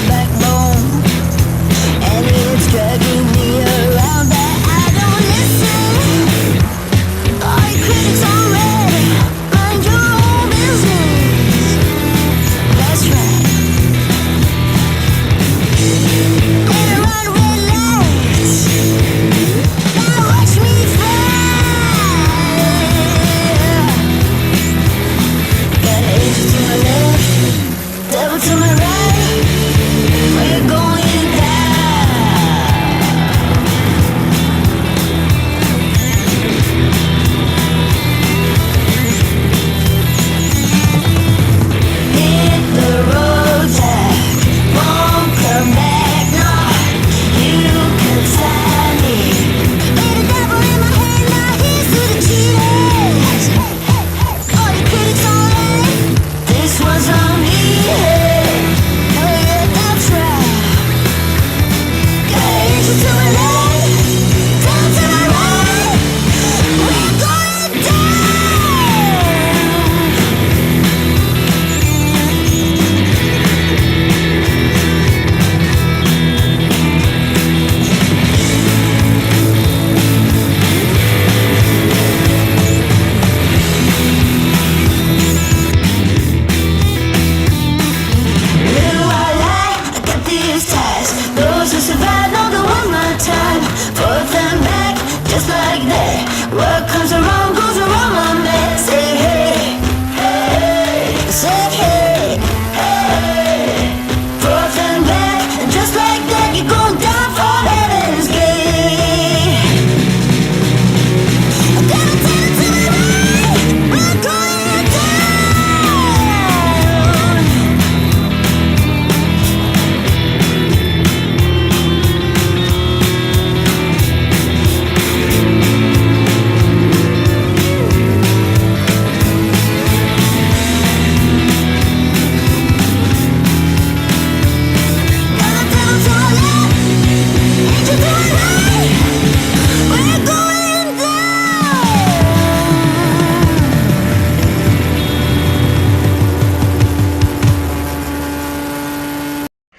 backbone, and it's dragging me around that I don't listen. All your critics already mind your own business. That's right. Better run red lights. Now watch me fly. Got an angel to my left, devil to my right. We're going down. Hit the road, Jack. Won't come back, no. You can find me. Ain't a devil in my hand, now here's to the cheaters. All your critics already, this one's on me. Oh yeah, that's right. Got an angel to my left, devil to my right. We're going down. Little white light, I got these ties. Those who survive know the one more time. Forth and back, just like that. What comes around goes around, my man. Say hey, hey, say hey, hey. Forth and back, and just like that, you're going down for heaven's gate. I gotta tell it to the right, we're going down.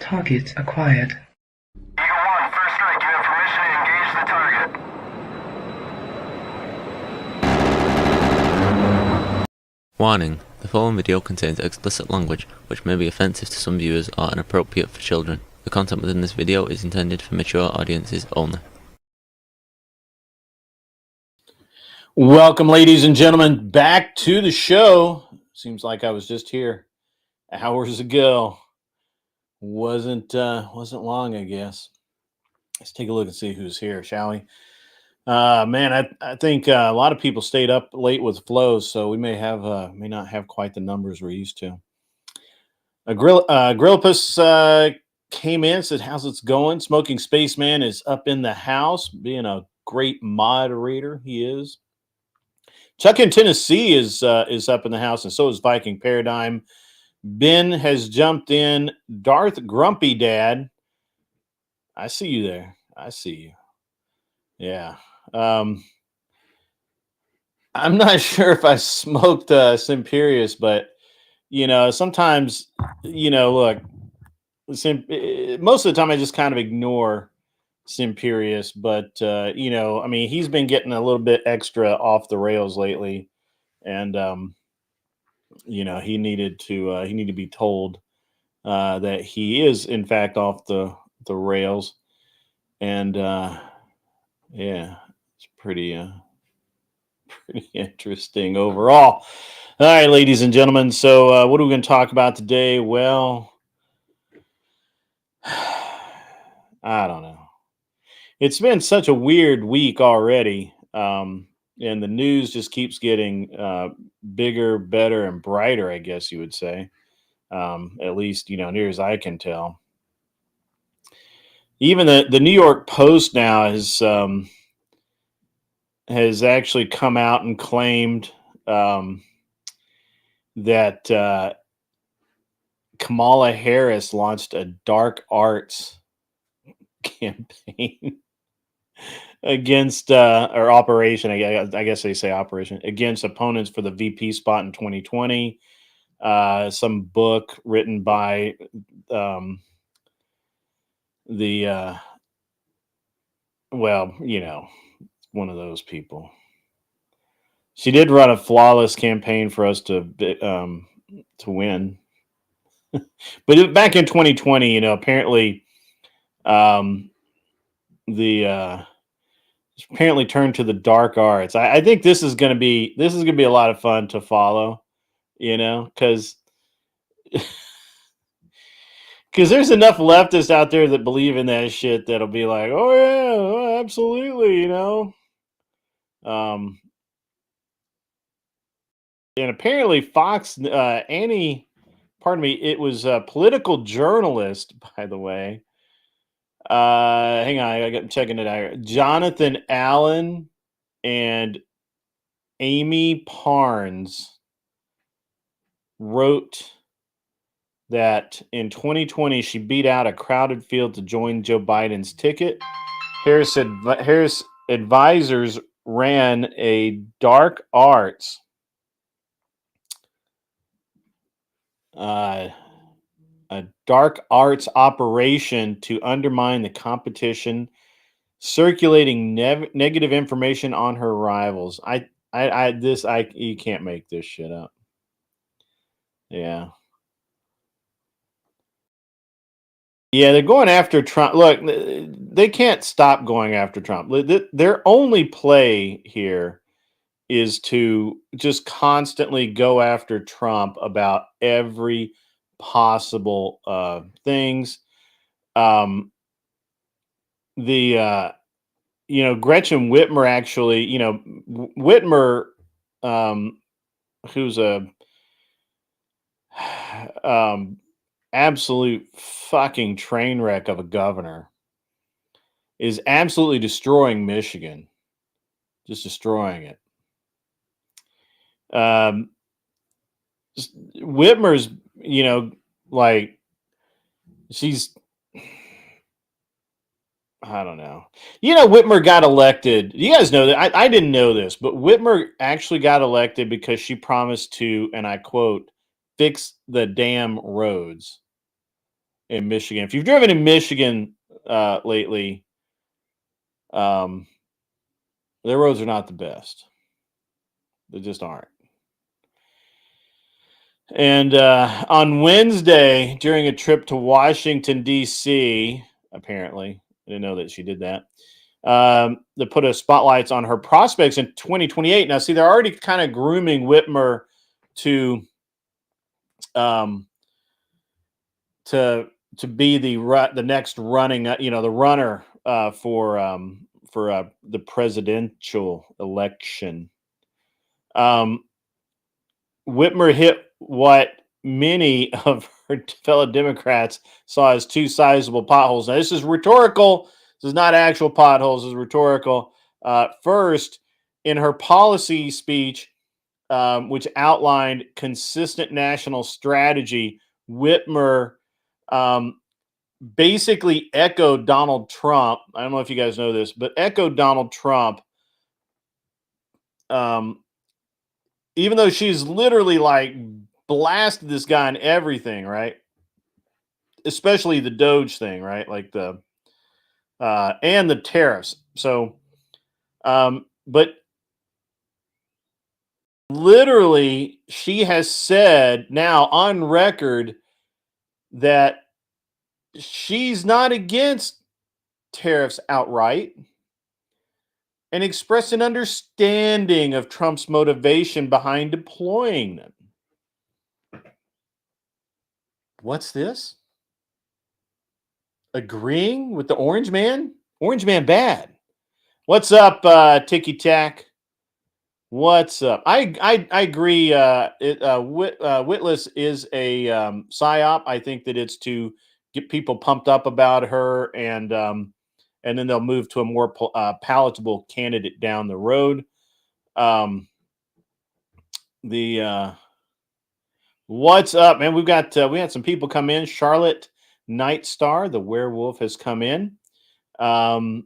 Target acquired. Eagle 1, first strike. You have permission to engage the target. Warning: the following video contains explicit language which may be offensive to some viewers or inappropriate for children. The content within this video is intended for mature audiences only. Welcome, ladies and gentlemen, back to the show. Seems like I was just here hours ago. Wasn't long, I guess. Let's take a look and see who's here, shall we? Man, I think a lot of people stayed up late with flows, so we may not have quite the numbers we're used to. Grillipus came in, said, "How's it going?" Smoking Spaceman is up in the house, being a great moderator. He is. Chuck in Tennessee is up in the house, and so is Viking Paradigm. Ben has jumped in. Darth Grumpy Dad, I see you there. I see you. Yeah. I'm not sure if I smoked Simperius, but sometimes, look, most of the time I just kind of ignore Simperius, but he's been getting a little bit extra off the rails lately, and he needed to be told that he is in fact off the rails, and yeah, it's pretty interesting overall. All right, ladies and gentlemen. So what are we going to talk about today? Well, I don't know. It's been such a weird week already. And the news just keeps getting bigger, better, and brighter, I guess you would say. At least, near as I can tell. Even the New York Post now has actually come out and claimed that Kamala Harris launched a dark arts campaign against or operation. I guess they say operation against opponents for the VP spot in 2020. Some book written by the well, one of those people. She did run a flawless campaign for us to win. Back in 2020, apparently, um, the apparently turned to the dark arts. I think this is gonna be a lot of fun to follow. Because there's enough leftists out there that believe in that shit that'll be like, oh yeah, oh, absolutely, Um, and apparently Fox, pardon me, it was a political journalist, by the way. Hang on, I got checking it out. Jonathan Allen and Amy Parnes wrote that in 2020 she beat out a crowded field to join Joe Biden's ticket. Harris advisors ran a dark arts a dark arts operation to undermine the competition, circulating negative information on her rivals. You can't make this shit up. Yeah. Yeah, they're going after Trump. Look, they can't stop going after Trump. Their only play here is to just constantly go after Trump about every possible things. The Gretchen Whitmer actually, Whitmer, who's a absolute fucking train wreck of a governor, is absolutely destroying Michigan, just destroying it. Whitmer's, like, she's, I don't know. Whitmer got elected. You guys know that. I didn't know this, but Whitmer actually got elected because she promised to, and I quote, fix the damn roads in Michigan. If you've driven in Michigan lately, their roads are not the best. They just aren't. And on Wednesday, during a trip to Washington, D.C., apparently, I didn't know that she did that, they put a spotlights on her prospects in 2028. Now, see, they're already kind of grooming Whitmer to be the next running, the runner for the presidential election. Whitmer hit what many of her fellow Democrats saw as two sizable potholes. Now, this is rhetorical. This is not actual potholes. This is rhetorical. First, in her policy speech, which outlined consistent national strategy, Whitmer basically echoed Donald Trump. I don't know if you guys know this, but echoed Donald Trump. Even though she's literally like blasted this guy on everything, right? Especially the Doge thing, right? Like the and the tariffs. So, but literally, she has said now on record that she's not against tariffs outright, and expressed an understanding of Trump's motivation behind deploying them. What's this? Agreeing with the Orange Man? Orange Man bad. What's up, Ticky Tack? What's up? I agree. Witless is a psyop. I think that it's to get people pumped up about her, and then they'll move to a more palatable candidate down the road. What's up, man? We had some people come in. Charlotte Nightstar, the werewolf, has come in. And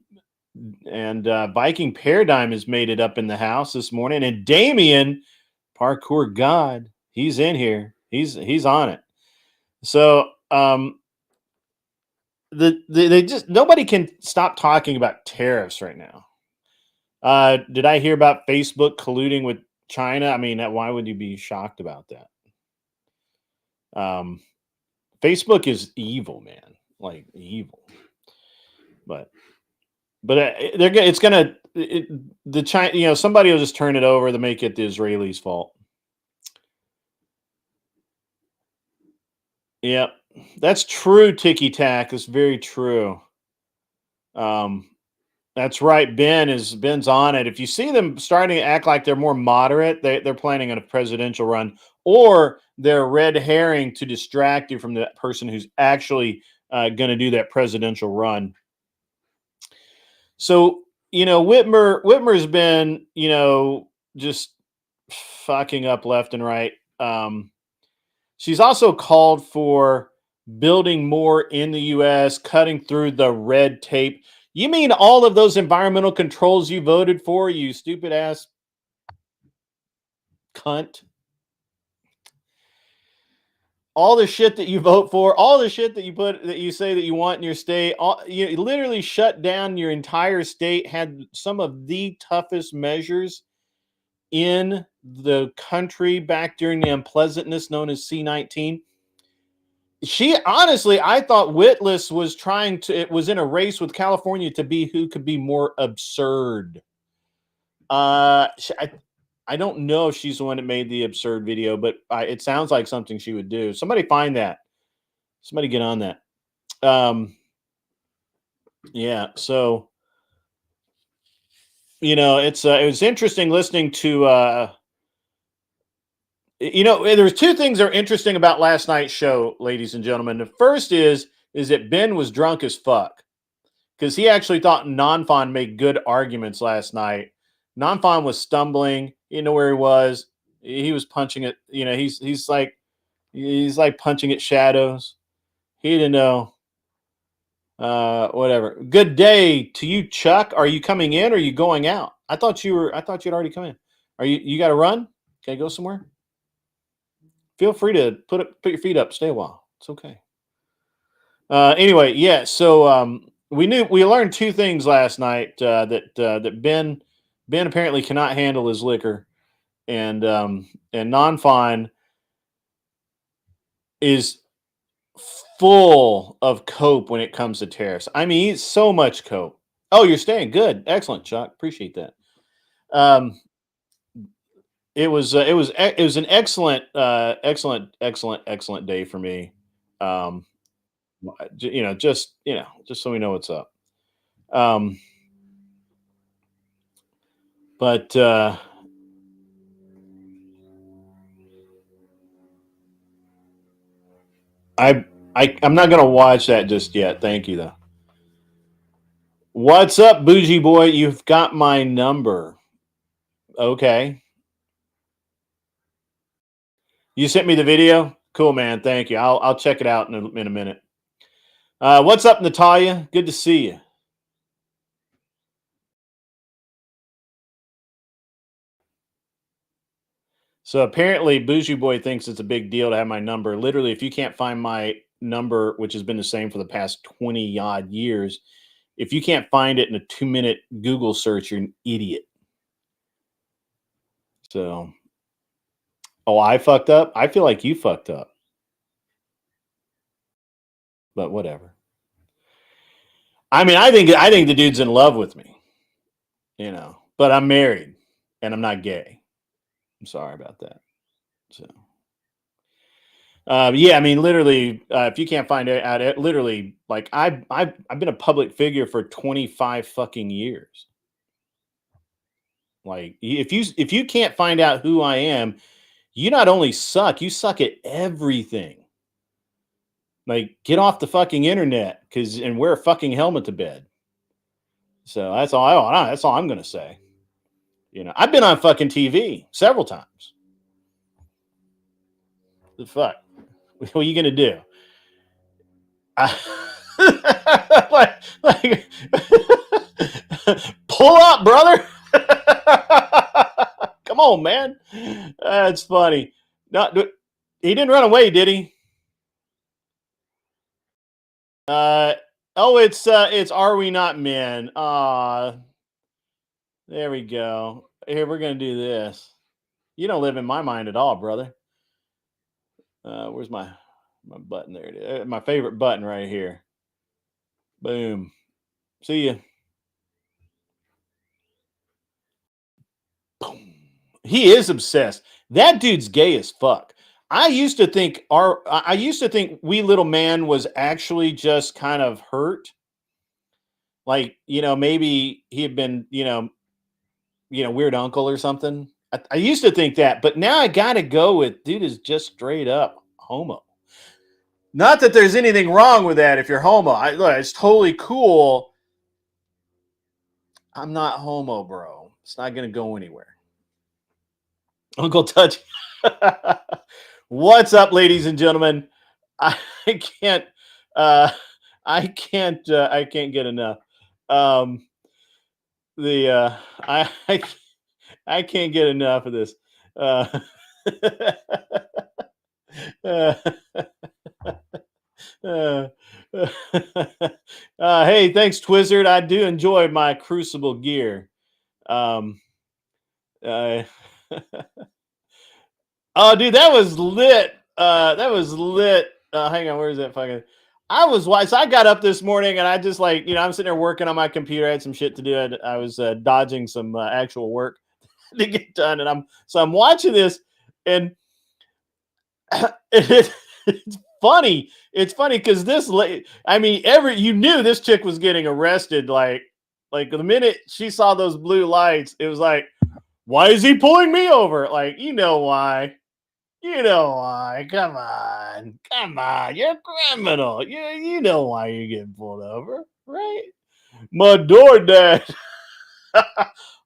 Viking Paradigm has made it up in the house this morning. And Damien, Parkour God, he's in here. He's on it. So they just nobody can stop talking about tariffs right now. Did I hear about Facebook colluding with China? I mean, why would you be shocked about that? Facebook is evil, man, like evil. But it's gonna the China. Somebody will just turn it over to make it the Israelis' fault. Yep, that's true. Ticky tack is very true. That's right. Ben's on it. If you see them starting to act like they're more moderate, they're planning on a presidential run, or they're red herring to distract you from the person who's actually going to do that presidential run. So Whitmer's been just fucking up left and right. She's also called for building more in the U.S., cutting through the red tape. You mean all of those environmental controls you voted for, you stupid ass cunt? All the shit that you vote for, all the shit that you say that you want in your state, you literally shut down your entire state, had some of the toughest measures in the country back during the unpleasantness known as C-19. I thought Witless was in a race with California to be who could be more absurd. I don't know if she's the one that made the absurd video, but it sounds like something she would do. Somebody find that. Somebody get on that. Yeah. So, it was interesting listening to, there's two things that are interesting about last night's show, ladies and gentlemen. The first is that Ben was drunk as fuck because he actually thought Nonfon made good arguments last night. Nonfon was stumbling. He didn't know where he was. He was punching it. He's like punching at shadows. He didn't know. Whatever. Good day to you, Chuck. Are you coming in or are you going out? I thought you'd already come in. You got to run? Can I go somewhere? Feel free to put your feet up. Stay a while. It's okay. Anyway, yeah. So we learned two things last night that Ben apparently cannot handle his liquor, and Nonfon is full of cope when it comes to tariffs. I mean, he's so much cope. Oh, you're staying. Good. Excellent, Chuck. Appreciate that. It was an excellent day for me. Just so we know what's up. But I'm not gonna watch that just yet. Thank you though. What's up, bougie boy? You've got my number. Okay. You sent me the video? Cool, man. Thank you. I'll check it out in a minute. What's up, Natalia? Good to see you. So apparently, Bougie Boy thinks it's a big deal to have my number. Literally, if you can't find my number, which has been the same for the past 20 odd years, if you can't find it in a 2-minute Google search, you're an idiot. So, I fucked up. I feel like you fucked up. But whatever. I mean, I think the dude's in love with me, but I'm married and I'm not gay. I'm sorry about that. So, yeah, I mean, literally, if you can't find it out, literally, like I've been a public figure for 25 fucking years. Like, if you can't find out who I am, you not only suck, you suck at everything. Like, get off the fucking internet and wear a fucking helmet to bed. So that's all that's all I'm gonna say. I've been on fucking TV several times. The fuck? What are you gonna do? Like pull up, brother. Come on, man. That's funny. No, he didn't run away, did he? Oh, it's Are We Not Men? There we go. Here, we're gonna do this. You don't live in my mind at all, brother. Where's my button? There it is. My favorite button right here. Boom. See ya. Boom. He is obsessed. That dude's gay as fuck. I used to think Wee Little Man was actually just kind of hurt. Like, maybe he had been, weird uncle or something. I used to think that, but now I gotta go with dude is just straight up homo. Not that there's anything wrong with that if you're homo. Look, it's totally cool. I'm not homo, bro. It's not gonna go anywhere. Uncle Touch. What's up, ladies and gentlemen? I can't I can't get enough. The I can't get enough of this. Uh, uh, uh, hey, thanks, Twizzard. I do enjoy my Crucible gear. Um, uh, oh, dude, that was lit. That was lit. Hang on, where is that fucking? So I got up this morning and I just I'm sitting there working on my computer. I had some shit to do. I was dodging some actual work to get done, and I'm watching this, and it's funny. It's funny because you knew this chick was getting arrested. Like the minute she saw those blue lights, it was like, why is he pulling me over? Like, you know why? You know why? Come on. You're a criminal. You know why you're getting pulled over, right? My DoorDash.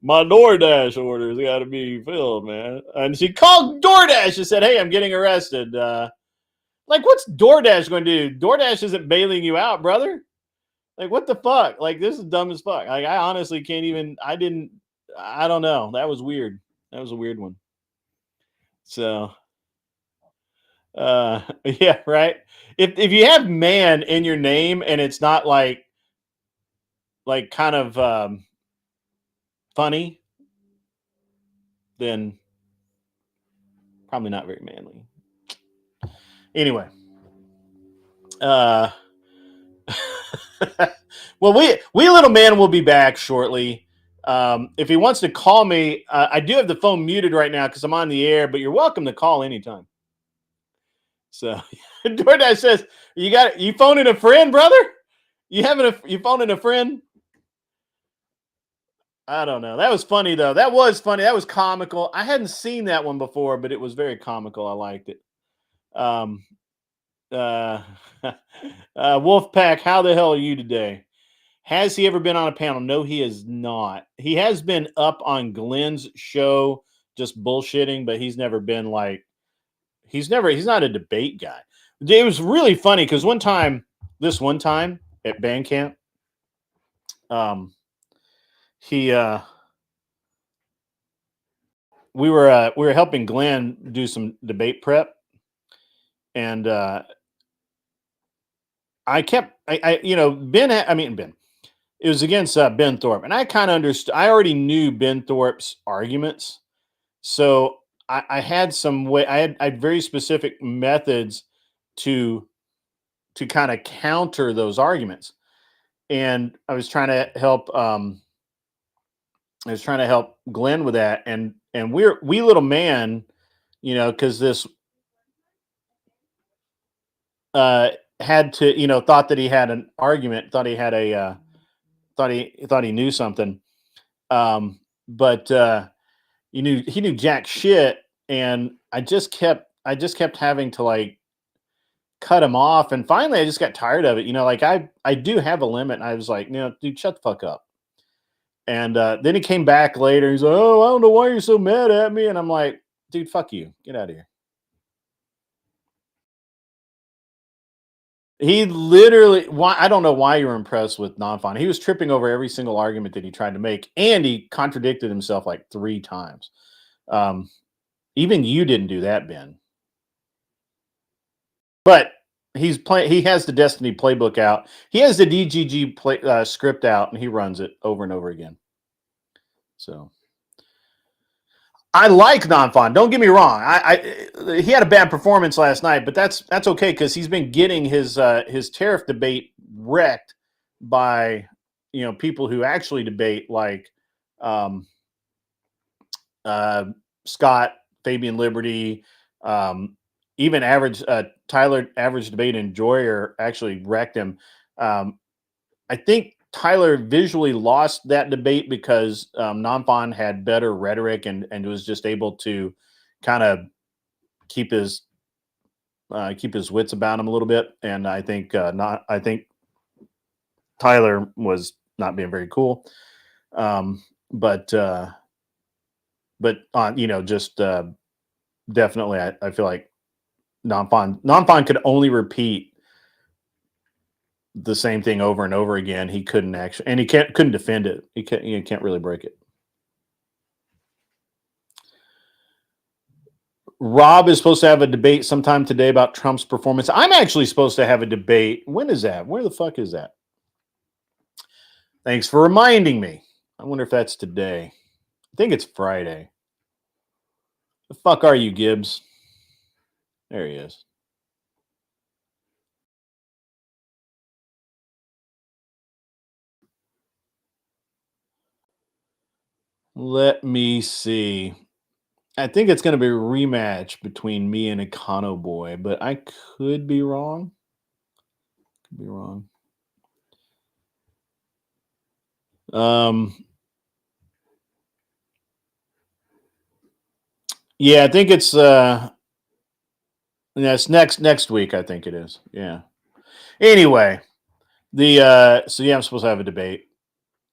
My DoorDash orders got to be filled, man. And she called DoorDash and said, "Hey, I'm getting arrested." What's DoorDash going to do? DoorDash isn't bailing you out, brother. Like, what the fuck? Like, this is dumb as fuck. Like, I honestly can't even. I don't know. That was weird. That was a weird one. So, yeah, right. If you have man in your name and it's not like kind of funny, then probably not very manly. Anyway, well, we Little Man will be back shortly. If he wants to call me, I do have the phone muted right now because I'm on the air, but you're welcome to call anytime. So DoorDash says, you phoning a friend, brother? You phoning a friend? I don't know. That was funny though. That was funny. That was comical. I hadn't seen that one before, but it was very comical. I liked it. Wolfpack, how the hell are you today? Has he ever been on a panel? No, he has not. He has been up on Glenn's show just bullshitting, but he's never been he's not a debate guy. It was really funny because one time at band camp, we were helping Glenn do some debate prep, and Ben, it was against Ben Thorpe, and I kind of understood. I already knew Ben Thorpe's arguments, so I had some way. I had very specific methods to kind of counter those arguments, and I was trying to help. I was trying to help Glenn with that, and Wee Little Man, because this had to, thought that he had an argument, thought he had a thought he knew something, but he knew jack shit, and I just kept having to cut him off, and finally I just got tired of it. I do have a limit, and I was like, dude, shut the fuck up. And then he came back later. He's like, "Oh, I don't know why you're so mad at me." And I'm like, "Dude, fuck you. Get out of here." He literally, I don't know why you were impressed with non-fun. He was tripping over every single argument that he tried to make, and he contradicted himself 3 times. Even you didn't do that, Ben. But he's playing. He has the Destiny playbook out. He has the DGG script out, and he runs it over and over again. So I like Nonfon. Don't get me wrong. He had a bad performance last night, but that's okay because he's been getting his tariff debate wrecked by people who actually debate like Scott, Fabian Liberty, even average Tyler, average debate and Joyer actually wrecked him. I think Tyler visually lost that debate because Nonfon had better rhetoric and was just able to kind of keep his wits about him a little bit. And I think I think Tyler was not being very cool. But on just definitely I feel like Nonfon could only repeat the same thing over and over again. He couldn't actually, and he couldn't defend it. He can't really break it. Rob is supposed to have a debate sometime today about Trump's performance. I'm actually supposed to have a debate. When is that? Where the fuck is that? Thanks for reminding me. I wonder if that's today. I think it's Friday. The fuck are you, Gibbs? There he is. Let me see. I think it's going to be a rematch between me and Econo Boy, but I could be wrong. Could be wrong. Yeah, I think it's next week. I think it is. Yeah. Anyway, so yeah, I'm supposed to have a debate.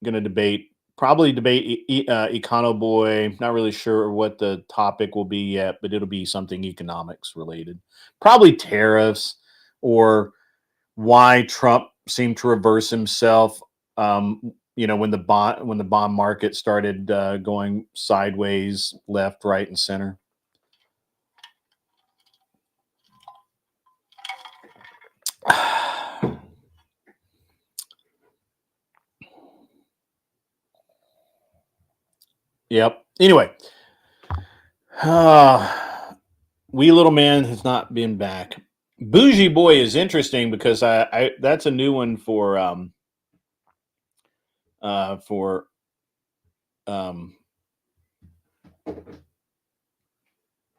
Going to probably debate Econo Boy. Not really sure what the topic will be yet, but it'll be something economics related. Probably tariffs or why Trump seemed to reverse himself. When the bond market started going sideways, left, right, and center. Yep. Anyway, Wee Little Man has not been back. Bougie Boy is interesting because I that's a new one for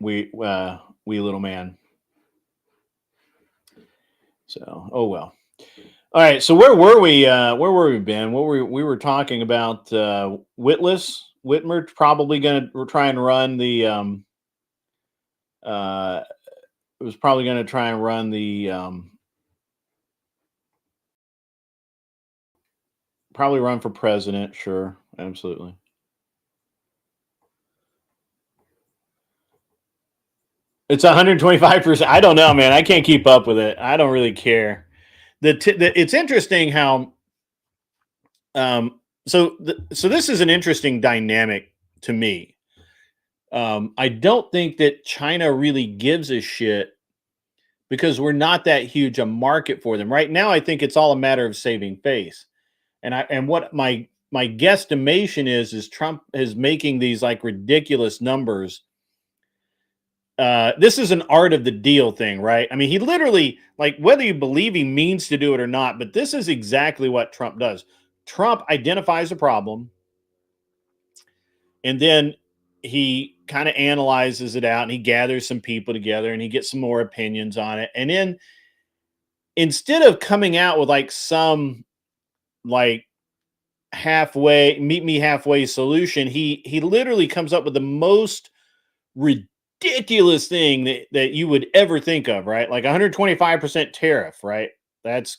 Wee Little Man. So, oh well. All right, so where were we? Where were we, Ben? We were talking about Whitmer probably going to try and run the. It was probably going to try and run the. Probably run for president. Sure, absolutely. It's 125%. I don't know, man. I can't keep up with it. I don't really care. It's interesting how. So this is an interesting dynamic to me. I don't think that China really gives a shit because we're not that huge a market for them right now. I think it's all a matter of saving face, and what my guesstimation is Trump is making these like ridiculous numbers. This is an art of the deal thing, right? I mean, he literally, like, whether you believe he means to do it or not, but this is exactly what Trump does. Trump identifies a problem, and then he kind of analyzes it out, and he gathers some people together, and he gets some more opinions on it. And then instead of coming out with like some like halfway, meet me halfway solution, he literally comes up with the most ridiculous thing that you would ever think of, right? Like 125% tariff, right? That's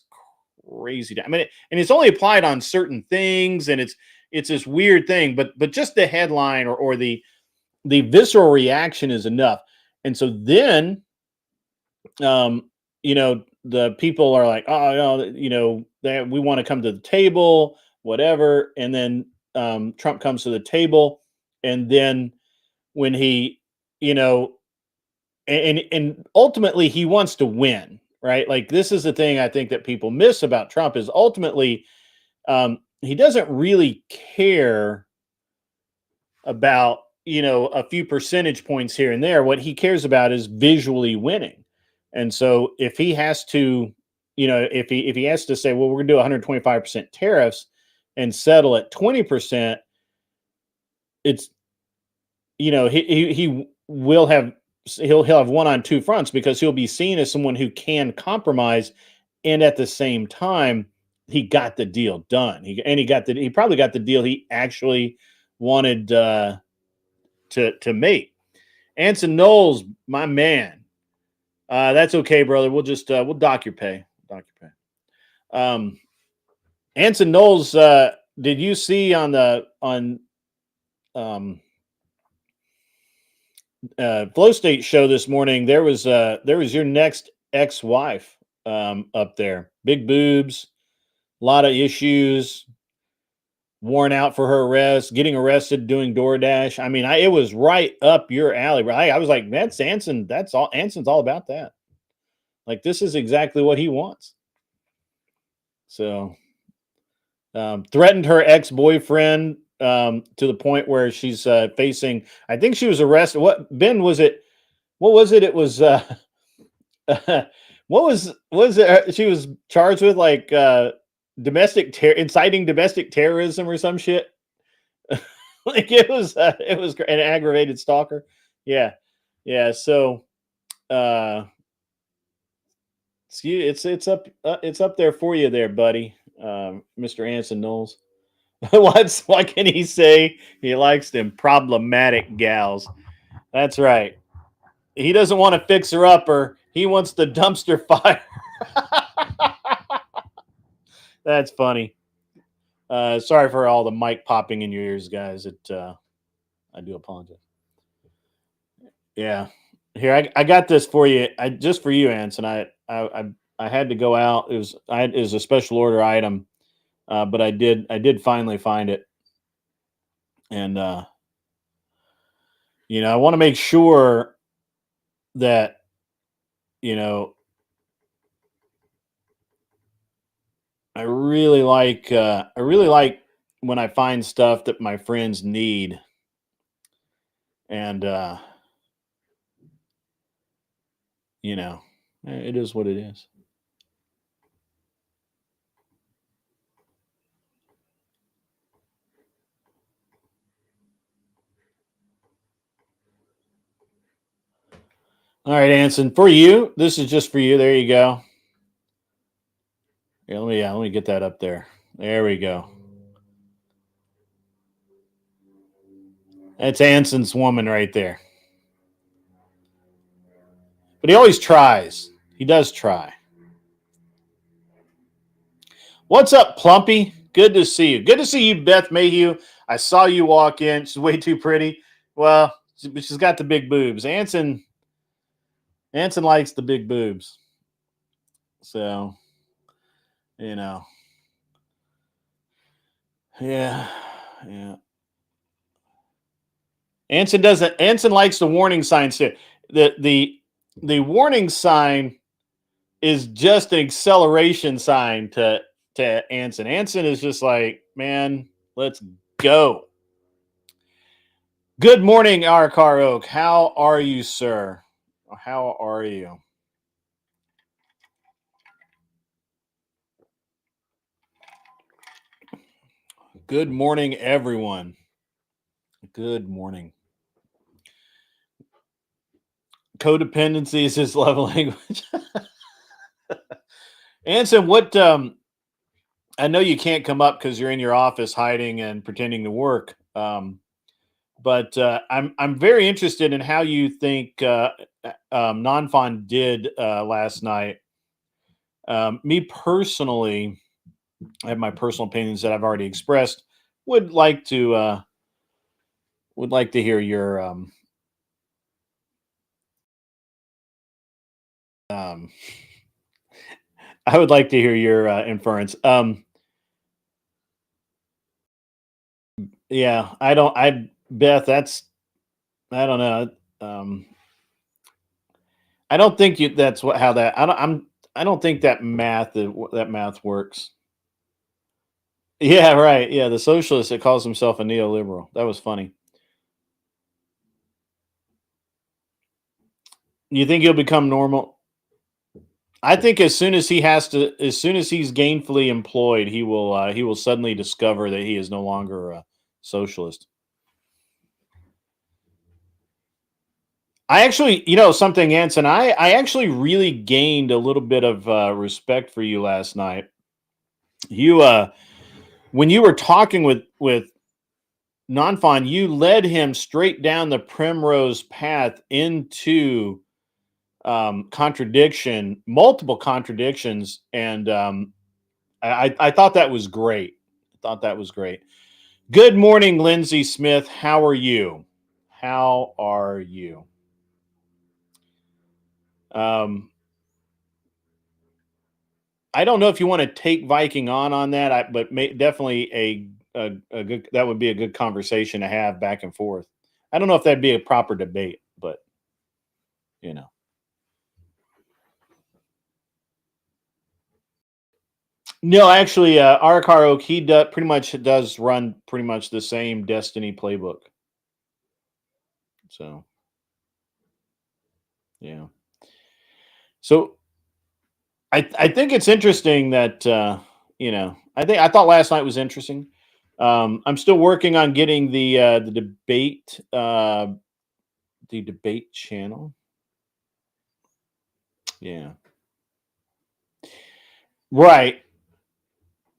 crazy. I mean, and it's only applied on certain things, and it's this weird thing, but just the headline or the visceral reaction is enough. And so then, the people are like, oh, that we want to come to the table, whatever. And then Trump comes to the table, and then when he, and ultimately he wants to win, right? Like this is the thing I think that people miss about Trump is ultimately he doesn't really care about a few percentage points here and there. What he cares about is visually winning. And so if he has to, if he has to say, well, we're going to do 125% tariffs and settle at 20%, it's he will have he'll have one on two fronts because he'll be seen as someone who can compromise, and at the same time he got the deal done. He probably got the deal he actually wanted to make. Anson Knowles, my man. That's okay, brother. We'll just we'll dock your pay. Dock your pay. Anson Knowles, did you see on Flow State show this morning? There was your next ex-wife up there. Big boobs, a lot of issues, worn out for her arrest, getting arrested doing DoorDash. I mean, it was right up your alley. Right? I was like, that's Anson. That's all. Anson's all about that. Like, this is exactly what he wants. So, threatened her ex-boyfriend to the point where she's facing. I think she was arrested. What Ben was it? What was it? It was. What was it? She was charged with like inciting domestic terrorism or some shit. Like it was an aggravated stalker. Yeah. So it's up there for you there, buddy. Mr. Anson Knowles. Why can he say he likes them problematic gals? That's right. He doesn't want to fix her up, or he wants the dumpster fire. That's funny. Sorry for all the mic popping in your ears, guys. I do apologize. Yeah, here I got this for you. Just for you, Anson. I had to go out. It was a special order item, but I did finally find it, and I want to make sure that I really like when I find stuff that my friends need, and it is what it is. All right, Anson, for you, this is just for you. There you go. Here, let me get that up there. There we go. That's Anson's woman right there. But he always tries. He does try. What's up, Plumpy? Good to see you. Good to see you, Beth Mayhew. I saw you walk in. She's way too pretty. Well, she's got the big boobs. Anson likes the big boobs. So, yeah. Anson doesn't. Anson likes the warning signs too. The warning sign is just an acceleration sign to Anson. Anson is just like, man, let's go. Good morning, Arakar Oak. How are you, sir? How are you? Good morning, everyone. Good morning. Codependency is his love language. Anson, what I know you can't come up because you're in your office hiding and pretending to work. But I'm very interested in how you think Nonfon did last night. Me personally, I have my personal opinions that I've already expressed. Would like to hear your I would like to hear your inference. Yeah, Beth, I don't know. I don't think that's how that. I don't think that math works. Yeah, right. Yeah, the socialist that calls himself a neoliberal. That was funny. You think he'll become normal? I think as soon as as soon as he's gainfully employed, he will suddenly discover that he is no longer a socialist. I actually, something, Anson. I actually really gained a little bit of respect for you last night. You when you were talking with Nonfon, you led him straight down the primrose path into contradiction, multiple contradictions, and I thought that was great. I thought that was great. Good morning, Lindsay Smith. How are you? How are you? I don't know if you want to take Viking on that, but definitely a good, that would be a good conversation to have back and forth. I don't know if that'd be a proper debate, but you know. No, actually, Arakar Oak, he pretty much does run pretty much the same Destiny playbook. So, yeah. So I think it's interesting that I thought last night was interesting. I'm still working on getting the debate channel. Yeah. Right.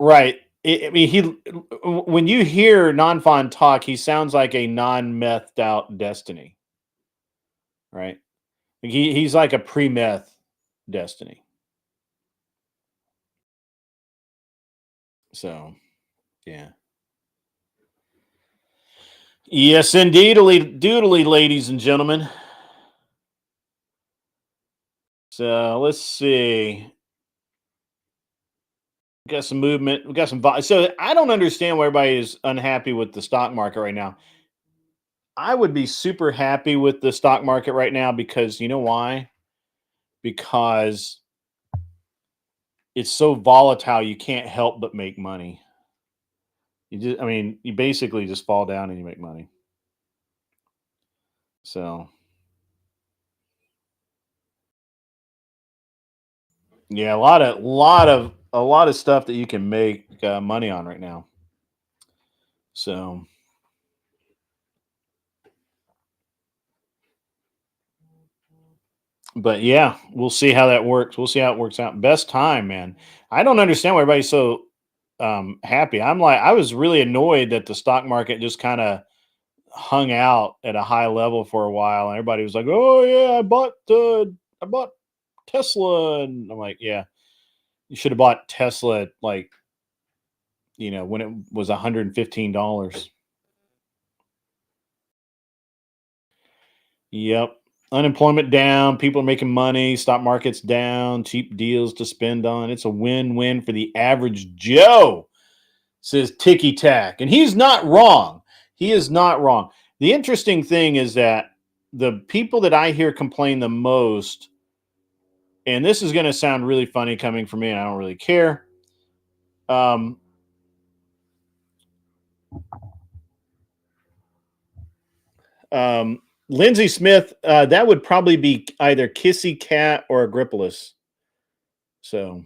Right. I mean, when you hear Nonfon talk, he sounds like a non-methed out Destiny, right? Like he's like a pre-meth Destiny. So, yeah. Yes, indeedly, doodly, ladies and gentlemen. So let's see. We got some movement. We got some. So I don't understand why everybody is unhappy with the stock market right now. I would be super happy with the stock market right now because you know why? Because it's so volatile, you can't help but make money. I mean, you basically just fall down and you make money. So, yeah, a lot of stuff that you can make money on right now. So, but yeah, we'll see how that works. We'll see how it works out. Best time, man. I don't understand why everybody's so happy. I was really annoyed that the stock market just kind of hung out at a high level for a while, and everybody was like, "Oh yeah, I bought Tesla," and I'm like, "Yeah, you should have bought Tesla at like when it was $115." Yep. Unemployment down, people are making money, stock market's down, cheap deals to spend on. It's a win-win for the average Joe, says Ticky Tack. And he's not wrong. He is not wrong. The interesting thing is that the people that I hear complain the most, and this is going to sound really funny coming from me, and I don't really care. Um, Lindsay Smith, that would probably be either Kissy Cat or Agripolis. So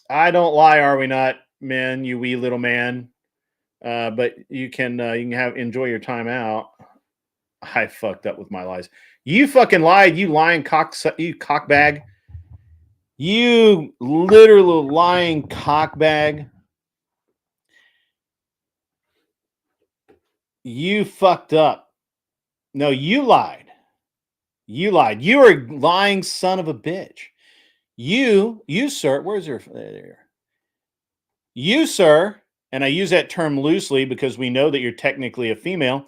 I don't lie, are we not, men? You wee little man. But you can enjoy your time out. I fucked up with my lies. You fucking lied. You lying you cockbag. You literal lying cockbag. You fucked up. No, you lied. You lied. You are a lying son of a bitch. You, sir. Where's your there? You, sir, and I use that term loosely because we know that you're technically a female.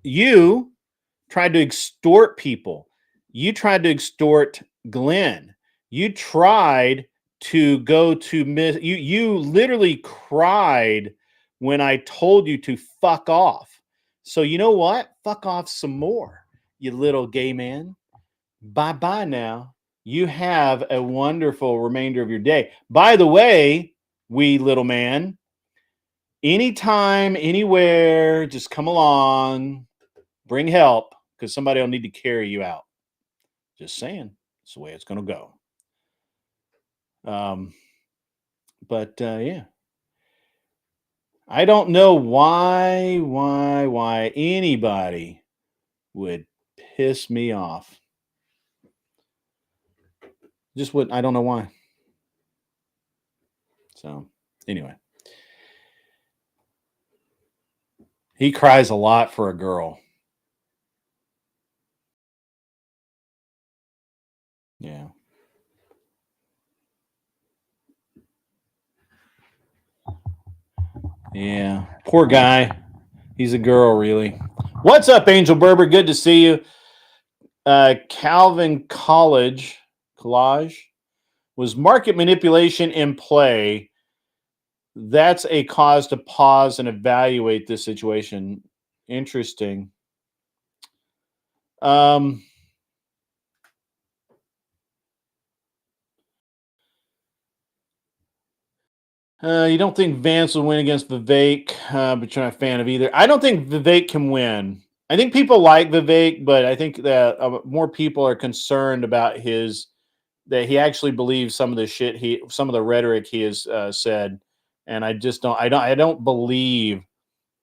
You tried to extort people. You tried to extort Glenn. You tried to go to miss. You literally cried when I told you to fuck off. So you know what? Fuck off some more, you little gay man. Bye bye now. You have a wonderful remainder of your day. By the way, wee little man, anytime, anywhere, just come along, bring help, because somebody will need to carry you out. Just saying, it's the way it's going to go. But yeah, I don't know why anybody would piss me off. Just wouldn't. I don't know why. So anyway, he cries a lot for a girl. Yeah. Yeah. Poor guy. He's a girl, really. What's up, Angel Berber? Good to see you. Calvin Collage was market manipulation in play. That's a cause to pause and evaluate this situation. Interesting. You don't think Vance will win against Vivek, but you're not a fan of either. I don't think Vivek can win. I think people like Vivek, but I think that more people are concerned about that he actually believes some of the shit some of the rhetoric he has said, and I just don't. I don't believe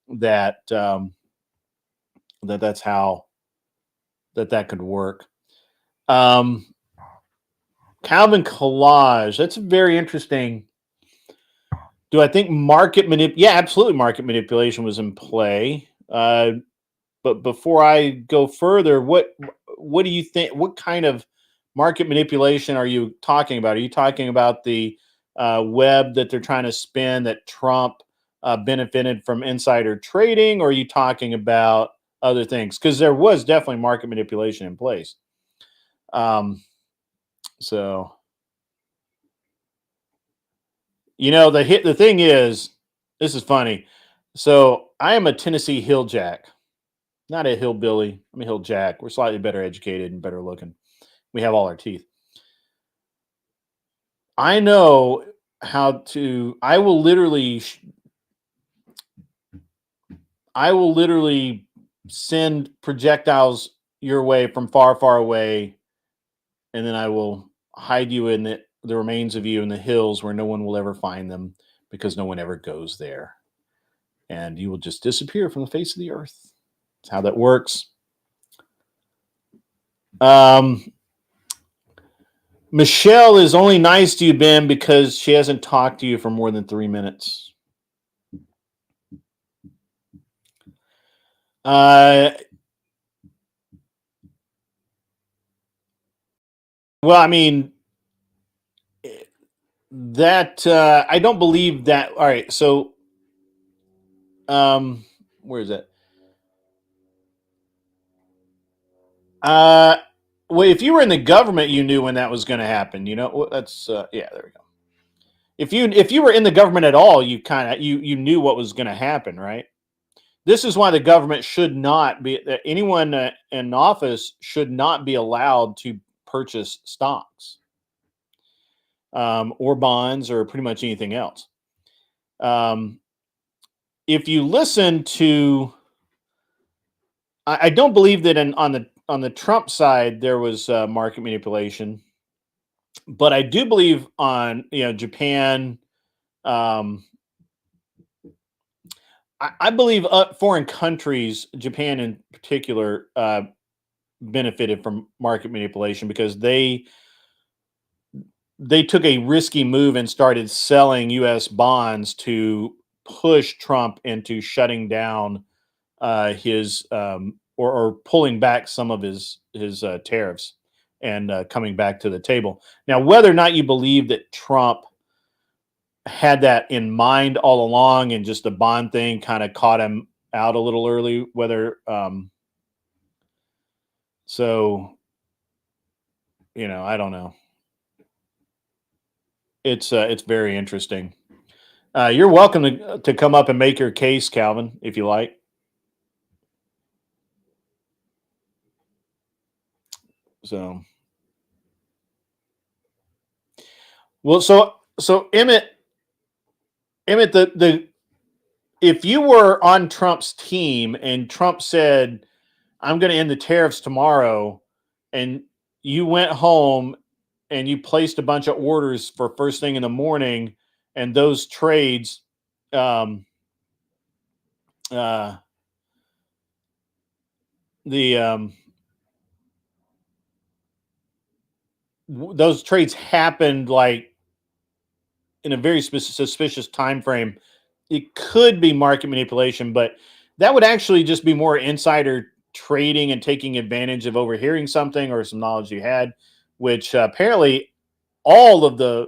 that that's how that could work. Calvin Collage. That's very interesting. Do I think Yeah, absolutely. Market manipulation was in play. But before I go further, what do you think? What kind of market manipulation are you talking about? Are you talking about the web that they're trying to spin that Trump benefited from insider trading, or are you talking about other things? Because there was definitely market manipulation in place. So the thing is, this is funny. So I am a Tennessee hilljack, not a hillbilly. I'm a hilljack. We're slightly better educated and better looking. We have all our teeth. I know how to. I will literally send projectiles your way from far, far away, and then I will hide you in the remains of you in the hills where no one will ever find them because no one ever goes there, and you will just disappear from the face of the earth. That's how that works. Michelle is only nice to you, Ben, because she hasn't talked to you for more than 3 minutes. Well, I mean, that I don't believe that. All right, so where is it? Well, if you were in the government, you knew when that was going to happen. That's yeah. There we go. If you were in the government at all, you kind of you knew what was going to happen, right? This is why the government should not be anyone in office should not be allowed to purchase stocks or bonds or pretty much anything else. If you listen to, I don't believe that on the Trump side there was market manipulation, but I do believe on Japan. I believe foreign countries, Japan in particular, benefited from market manipulation because they took a risky move and started selling U.S. bonds to push Trump into shutting down his or pulling back some of his tariffs and coming back to the table. Now, whether or not you believe that Trump had that in mind all along and just the bond thing kind of caught him out a little early, whether so I don't know. It's very interesting. You're welcome to come up and make your case, Calvin, if you like. So Well, so Emmett, the if you were on Trump's team and Trump said, "I'm going to end the tariffs tomorrow," and you went home and you placed a bunch of orders for first thing in the morning, and those trades, um, uh, the those trades happened like in a very suspicious time frame, it could be market manipulation, but that would actually just be more insider trading and taking advantage of overhearing something or some knowledge you had, which apparently all of the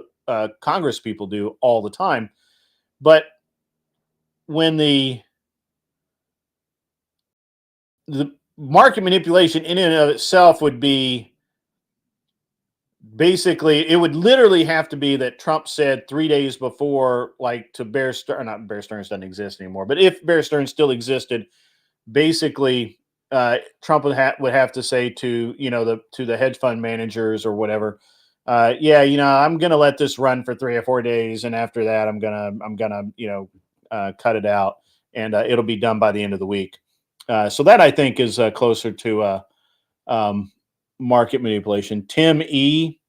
Congress people do all the time. But when the market manipulation in and of itself would be basically, it would literally have to be that Trump said 3 days before, like to Bear Stearns, not Bear Stearns doesn't exist anymore, but if Bear Stearns still existed, basically Trump would have to say to the hedge fund managers or whatever, yeah, I'm gonna let this run for 3 or 4 days, and after that, I'm gonna cut it out, and it'll be done by the end of the week. So that I think is closer to market manipulation. Tim E.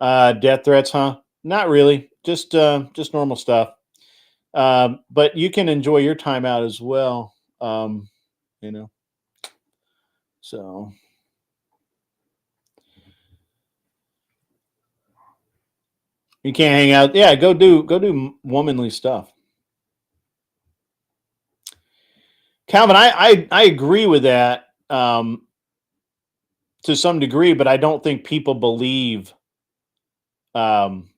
Death threats, huh? Not really. Just normal stuff. But you can enjoy your time out as well. You know. So you can't hang out. Yeah, go do womanly stuff. Calvin, I agree with that to some degree, but I don't think people believe um,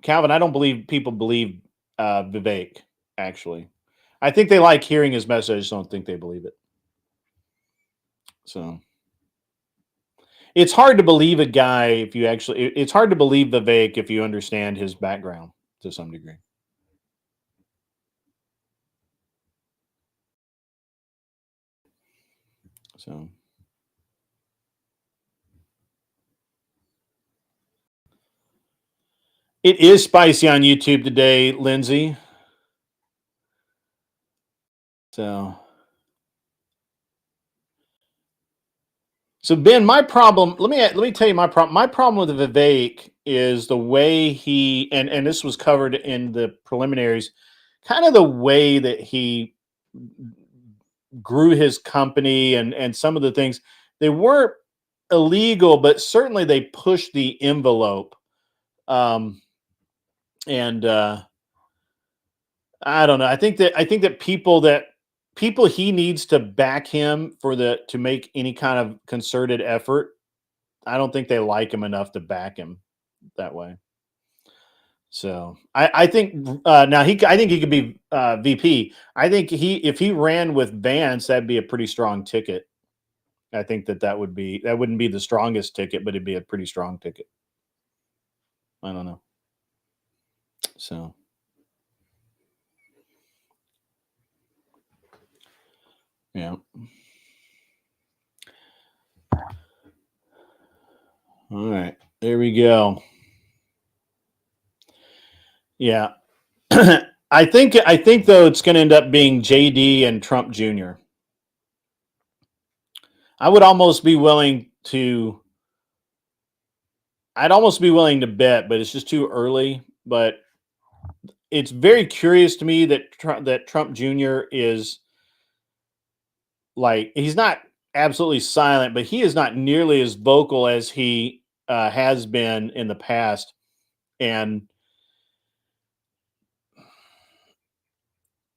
Calvin. I don't believe people believe Vivek. Actually, I think they like hearing his message. I just don't think they believe it. So it's hard to believe a guy if you actually. It's hard to believe Vivek if you understand his background to some degree. So it is spicy on YouTube today, Lindsay. So Ben, my problem. Let me tell you my problem. My problem with Vivek is the way and this was covered in the preliminaries, kind of the way that he grew his company and some of the things, they weren't illegal, but certainly they pushed the envelope. Um, and I don't know. I think that people he needs to back him to make any kind of concerted effort. I don't think they like him enough to back him that way. So I think now I think he could be VP. I think if he ran with Vance, that'd be a pretty strong ticket. I think that wouldn't be the strongest ticket, but it'd be a pretty strong ticket. I don't know. So yeah. All right. There we go. Yeah. I think though it's going to end up being JD and Trump Jr. I would almost be willing to I'd almost be willing to bet, but it's just too early, but it's very curious to me that Trump Jr. is like, he's not absolutely silent, but he is not nearly as vocal as he has been in the past, and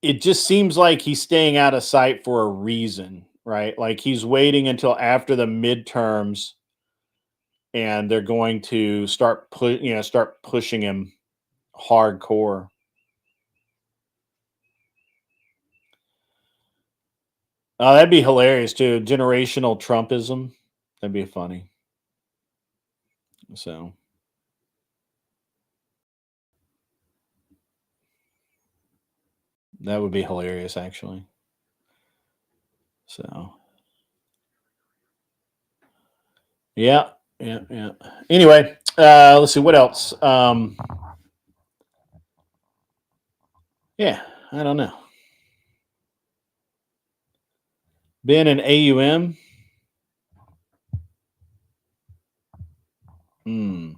it just seems like he's staying out of sight for a reason, right? Like he's waiting until after the midterms, and they're going to start pushing him hardcore. Oh, that'd be hilarious too. Generational Trumpism. That'd be funny. So that would be hilarious, actually. So yeah, yeah, yeah. Anyway, Let's see what else. Yeah, I don't know. Been in AUM. Hmm.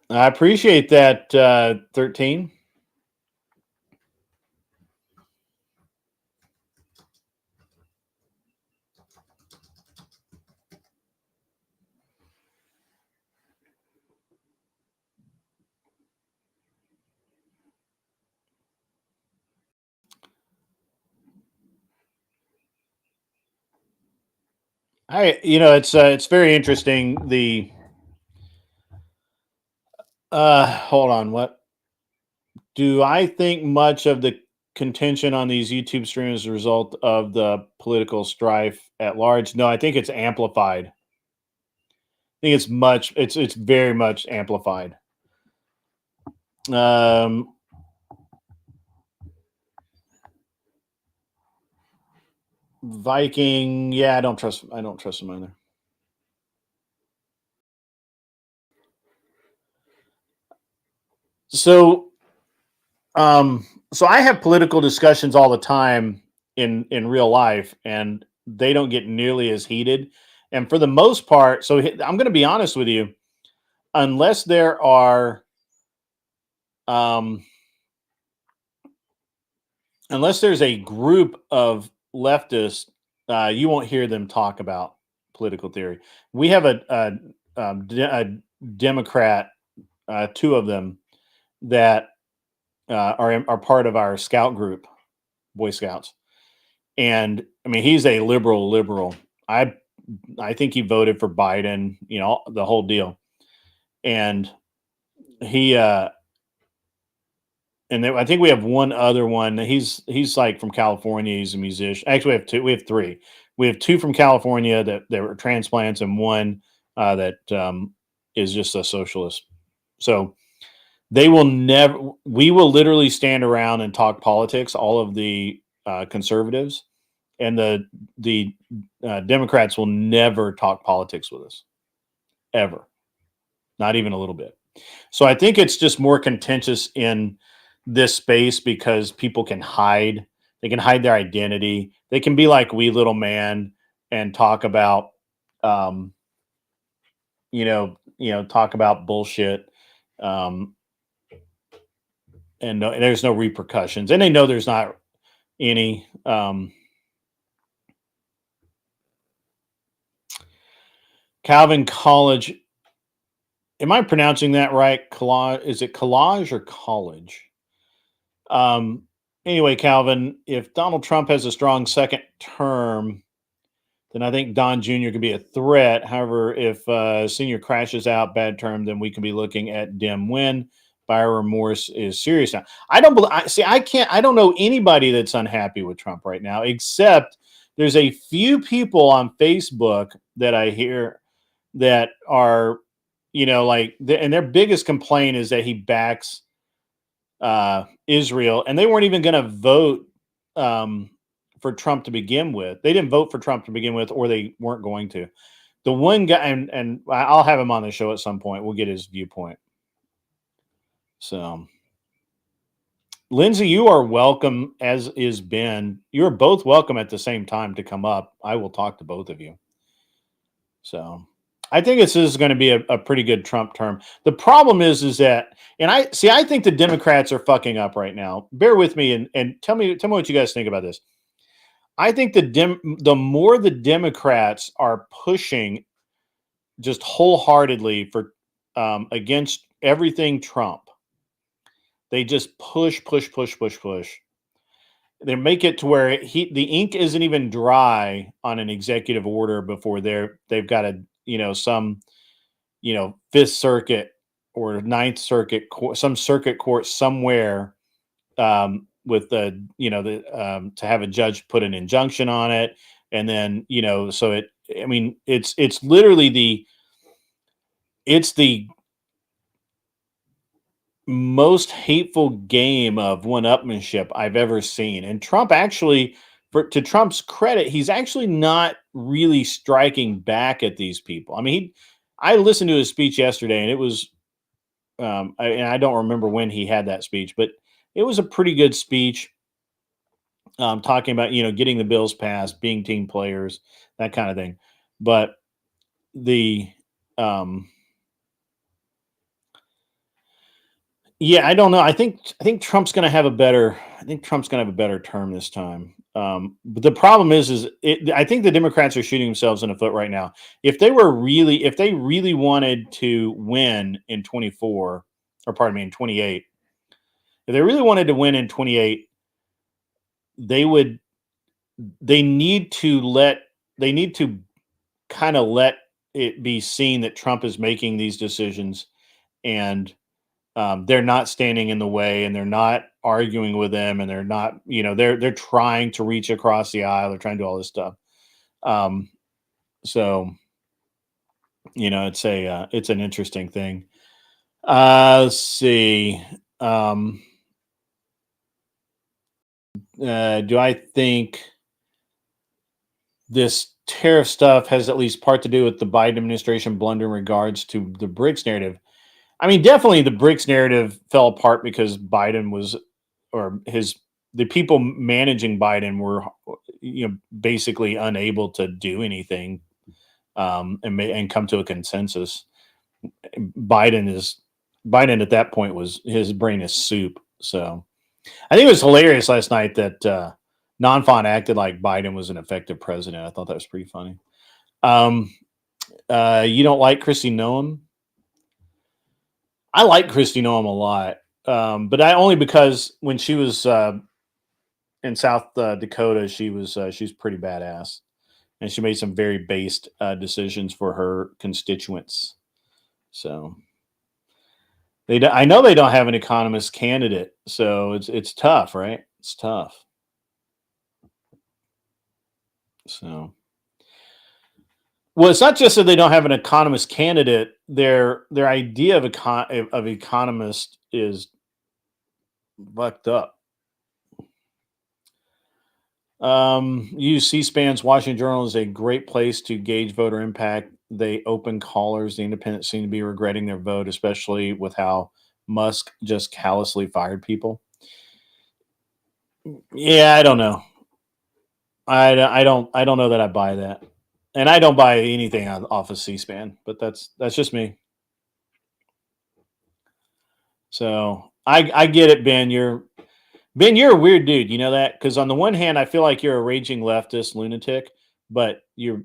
I appreciate that, 13. It's very interesting. Hold on. What do I think much of the contention on these YouTube streams is a result of the political strife at large? No, I think it's amplified. I think it's very much amplified. Um, Viking, yeah, I don't trust him either. So, so I have political discussions all the time in real life, and they don't get nearly as heated. And for the most part, I'm going to be honest with you, unless there are, um, unless there's a group of leftists, you won't hear them talk about political theory. We have a Democrat, two of them that are part of our scout group, Boy Scouts, and I mean he's a liberal. I think he voted for Biden, the whole deal, and he I think we have one other one. He's like from California. He's a musician. Actually, we have two. We have three. We have two from California that were transplants, and one that is just a socialist. So they will never. We will literally stand around and talk politics. All of the conservatives and the Democrats will never talk politics with us, ever, not even a little bit. So I think it's just more contentious in this space because people can hide. They can hide their identity. They can be like wee little man and talk about, um, talk about bullshit, um, and there's no repercussions, and they know there's not any. Calvin College. Am I pronouncing that right? Collage? Is it collage or college? Um, anyway, Calvin, if Donald Trump has a strong second term, then I think Don Jr. could be a threat. However, if Senior crashes out bad term, then we can be looking at dim win. Buyer remorse is serious now. I don't believe. See, I can't. I don't know anybody that's unhappy with Trump right now, except there's a few people on Facebook that I hear that are, and their biggest complaint is that he backs Israel, and they weren't even going to vote for Trump to begin with. They didn't vote for Trump to begin with, or they weren't going to. The one guy, and I'll have him on the show at some point. We'll get his viewpoint. So, Lindsay, you are welcome, as is Ben. You're both welcome at the same time to come up. I will talk to both of you. So, I think this is going to be a pretty good Trump term. The problem is that, and I think the Democrats are fucking up right now. Bear with me and tell me what you guys think about this. I think the more the Democrats are pushing just wholeheartedly for against everything Trump, they just push. They make it to where the ink isn't even dry on an executive order before they've got some Fifth Circuit or Ninth Circuit some circuit court somewhere, with to have a judge put an injunction on it, and then so it. I mean, it's literally it's the most hateful game of one-upmanship I've ever seen, and Trump actually to Trump's credit, he's actually not really striking back at these people. I mean, I listened to his speech yesterday, and it was, and I don't remember when he had that speech, but it was a pretty good speech, talking about getting the bills passed, being team players, that kind of thing. But the um, yeah, I don't know. I think Trump's going to have a better. I think Trump's going to have a better term this time. But the problem I think the Democrats are shooting themselves in the foot right now. If they really wanted to win in 24, or pardon me, in 28, if they really wanted to win in 28, they would. They need to let. They need to kind of let it be seen that Trump is making these decisions, and they're not standing in the way, and they're not arguing with them, and they're not, they're trying to reach across the aisle. They're trying to do all this stuff. So it's an interesting thing. Let's see. Do I think this tariff stuff has at least part to do with the Biden administration blunder in regards to the BRICS narrative? I mean, definitely the BRICS narrative fell apart because Biden was, the people managing Biden were, basically unable to do anything, and come to a consensus. Biden at that point his brain is soup. So I think it was hilarious last night that Non-Font acted like Biden was an effective president. I thought that was pretty funny. You don't like Kristi Noem? I like Kristi Noem a lot, but only because when she was in South Dakota, she's pretty badass, and she made some very based decisions for her constituents. So I know they don't have an economist candidate, so it's tough, right? It's tough. So. Well, it's not just that they don't have an economist candidate. Their idea of economist is fucked up. Use C-SPAN's Washington Journal is a great place to gauge voter impact. They open callers. The independents seem to be regretting their vote, especially with how Musk just callously fired people. Yeah, I don't know. I don't know that I buy that. And I don't buy anything off of C-SPAN, but that's just me. So I get it, Ben. You're a weird dude. You know that? Because on the one hand, I feel like you're a raging leftist lunatic, but you're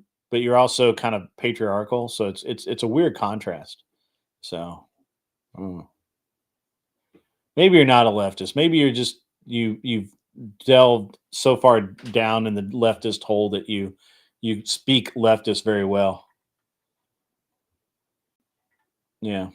also kind of patriarchal. So it's a weird contrast. So maybe you're not a leftist. Maybe you're just you've delved so far down in the leftist hole that you speak leftist very well. Yeah.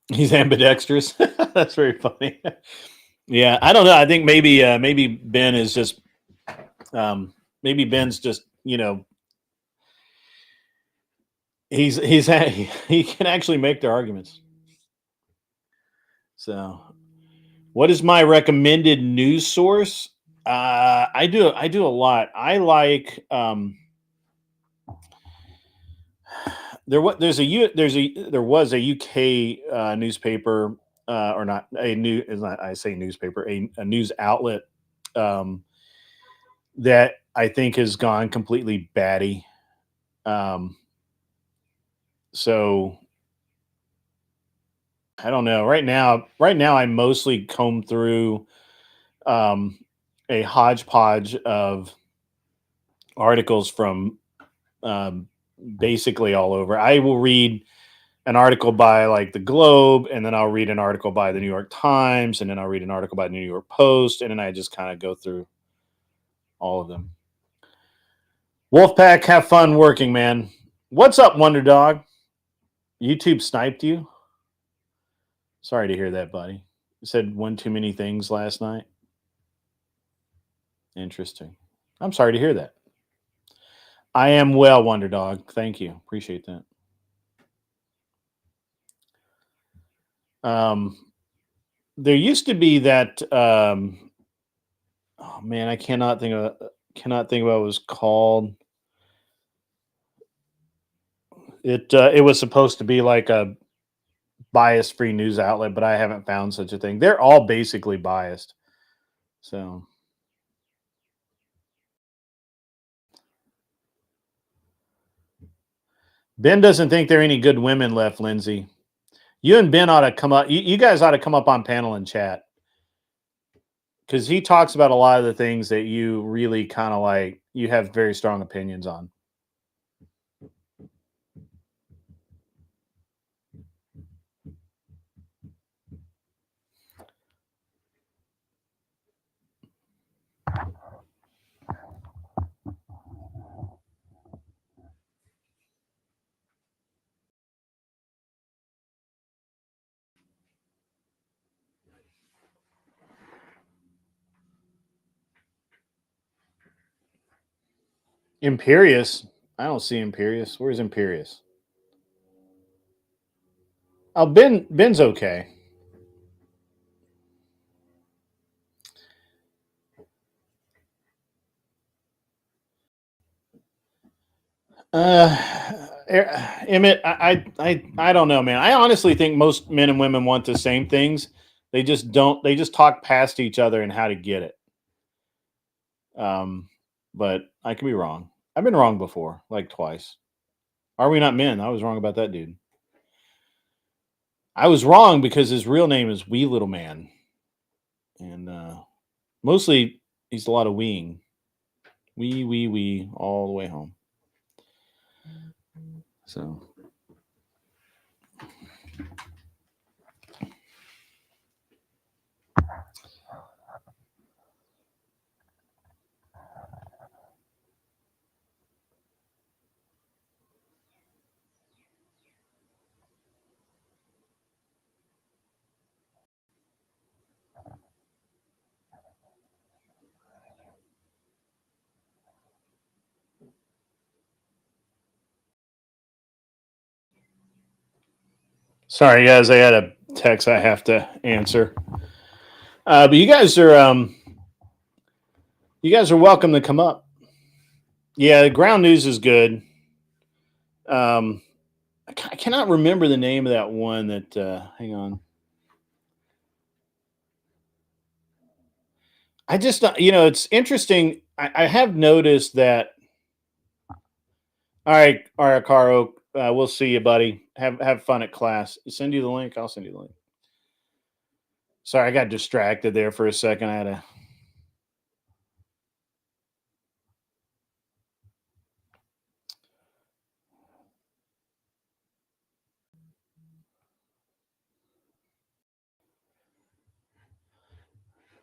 He's ambidextrous. That's very funny. Yeah, I don't know. I think maybe Ben is just maybe Ben's just he can actually make their arguments. So, what is my recommended news source? I do a lot. I like there was a UK newspaper, or not a new is not I say newspaper, a news outlet that I think has gone completely batty. So I don't know. Right now I mostly comb through a hodgepodge of articles from basically all over. I will read an article by like the Globe, and then I'll read an article by the New York Times, and then I'll read an article by the New York Post, and then I just kind of go through all of them. Wolfpack, have fun working, man. What's up, Wonder Dog? YouTube sniped you? Sorry to hear that, buddy. You said one too many things last night. Interesting. I'm sorry to hear that. I am well, Wonder Dog. Thank you. Appreciate that. There used to be that. Oh man, I cannot think of what it was called. It was supposed to be like a bias free news outlet, but I haven't found such a thing. They're all basically biased. So Ben doesn't think there are any good women left, Lindsay. You and Ben ought to come up. You guys ought to come up on panel and chat because he talks about a lot of the things that you really kind of like. You have very strong opinions on. Imperious. I don't see Imperious. Where's Imperious? Oh, Ben's okay. Emmett, I don't know, man. I honestly think most men and women want the same things. They just don't. They just talk past each other and how to get it. But I could be wrong. I've been wrong before, like twice. Are we not men? I was wrong about that dude. I was wrong because his real name is Wee Little Man, and mostly he's a lot of weeing, wee all the way home. So. Sorry, guys. I had a text I have to answer. But you guys are welcome to come up. Yeah, ground news is good. I cannot remember the name of that one. That hang on. I just it's interesting. I have noticed that. All right, Caro. We'll see you, buddy. Have fun at class. Send you the link. I'll send you the link. Sorry, I got distracted there for a second. I had a.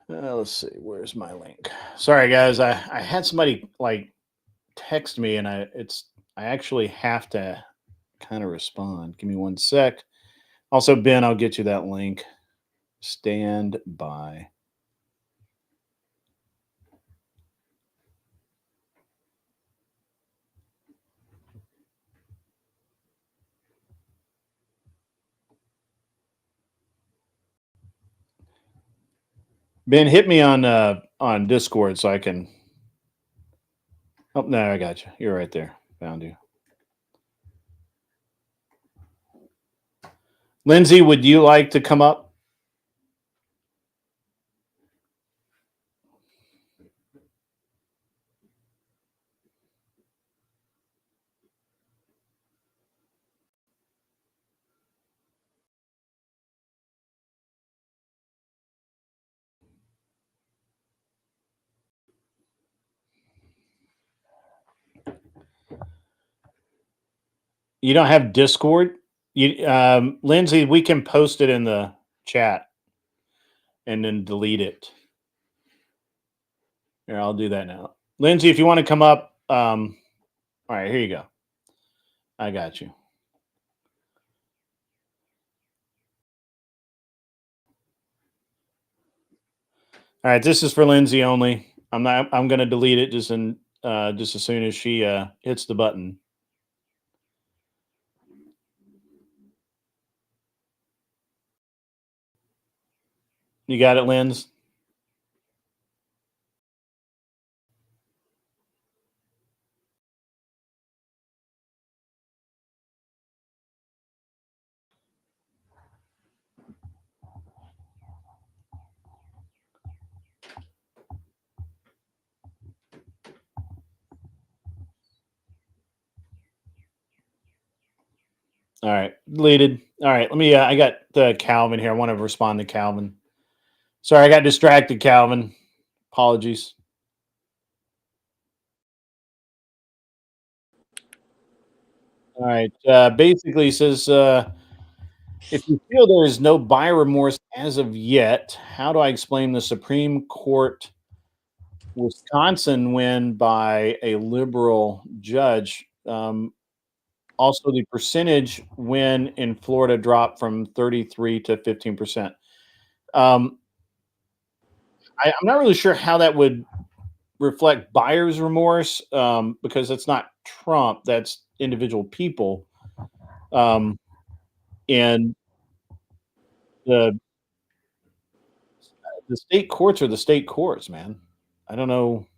Let's see. Where's my link? Sorry, guys. I had somebody like text me, and I actually have to kind of respond. Give me one sec. Also, Ben, I'll get you that link. Stand by. Ben, hit me on Discord so I can. Oh no, I got you. You're right there. Found you. Lindsay, would you like to come up? You don't have Discord? Lindsay, we can post it in the chat and then delete it. Here, I'll do that now. Lindsay, if you want to come up, all right, here you go. I got you. All right, this is for Lindsay only. I'm going to delete it just as soon as she hits the button. You got it, Linz? All right, deleted. All right, let me. I got Calvin here. I want to respond to Calvin. Sorry, I got distracted, Calvin. Apologies. All right. Basically, says if you feel there is no buyer remorse as of yet, how do I explain the Supreme Court Wisconsin win by a liberal judge? Also, the percentage win in Florida dropped from 33 to 15%. I'm not really sure how that would reflect buyer's remorse because that's not Trump, that's individual people. And the state courts are the state courts, man. I don't know.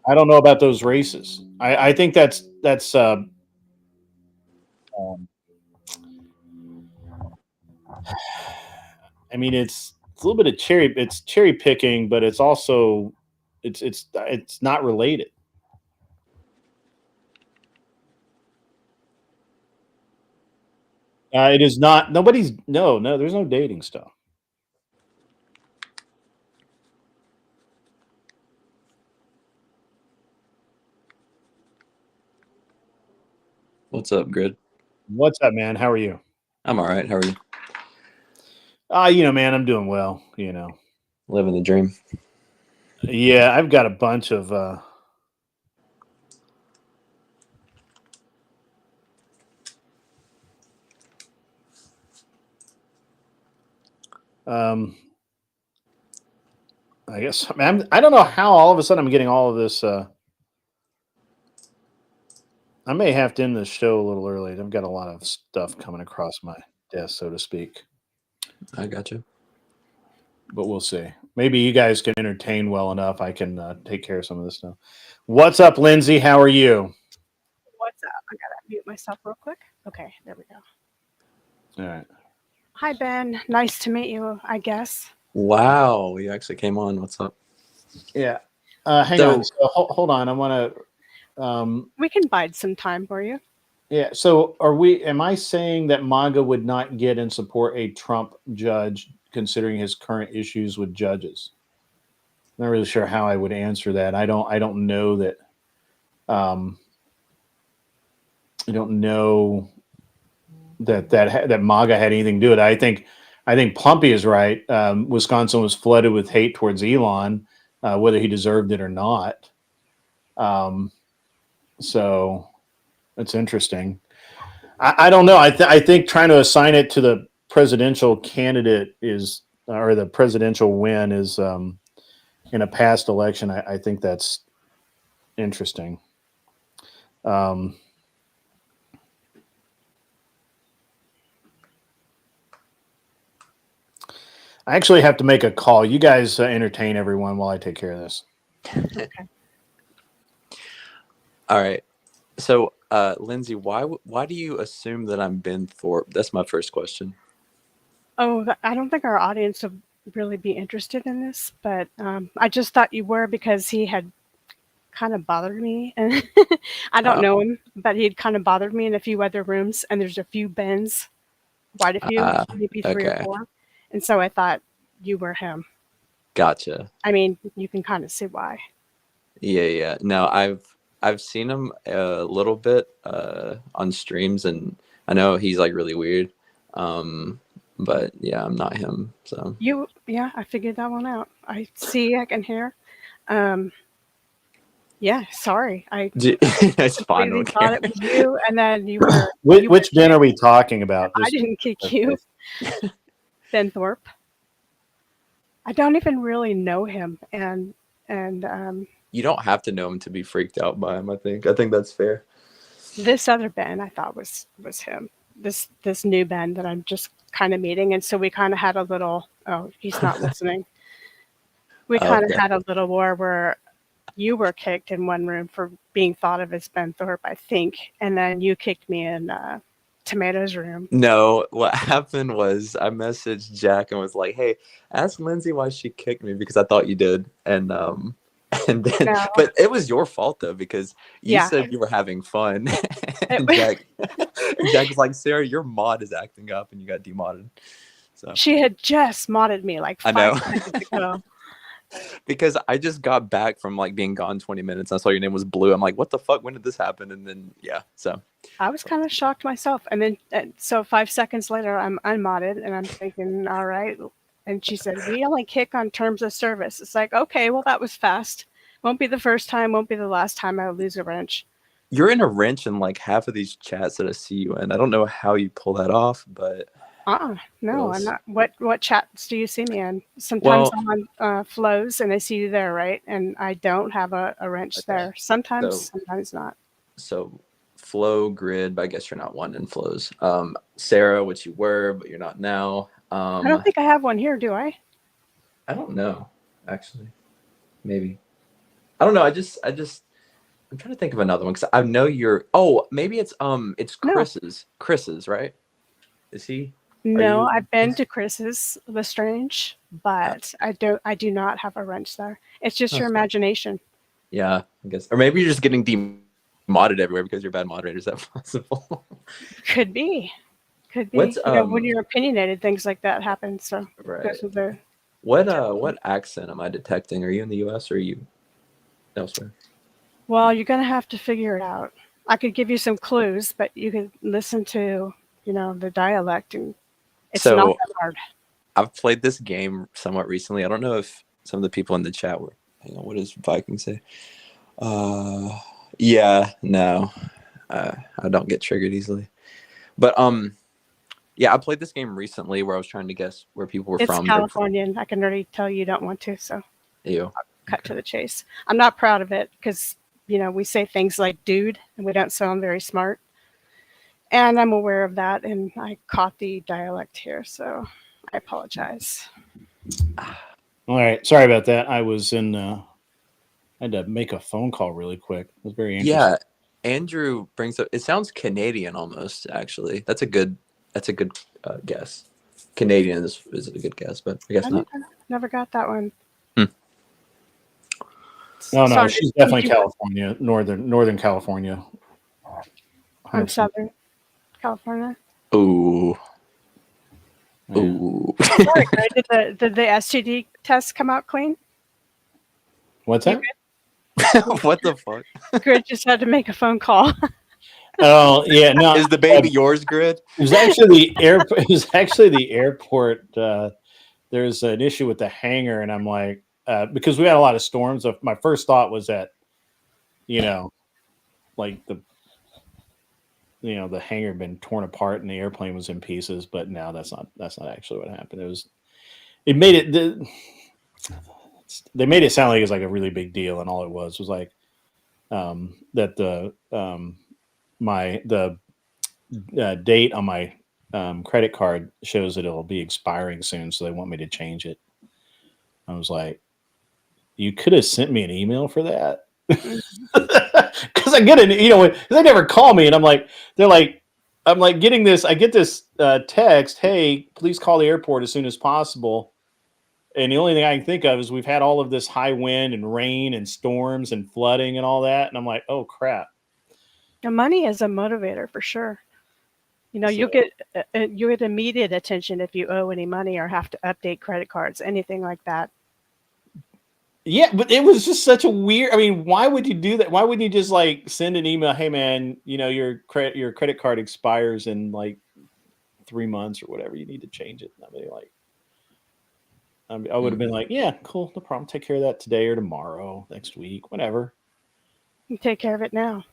I don't know about those races. I think that's um, I mean it's a little bit of cherry picking, but it's also it's not related. It is not. Nobody's no. There's no dating stuff. What's up, Grid? What's up, man? How are you? I'm all right. How are you? Man, I'm doing well. Living the dream. Yeah, I've got a bunch of I guess I don't know how all of a sudden I'm getting all of this. I may have to end the show a little early. I've got a lot of stuff coming across my desk, so to speak. I got you. But we'll see. Maybe you guys can entertain well enough. I can take care of some of this stuff. What's up, Lindsay? How are you? What's up? I gotta mute myself real quick. Okay, there we go. All right. Hi, Ben. Nice to meet you, I guess. Wow, you actually came on. What's up? Yeah. Hang on. So, hold on. I want to. We can bide some time for you. Yeah. So, am I saying that MAGA would not get and support a Trump judge, considering his current issues with judges? I'm not really sure how I would answer that. I don't know that. I don't know that MAGA had anything to do with it. I think Plumpy is right. Wisconsin was flooded with hate towards Elon, whether he deserved it or not. So that's interesting. I don't know. I think trying to assign it to the presidential candidate or the presidential win is in a past election. I think that's interesting. I actually have to make a call. You guys entertain everyone while I take care of this. Okay. All right. So, Lindsay, why do you assume that I'm Ben Thorpe? That's my first question. Oh, I don't think our audience would really be interested in this, but I just thought you were because he had kind of bothered me, and I don't know him, but he'd kind of bothered me in a few other rooms, and there's a few Bens, quite a few, maybe 3 or okay. 4, and so I thought you were him. Gotcha. I mean, you can kind of see why. Yeah. No, I've seen him a little bit on streams, and I know he's like really weird. But yeah, I'm not him. So Yeah, I figured that one out. I see, I can hear. Yeah, sorry. it's fine. Completely thought it was you, and then you were. Which Ben are we talking about? I didn't kick you. Ben Thorpe. I don't even really know him, and You don't have to know him to be freaked out by him. I think that's fair. this other Ben I thought was him. This new Ben that I'm just kind of meeting, and so we kind of had a little. Oh, he's not listening. We kind of Okay. had a little war where you were kicked in one room for being thought of as Ben Thorpe, I think, and then you kicked me in Tomato's room. No, what happened was I messaged Jack and was like, "Hey, ask Lindsay why she kicked me because I thought you did." And then, No, but it was your fault though because you yeah, said you were having fun, and it, Jack was like, "Sarah, your mod is acting up, and you got demodded." So she had just modded me like I 5 know seconds ago. because I just got back from like being gone 20 minutes. I saw your name was Blue. I'm like, "What the fuck? When did this happen?" And then yeah, so I was kind of shocked myself, and then so 5 seconds later, I'm unmodded, and I'm thinking, all right. And she said, "We only kick on terms of service." It's like, okay, well, that was fast. Won't be the first time, won't be the last time I lose a wrench. you're in a wrench in like half of these chats that I see you in. I don't know how you pull that off, but No, I'm else? not. What chats do you see me in? Sometimes Well, I'm on flows, and I see you there, right? And I don't have a wrench okay. there. Sometimes, So sometimes not. so flow grid, but I guess you're not one in flows. Sarah, which you were, but you're not now. I don't think I have one here, do I? I don't know, actually. Maybe. I don't know. I'm trying to think of another one because I know you're. Oh, maybe it's No, Chris's, right? Is he? Are no. you? I've been to Chris's Lestrange, but I do not have a wrench there. It's just your Oh, imagination. yeah, I guess. Or maybe you're just getting demodded everywhere because you're bad moderators. Is that possible? Could be, could What's be. When you're opinionated, things like that happen. So right? goes with the What accent am I detecting? Are you in the U.S. or are you elsewhere? Well, you're gonna have to figure it out. I could give you some clues, but you could listen to, the dialect, and it's not So that hard. I've played this game somewhat recently. I don't know if some of the people in the chat were. Hang on, what does Viking say? Yeah, no, I don't get triggered easily. But yeah, I played this game recently where I was trying to guess where people were It's from. They're from Californian. I can already tell you don't want to, so you. cut to the chase. I'm not proud of it because, we say things like dude and we don't sound very smart. And I'm aware of that, and I caught the dialect here, so I apologize. All right, sorry about that. I was in. I had to make a phone call really quick. It was very interesting. Yeah, Andrew brings up. It sounds Canadian almost. Actually, that's a good. Guess. Canadian is a good guess, but I guess I not. never got that one. No, Sorry, she's did definitely you- California, northern California. I'm 100%. Southern California. Ooh, Yeah. ooh. Sorry, Greg, did the STD test come out clean? What's You that? What the fuck? good? Grid just had to make a phone call. Oh yeah, no. Is the baby yours, Grid? It was actually the airport. It was actually the airport. There's an issue with the hangar, and I'm like, because we had a lot of storms. My first thought was that, like the hangar had been torn apart and the airplane was in pieces. But no, that's not actually what happened. It made it. They made it sound like it was like a really big deal, and all it was like that the date on my credit card shows that it'll be expiring soon, so they want me to change it. I was like, you could have sent me an email for that. Because I get they never call me, and I'm like, I'm like getting this. I get this text, hey, please call the airport as soon as possible. And the only thing I can think of is we've had all of this high wind and rain and storms and flooding and all that, and I'm like, oh crap. The money is a motivator for sure. You'll get immediate attention if you owe any money or have to update credit cards, anything like that. Yeah, but it was just such a weird. I mean, why would you do that? Why wouldn't you just like send an email? Hey, man, your credit card expires in like 3 months or whatever. You need to change it. I mean, like, I would have been like, yeah, cool, no problem. Take care of that today or tomorrow, next week, whatever. You take care of it now.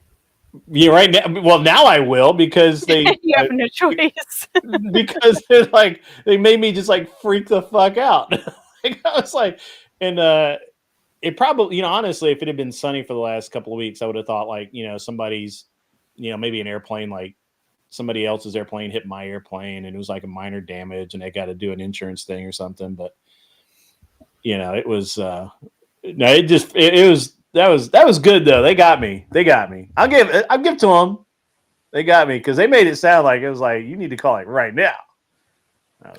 Yeah, right now. Well, now I will because they You have no choice. because they're like they made me just like freak the fuck out. Like, I was like, and it probably, honestly, if it had been sunny for the last couple of weeks, I would have thought like, somebody's, maybe an airplane, like somebody else's airplane hit my airplane and it was like a minor damage and they got to do an insurance thing or something. But it was no, it was that was good though. They got me. I'll give to them. They got me because they made it sound like it was like you need to call it right now.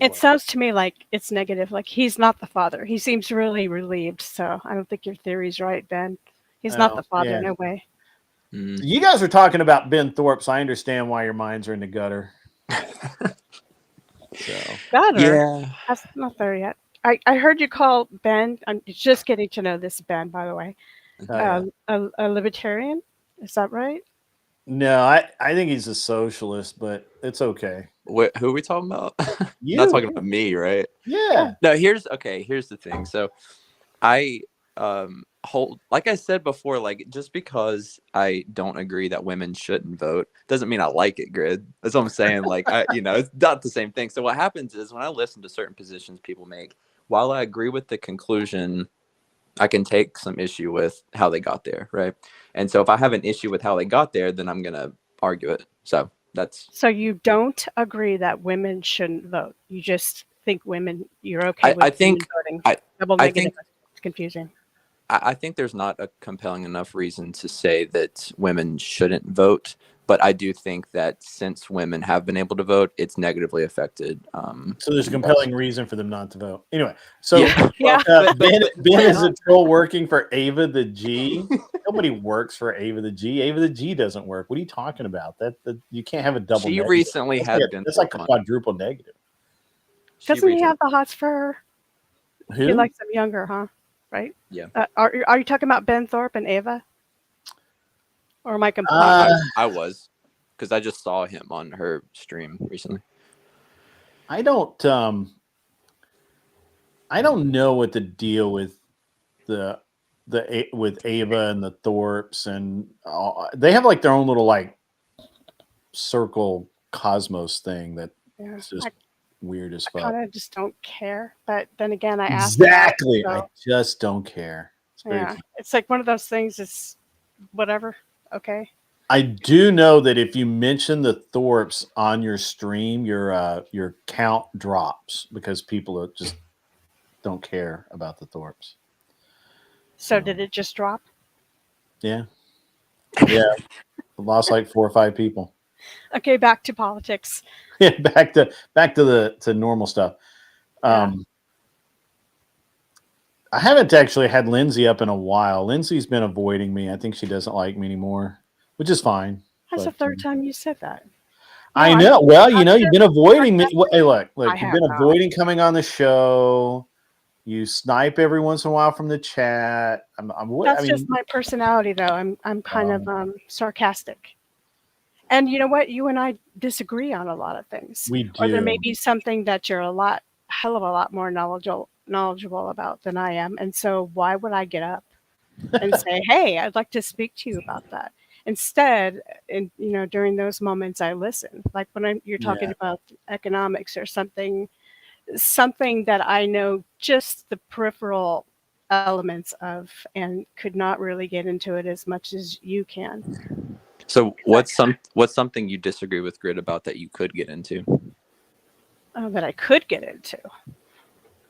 It sounds to me like it's negative. Like he's not the father. He seems really relieved. So I don't think your theory's right, Ben. He's not the father, no way. You guys were talking about Ben Thorpe, so I understand why your minds are in the gutter. Gutter? Yeah. That's not there yet. I heard you call Ben. I'm just getting to know this Ben, by the way. A libertarian? Is that right? No, I think he's a socialist, but it's okay. Who are we talking about? You. Not talking about me, right? Yeah. No, here's the thing. So I like I said before, like just because I don't agree that women shouldn't vote doesn't mean I like it, Grid. That's what I'm saying. Like it's not the same thing. So what happens is when I listen to certain positions people make, while I agree with the conclusion, I can take some issue with how they got there, right? And so if I have an issue with how they got there, then I'm gonna argue it. So you don't agree that women shouldn't vote. You just think you're okay with I think voting. Double negative. It's confusing. I think there's not a compelling enough reason to say that women shouldn't vote, but I do think that since women have been able to vote, it's negatively affected. So there's a compelling reason for them not to vote. Anyway, so Ben is a troll working for Ava the G. Nobody works for Ava the G. Ava the G doesn't work. What are you talking about? That you can't have a double. She negative. recently That's had like, been. That's like a quadruple negative. Doesn't he have the hots for her? Who? He likes them younger, huh? Right? Yeah. Are you talking about Ben Thorpe and Ava? Or am I completely? I was, because I just saw him on her stream recently. I don't know what the deal with with Ava and the Thorpes and they have like their own little like circle cosmos thing that is just weird as fuck. I kind of just don't care, but then again, I asked exactly. About it, I just don't care. It's like one of those things. It's whatever. Okay. I do know that if you mention the Thorpes on your stream, your count drops because people just don't care about the Thorpes. So did it just drop? Yeah. Lost like 4 or 5 people. Okay, back to politics. Yeah, back to normal stuff. I haven't actually had Lindsay up in a while. Lindsay's been avoiding me. I think she doesn't like me anymore, which is fine. That's the third time you said that. I know. You've been avoiding me. Hey, look, you've been avoiding coming on the show. You snipe every once in a while from the chat. That's just my personality, though. I'm kind of sarcastic. And you know what? You and I disagree on a lot of things. We do. Or there may be something that you're hell of a lot more knowledgeable about than I am. And so why would I get up and say, hey, I'd like to speak to you about that? Instead, during those moments, I listen. Like when you're talking about economics or something that I know just the peripheral elements of and could not really get into it as much as you can. So what's something you disagree with Grid about that you could get into? That I could get into.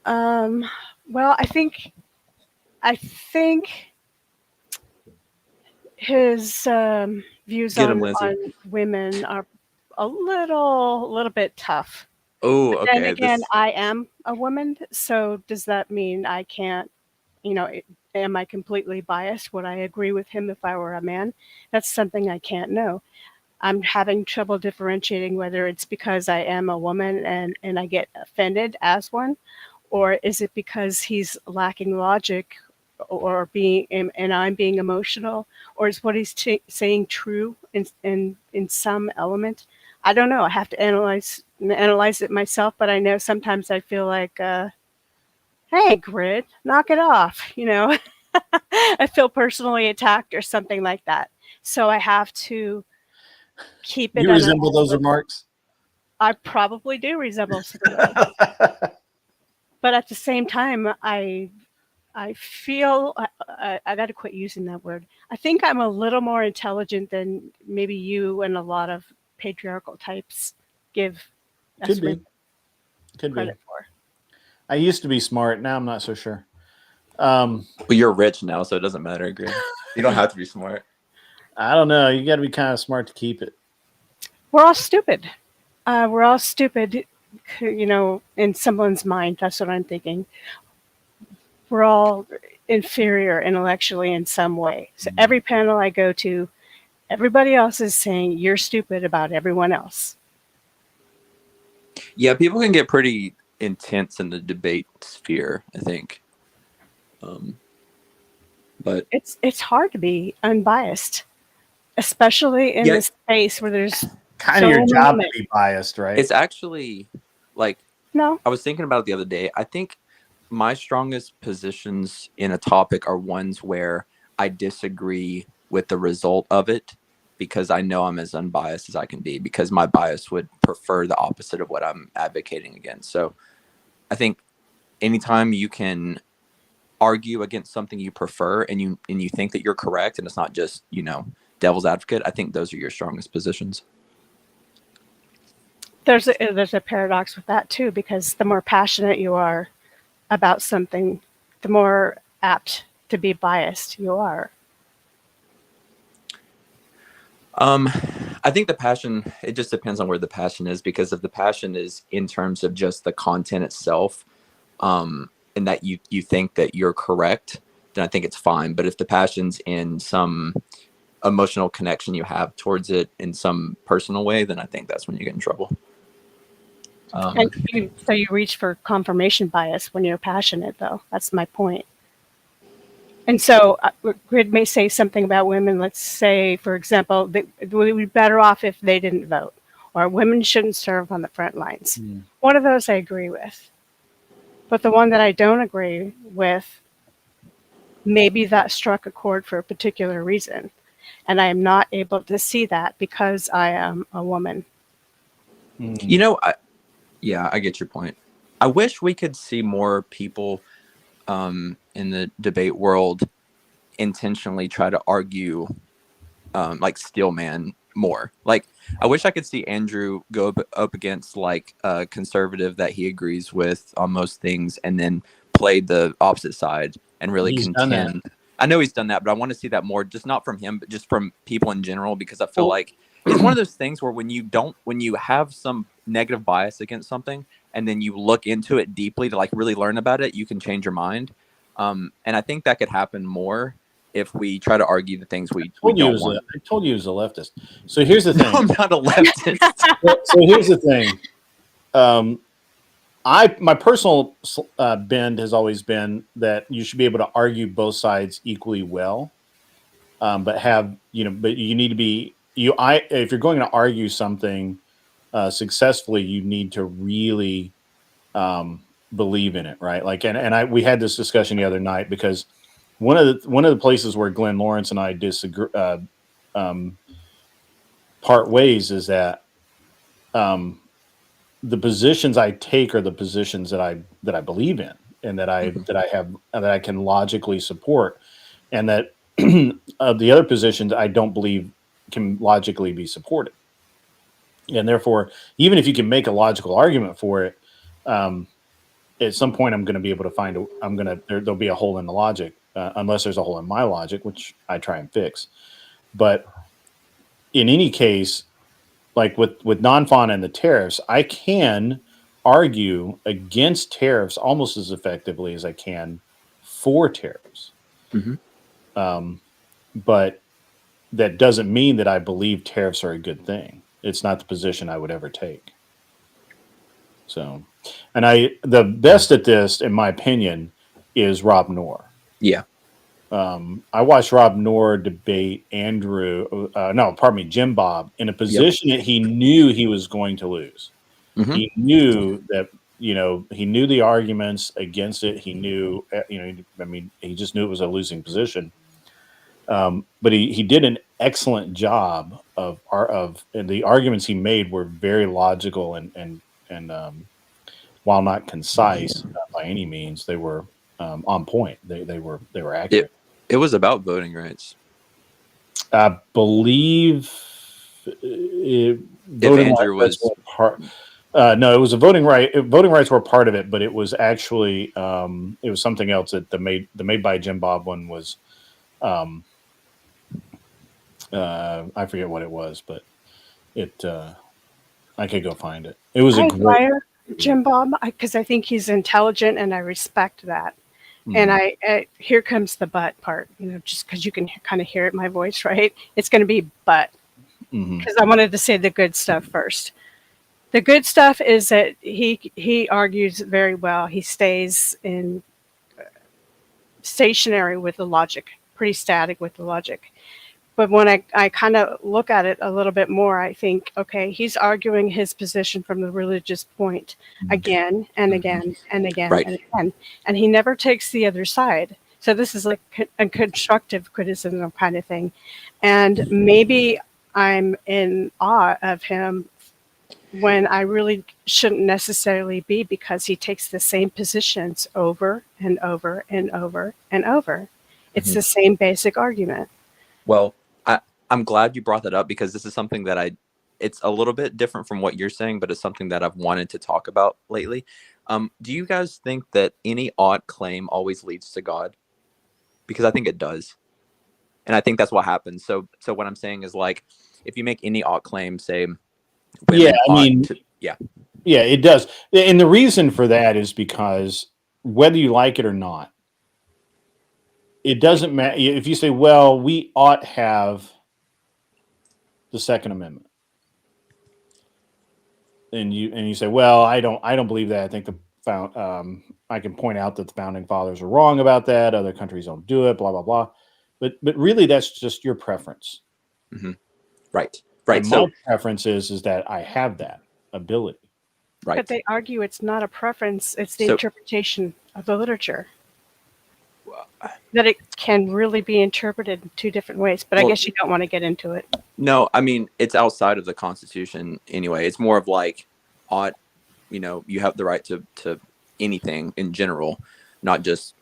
Well, I think his views on women are a little bit tough. Oh, okay. Then again, I am a woman, so does that mean I can't? Am I completely biased? Would I agree with him if I were a man? That's something I can't know. I'm having trouble differentiating whether it's because I am a woman and I get offended as one, or is it because he's lacking logic or and I'm being emotional, or is what he's saying true in some element? I don't know. I have to analyze it myself, but I know sometimes I feel like, hey, Grid, knock it off. I feel personally attacked or something like that. So I have to keep it. You resemble those remarks? I probably do resemble some of those. but at the same time, I feel I got to quit using that word. I think I'm a little more intelligent than maybe you and a lot of patriarchal types give us Could be. Could be. credit for. I used to be smart. Now I'm not so sure. Um, Well, you're rich now, so it doesn't matter, Greg. You don't have to be smart. I don't know. You got to be kind of smart to keep it. We're all stupid. We're all stupid, in someone's mind. That's what I'm thinking. We're all inferior intellectually in some way. So every panel I go to, everybody else is saying you're stupid about everyone else. Yeah, people can get pretty intense in the debate sphere, I think. But It's hard to be unbiased, especially in yeah, this space where there's Kind so of your job many. to be biased, right? it's actually like No, I was thinking about it the other day. I think my strongest positions in a topic are ones where I disagree with the result of it because I know I'm as unbiased as I can be because my bias would prefer the opposite of what I'm advocating against. So I think anytime you can argue against something you prefer and you think that you're correct and it's not just, devil's advocate, I think those are your strongest positions. there's a paradox with that too, because the more passionate you are about something, the more apt to be biased you are. I think the passion, it just depends on where the passion is, because if the passion is in terms of just the content itself, and that you think that you're correct, then I think it's fine. But if the passion's in some emotional connection you have towards it in some personal way, then I think that's when you get in trouble. And so you reach for confirmation bias when you're passionate, though. That's my point. And so Grid may say something about women. Let's say, for example, that we would be better off if they didn't vote, or women shouldn't serve on the front lines. One of those I agree with. But the one that I don't agree with, maybe that struck a chord for a particular reason. And I am not able to see that because I am a woman. I get your point. I wish we could see more people in the debate world intentionally try to argue like steel man more. Like I wish I could see Andrew go up against like a conservative that he agrees with on most things and then play the opposite side and really He's done that. contend. I know he's done that, but I want to see that more, just not from him, but just from people in general, because I feel like it's one of those things where when you have some negative bias against something and then you look into it deeply to like really learn about it, you can change your mind. And I think that could happen more if we try to argue the things we don't want. I told you he was a leftist. So here's the thing. No, I'm not a leftist. So here's the thing. My personal bend has always been that you should be able to argue both sides equally well, but you need to be if you're going to argue something successfully, you need to really believe in it, right? Like, we had this discussion the other night because one of the places where Glenn Lawrence and I disagree, part ways, is that the positions I take are the positions that I believe in and that I can logically support, and that the other positions I don't believe can logically be supported. And therefore, even if you can make a logical argument for it, at some point I'm going to be able to find there'll be a hole in the logic, unless there's a hole in my logic, which I try and fix. But in any case, like with non-FON and the tariffs, I can argue against tariffs almost as effectively as I can for tariffs. But that doesn't mean that I believe tariffs are a good thing. It's not the position I would ever take. So, and the best at this, in my opinion, is Rob Noor. Yeah. I watched Rob Noor debate Jim Bob in a position that he knew he was going to lose. He knew that, he knew the arguments against it. He knew, he just knew it was a losing position. But he did an excellent job and the arguments he made were very logical and while not concise by any means, they were on point. They were accurate. It was about voting rights. I believe voting Andrew rights was- were part. No, it was a voting right. Voting rights were part of it, but it was actually it was something else. That the made by Jim Bob one was. I forget what it was, but it. I could go find it. It was I a great. admire Jim Bob because I think he's intelligent and I respect that. And I here comes the but part, just because you can kind of hear it in my voice, right? It's going to be but, because I wanted to say the good stuff first. The good stuff is that he argues very well. He stays in stationary with the logic, pretty static with the logic. But when I kind of look at it a little bit more, I think, okay, he's arguing his position from the religious point again and again and again Right. and again. And he never takes the other side. So this is like a constructive criticism kind of thing. And maybe I'm in awe of him when I really shouldn't necessarily be, because he takes the same positions over and over and over and over. It's the same basic argument. Well, I'm glad you brought that up, because this is something that it's a little bit different from what you're saying, but it's something that I've wanted to talk about lately. Do you guys think that any ought claim always leads to God? Because I think it does. And I think that's what happens. So what I'm saying is, like, if you make any ought claim, say, Yeah, I mean, yeah, it does. And the reason for that is because whether you like it or not, it doesn't matter. If you say, well, we ought have the Second Amendment, and you say, well, I don't believe that. I think I can point out that the founding fathers are wrong about that. Other countries don't do it, blah, blah, blah. But really, that's just your preference. Right. And So my preference is that I have that ability. right. But they argue it's not a preference, it's the So- interpretation of the literature. That it can really be interpreted in two different ways. But I Well- guess you don't want to get into it. No, I mean, it's outside of the Constitution anyway. It's more of like, ought, you have the right to anything in general, not just,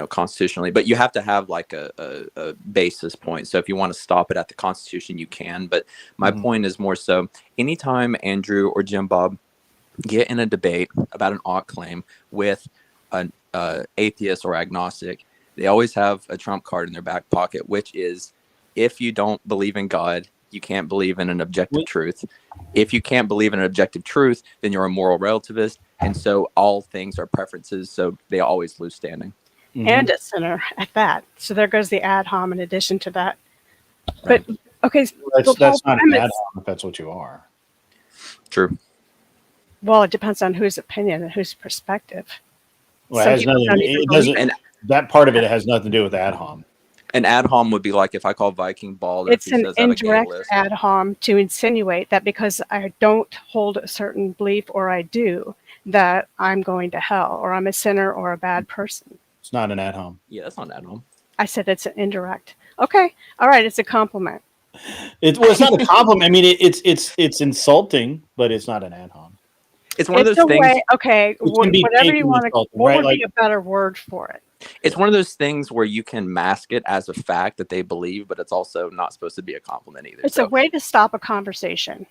constitutionally, but you have to have like a basis point. So if you want to stop it at the Constitution, you can. But my point is more so, anytime Andrew or Jim Bob get in a debate about an ought claim with an atheist or agnostic, they always have a trump card in their back pocket, which is, if you don't believe in God, you can't believe in an objective truth. If you can't believe in an objective truth, then you're a moral relativist. And so all things are preferences. So they always lose standing. And a sinner at that. So there goes the ad hom in addition to that. But okay, That's not an ad hom if that's what you are. True. well, it depends on whose opinion and whose perspective. Well, Some it has people nothing. don't even It believe doesn't. And That part of it has nothing to do with ad hom. an ad hom would be like if I call Viking bald. Or It's if he an says I have a gay indirect list. ad hom to insinuate that because I don't hold a certain belief, or I do, that I'm going to hell, or I'm a sinner or a bad person. It's not an ad hom. Yeah, that's not an ad hom. I said it's an indirect. Okay, all right, it's a compliment. It's not a compliment. I mean, it's insulting, but it's not an ad hom. It's one of It's those a things. way, okay, can be whatever taken you want to, insulting, what right? would Like- be a better word for it? It's one of those things where you can mask it as a fact that they believe, but it's also not supposed to be a compliment either. It's a way to stop a conversation.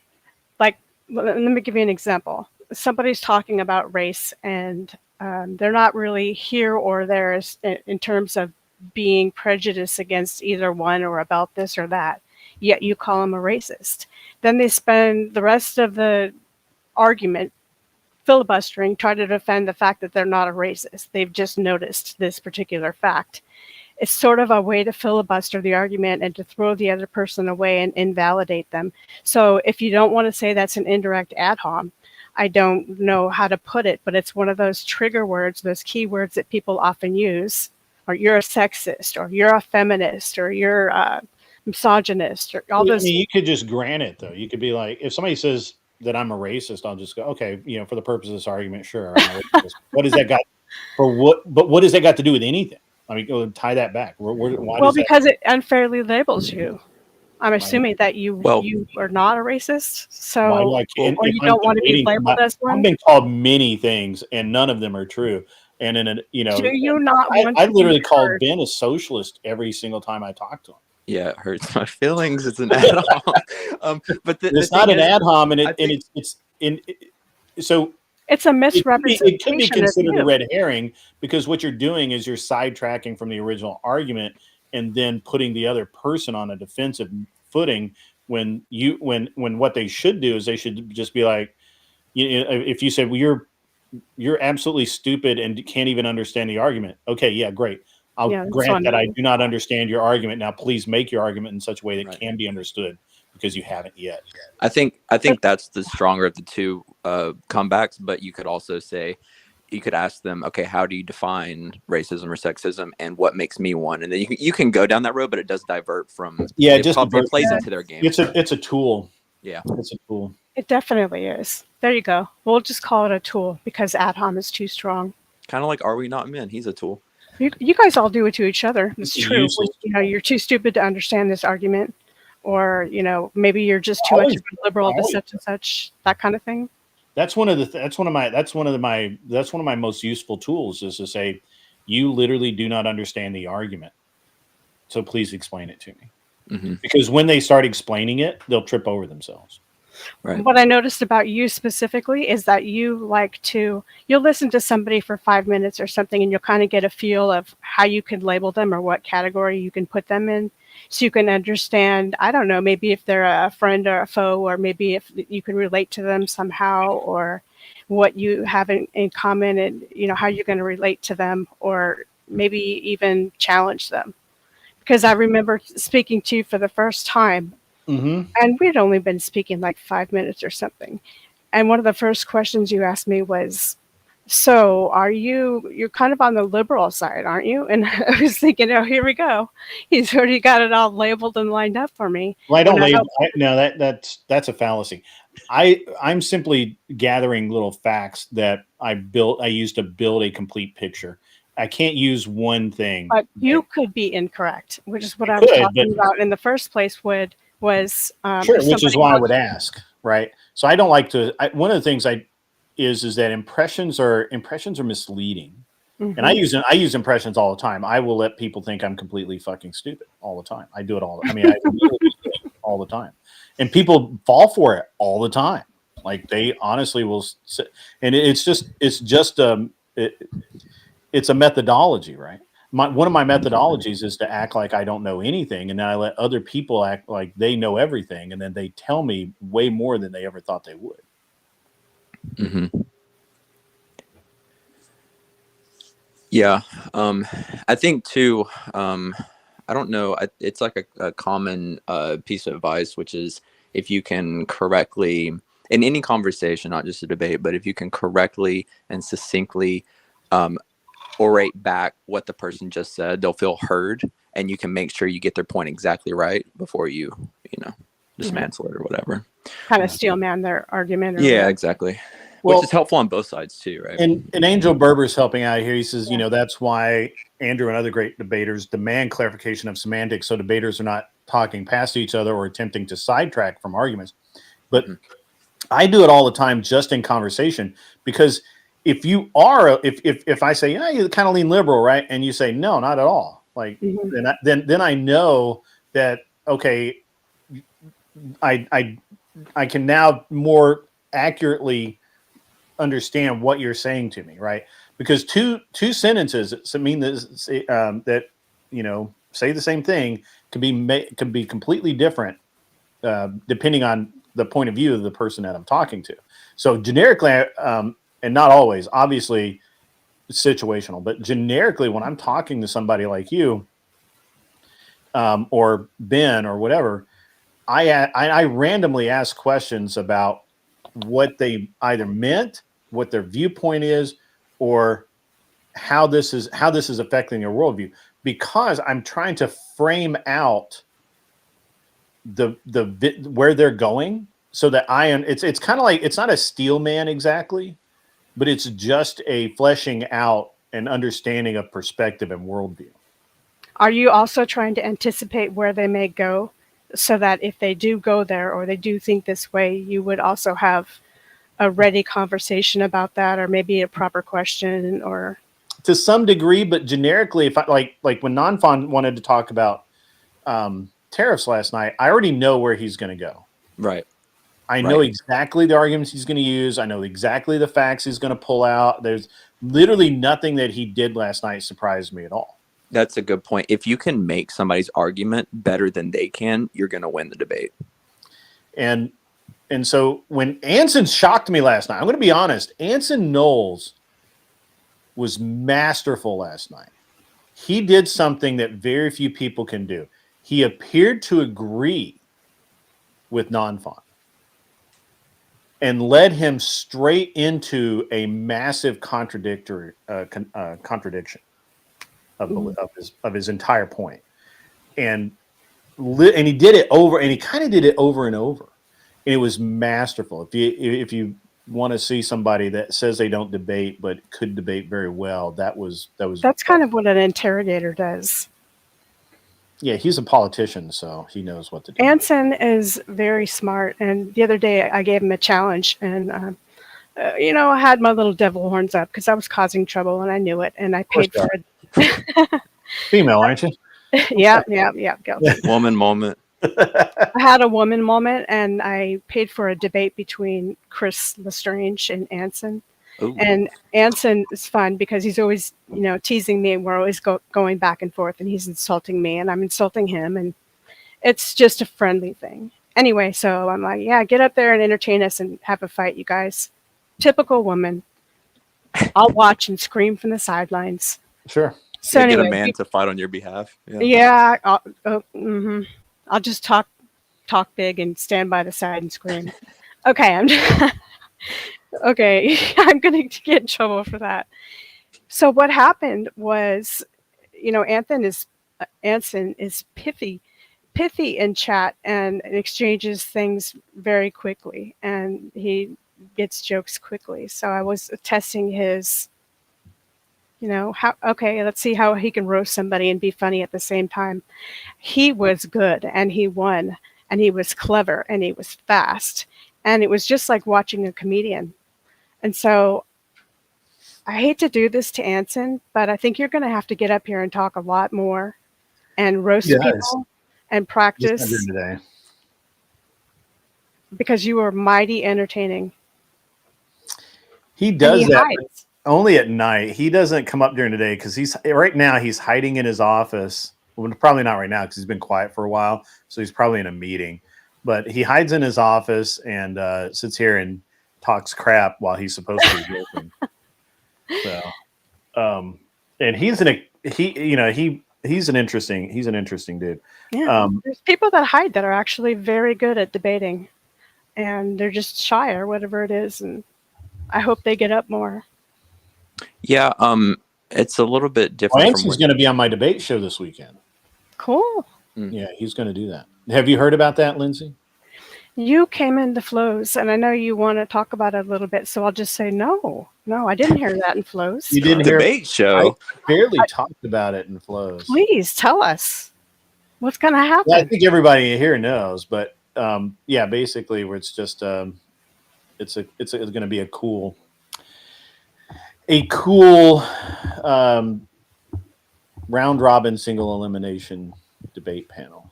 Like, let me give you an example. Somebody's talking about race, and they're not really here or there in terms of being prejudiced against either one or about this or that. Yet you call them a racist. Then they spend the rest of the argument filibustering, trying to defend the fact that they're not a racist. They've just noticed this particular fact. It's sort of a way to filibuster the argument and to throw the other person away and invalidate them. So if you don't want to say that's an indirect ad hom, I don't know how to put it, but it's one of those trigger words, those keywords that people often use, or you're a sexist, or you're a feminist, or you're a misogynist, or all I those. mean, you could just grant it, though. You could be like, if somebody says that I'm a racist, I'll just go, okay, for the purpose of this argument, sure. I'm a racist. What does that got for what? But what does that got to do with anything? I mean, go tie that back. Why Well, does that- because it unfairly labels you. I'm assuming that you Well- you are not a racist, Why do so I can't- or if you I'm don't want to be debating labeled somebody- as I've one. been called many things, and none of them are true. And in a, you know, Do you not I, want I to literally be called heard? Ben a socialist every single time I talked to him. Yeah, it hurts my feelings. It's an add-on. But the It's not thing an is, ad hom, and I think- so It's a it could be misrepresentation of considered a you. red herring, because what you're doing is you're sidetracking from the original argument and then putting the other person on a defensive footing when what they should do is they should just be like, if you said, well, you're absolutely stupid and can't even understand the argument. Okay, yeah, great. I'll Yeah, that's grant what I that I mean. do not understand your argument. Now, please make your argument in such a way that Right. can be understood, because you haven't yet. I think that's the stronger of the two comebacks. But you could also say, you could ask them, okay, how do you define racism or sexism, and what makes me one? And then you can go down that road, but it does divert from. Yeah, it just probably divert- plays Yeah. into their game. It's a tool. Yeah. It's a tool. It definitely is. There you go. We'll just call it a tool because ad hom is too strong. Kind of like, are we not men? He's a tool. You guys all do it to each other. It's It's true. useless. You're too stupid to understand this argument, or maybe you're just too much Always- of a liberal to always. such and such, that kind of thing. That's one of my most useful tools, is to say, you literally do not understand the argument, so please explain it to me. Hmm. Because when they start explaining it, they'll trip over themselves. Right. What I noticed about you specifically is that you'll listen to somebody for 5 minutes or something, and you'll kind of get a feel of how you can label them or what category you can put them in, so you can understand, I don't know, maybe if they're a friend or a foe, or maybe if you can relate to them somehow, or what you have in common, and how you're going to relate to them, or maybe even challenge them. Because I remember speaking to you for the first time, Mm-hmm. and we'd only been speaking like 5 minutes or something. And one of the first questions you asked me was, so you're kind of on the liberal side, aren't you? And I was thinking, oh, here we go. He's already got it all labeled and lined up for me. Well, I don't When I label. don't- No, that's a fallacy. I'm simply gathering little facts that I used to build a complete picture. I can't use one thing. But you could be incorrect, which is what You I was could, talking but- about in the first place. Was Sure, if which is somebody why I else- would ask, right? So I don't like to. One of the things is that impressions are misleading, and I use impressions all the time. I will let people think I'm completely fucking stupid all the time. I do it all. I literally do it all the time, and people fall for it all the time. Like, they honestly will sit, and it's a methodology, right? One of my methodologies is to act like I don't know anything, and then I let other people act like they know everything, and then they tell me way more than they ever thought they would. Hmm. Yeah. I think too, I don't know. It's like a common piece of advice, which is, if you can correctly, in any conversation, not just a debate, but if you can correctly and succinctly orate back what the person just said, they'll feel heard, and you can make sure you get their point exactly right before you dismantle it or whatever. kind of steel man their argument. Or Yeah, whatever. exactly. Well, Which is helpful on both sides too, right? and Angel Berber's helping out here. He says, that's why Andrew and other great debaters demand clarification of semantics, so debaters are not talking past each other or attempting to sidetrack from arguments. But I do it all the time, just in conversation, because if I say, yeah, you kind of lean liberal, right, and you say, no, not at all, like, then I know that, okay, I can now more accurately understand what you're saying to me, right? Because two sentences mean that say the same thing could be completely different depending on the point of view of the person that I'm talking to. So generically, and not always, obviously it's situational, but generically, when I'm talking to somebody like you or Ben or whatever, I randomly ask questions about what they either meant, what their viewpoint is, or how this is affecting their worldview, because I'm trying to frame out the where they're going, so that it's kind of like, it's not a steel man exactly, but it's just a fleshing out and understanding of perspective and worldview. Are you also trying to anticipate where they may go so that if they do go there or they do think this way, you would also have a ready conversation about that, or maybe a proper question, or To some degree, but generically, if I like when Nanfan wanted to talk about tariffs last night, I already know where he's going to go. Right. I know Right. exactly the arguments he's going to use. I know exactly the facts he's going to pull out. There's literally nothing that he did last night surprised me at all. That's a good point. If you can make somebody's argument better than they can, you're going to win the debate. And so when Anson shocked me last night, I'm going to be honest, Anson Knowles was masterful last night. He did something that very few people can do. He appeared to agree with Nanfan and led him straight into a massive contradiction of his entire point. And he did it over, and he kind of did it over and over. And it was masterful. If you want to see somebody that says they don't debate but could debate very well, that's kind of what an interrogator does. Yeah, he's a politician, so he knows what to do. Anson is very smart, and the other day I gave him a challenge, and I had my little devil horns up because I was causing trouble, and I knew it, and I paid for it. Female, aren't you? Yeah, guilty. Woman moment. I had a woman moment, and I paid for a debate between Chris Lestrange and Anson. Ooh. And Anson is fun because he's always, teasing me. We're always going back and forth, and he's insulting me, and I'm insulting him, and it's just a friendly thing. Anyway, so I'm like, yeah, get up there and entertain us and have a fight, you guys. Typical woman. I'll watch and scream from the sidelines. Sure. So Get anyway, a man to fight on your behalf. Yeah. I'll just talk big and stand by the side and scream. Okay, okay, I'm going to get in trouble for that. So what happened was, Anson is pithy in chat and exchanges things very quickly, and he gets jokes quickly. So I was testing his, let's see how he can roast somebody and be funny at the same time. He was good, and he won, and he was clever, and he was fast, and it was just like watching a comedian. And so I hate to do this to Anson, but I think you're going to have to get up here and talk a lot more and roast people and practice, today, because you are mighty entertaining. He does that hides. Only at night. He doesn't come up during the day because he's hiding in his office. Well, probably not right now because he's been quiet for a while, so he's probably in a meeting. But he hides in his office and sits here and talks crap while he's supposed to be working. So, and he's an interesting dude. Yeah, there's people that hide that are actually very good at debating, and they're just shy or whatever it is. And I hope they get up more. Yeah, it's a little bit different. Lansing's going to be on my debate show this weekend. Cool. Yeah, he's going to do that. Have you heard about that, Lindsay? You came into Flows, and I know you want to talk about it a little bit, so I'll just say no, I didn't hear that in Flows. You didn't hear debate show. I barely talked about it in Flows. Please tell us what's going to happen. Well, I think everybody here knows, but basically, where it's just it's going to be a cool round robin single elimination debate panel.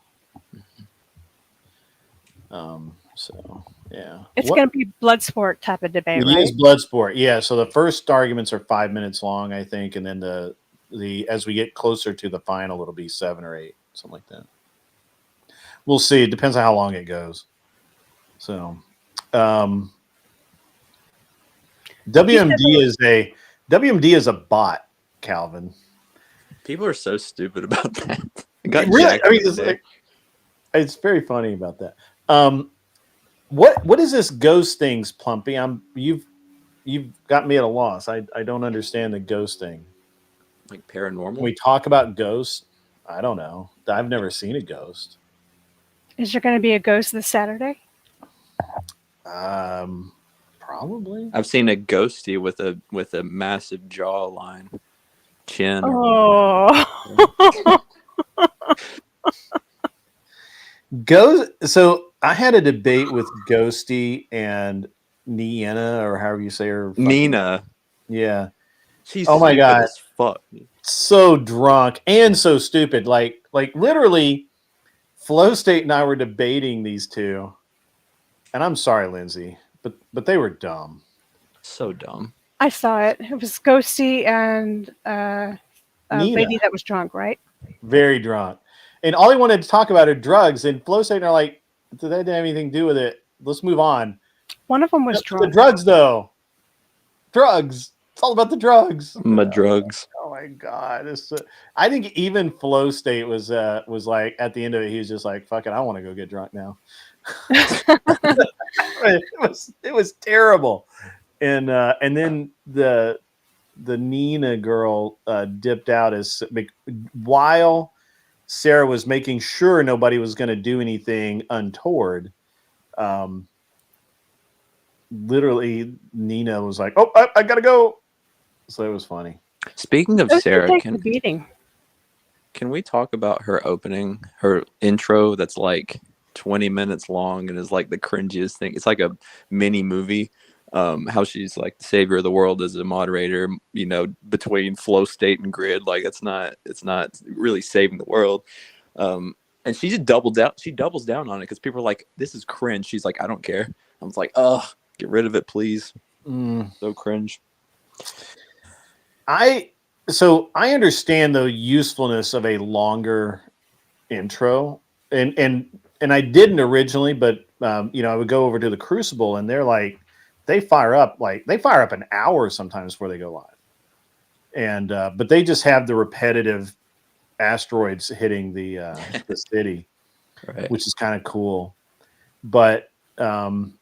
So yeah, it's going to be blood sport type of debate, it right? is blood sport. Yeah. So the first arguments are 5 minutes long, I think, and then the as we get closer to the final, it'll be 7 or 8, something like that. We'll see. It depends on how long it goes. So, WMD is a bot, Calvin. People are so stupid about that. It's very funny about that. What is this ghost things, Plumpy? You've got me at a loss. I don't understand the ghost thing. Like paranormal? When we talk about ghosts, I don't know. I've never seen a ghost. Is there going to be a ghost this Saturday? Probably. I've seen a ghosty with a massive jawline, chin. Oh. So I had a debate with Ghosty and Niena, or however you say her. Nina, Yeah. she's Oh my stupid God. as fuck. So drunk and so stupid. Like literally, Flow State and I were debating these two. And I'm sorry, Lindsay, but they were dumb. So dumb. I saw it. It was Ghosty and a Nina, lady that was drunk, right? very drunk. And all he wanted to talk about are drugs. And Flow State and I are like, did that have anything to do with it? Let's move on. One of them was The drunk. drugs, though. Drugs. It's all about the drugs. My drugs. Oh my God. I think even Flow State was like, at the end of it, he was just like, fuck it, I want to go get drunk now. It was terrible. And then the Nina girl dipped out while Sarah was making sure nobody was going to do anything untoward. Literally, Nina was like, "Oh, I gotta go." So it was funny. Speaking of Ghosty Sarah, takes the beating. can we talk about her opening, her intro that's like 20 minutes long and is like the cringiest thing? It's like a mini movie. How she's like the savior of the world as a moderator, you know, between Flow State and Grid. Like it's not really saving the world. And she just doubles down on it because people are like, this is cringe. She's like, I don't care. I was like, oh, get rid of it, please. So cringe. I understand the usefulness of a longer intro, and I didn't originally, but I would go over to the Crucible, and they're like, they fire up an hour sometimes before they go live, and but they just have the repetitive asteroids hitting the city, Right. which is kind of cool, but and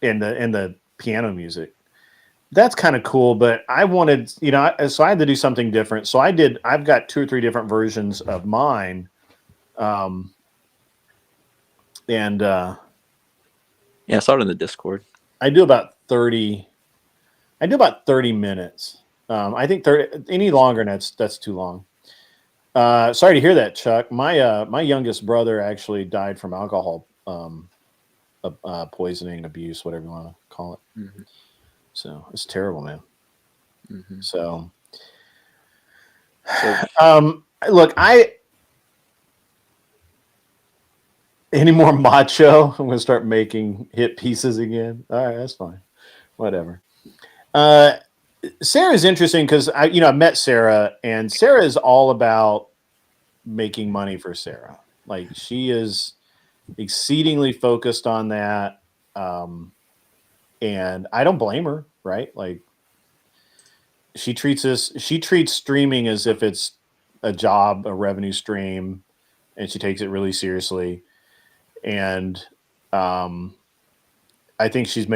the piano music. That's kind of cool, but I wanted, so I had to do something different. So I've got 2 or 3 different versions of mine. Yeah, I saw it in the Discord. I do about 30 minutes. I think 30, any longer than that's too long. Sorry to hear that, Chuck. My youngest brother actually died from alcohol poisoning, abuse, whatever you want to call it. Mm-hmm. So it's terrible, man. Mm-hmm. So So look, any more macho? I'm gonna start making hit pieces again. All right, that's fine. Whatever. Sarah's interesting because I met Sarah, and Sarah is all about making money for Sarah. Like she is exceedingly focused on that. And I don't blame her, right? Like she treats streaming as if it's a job, a revenue stream, and she takes it really seriously. And I think I've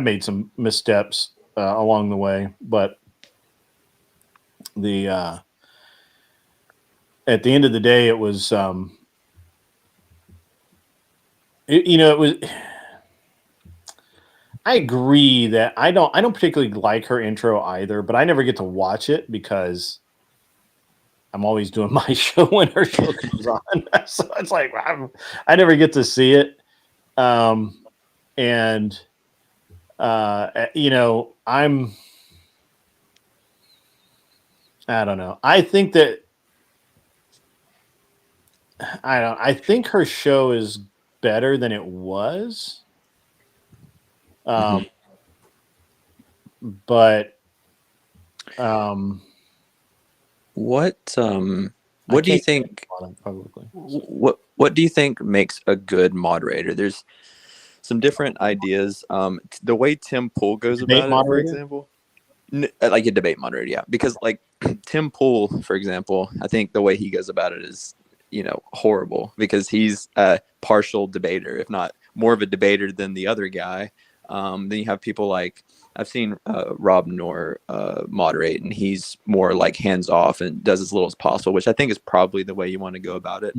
made some missteps along the way, but at the end of the day, it was it was. I agree that I don't particularly like her intro either, but I never get to watch it because I'm always doing my show when her show comes on. So it's like I never get to see it. I don't know. I think her show is better than it was. But what do you think? What do you think makes a good moderator? There's some different ideas. The way Tim Pool goes about it, for example, like a debate moderator, yeah. Because like Tim Pool, for example, I think the way he goes about it is, horrible because he's a partial debater, if not more of a debater than the other guy. Then you have people like I've seen Rob Noor moderate, and he's more like hands off and does as little as possible, which I think is probably the way you want to go about it.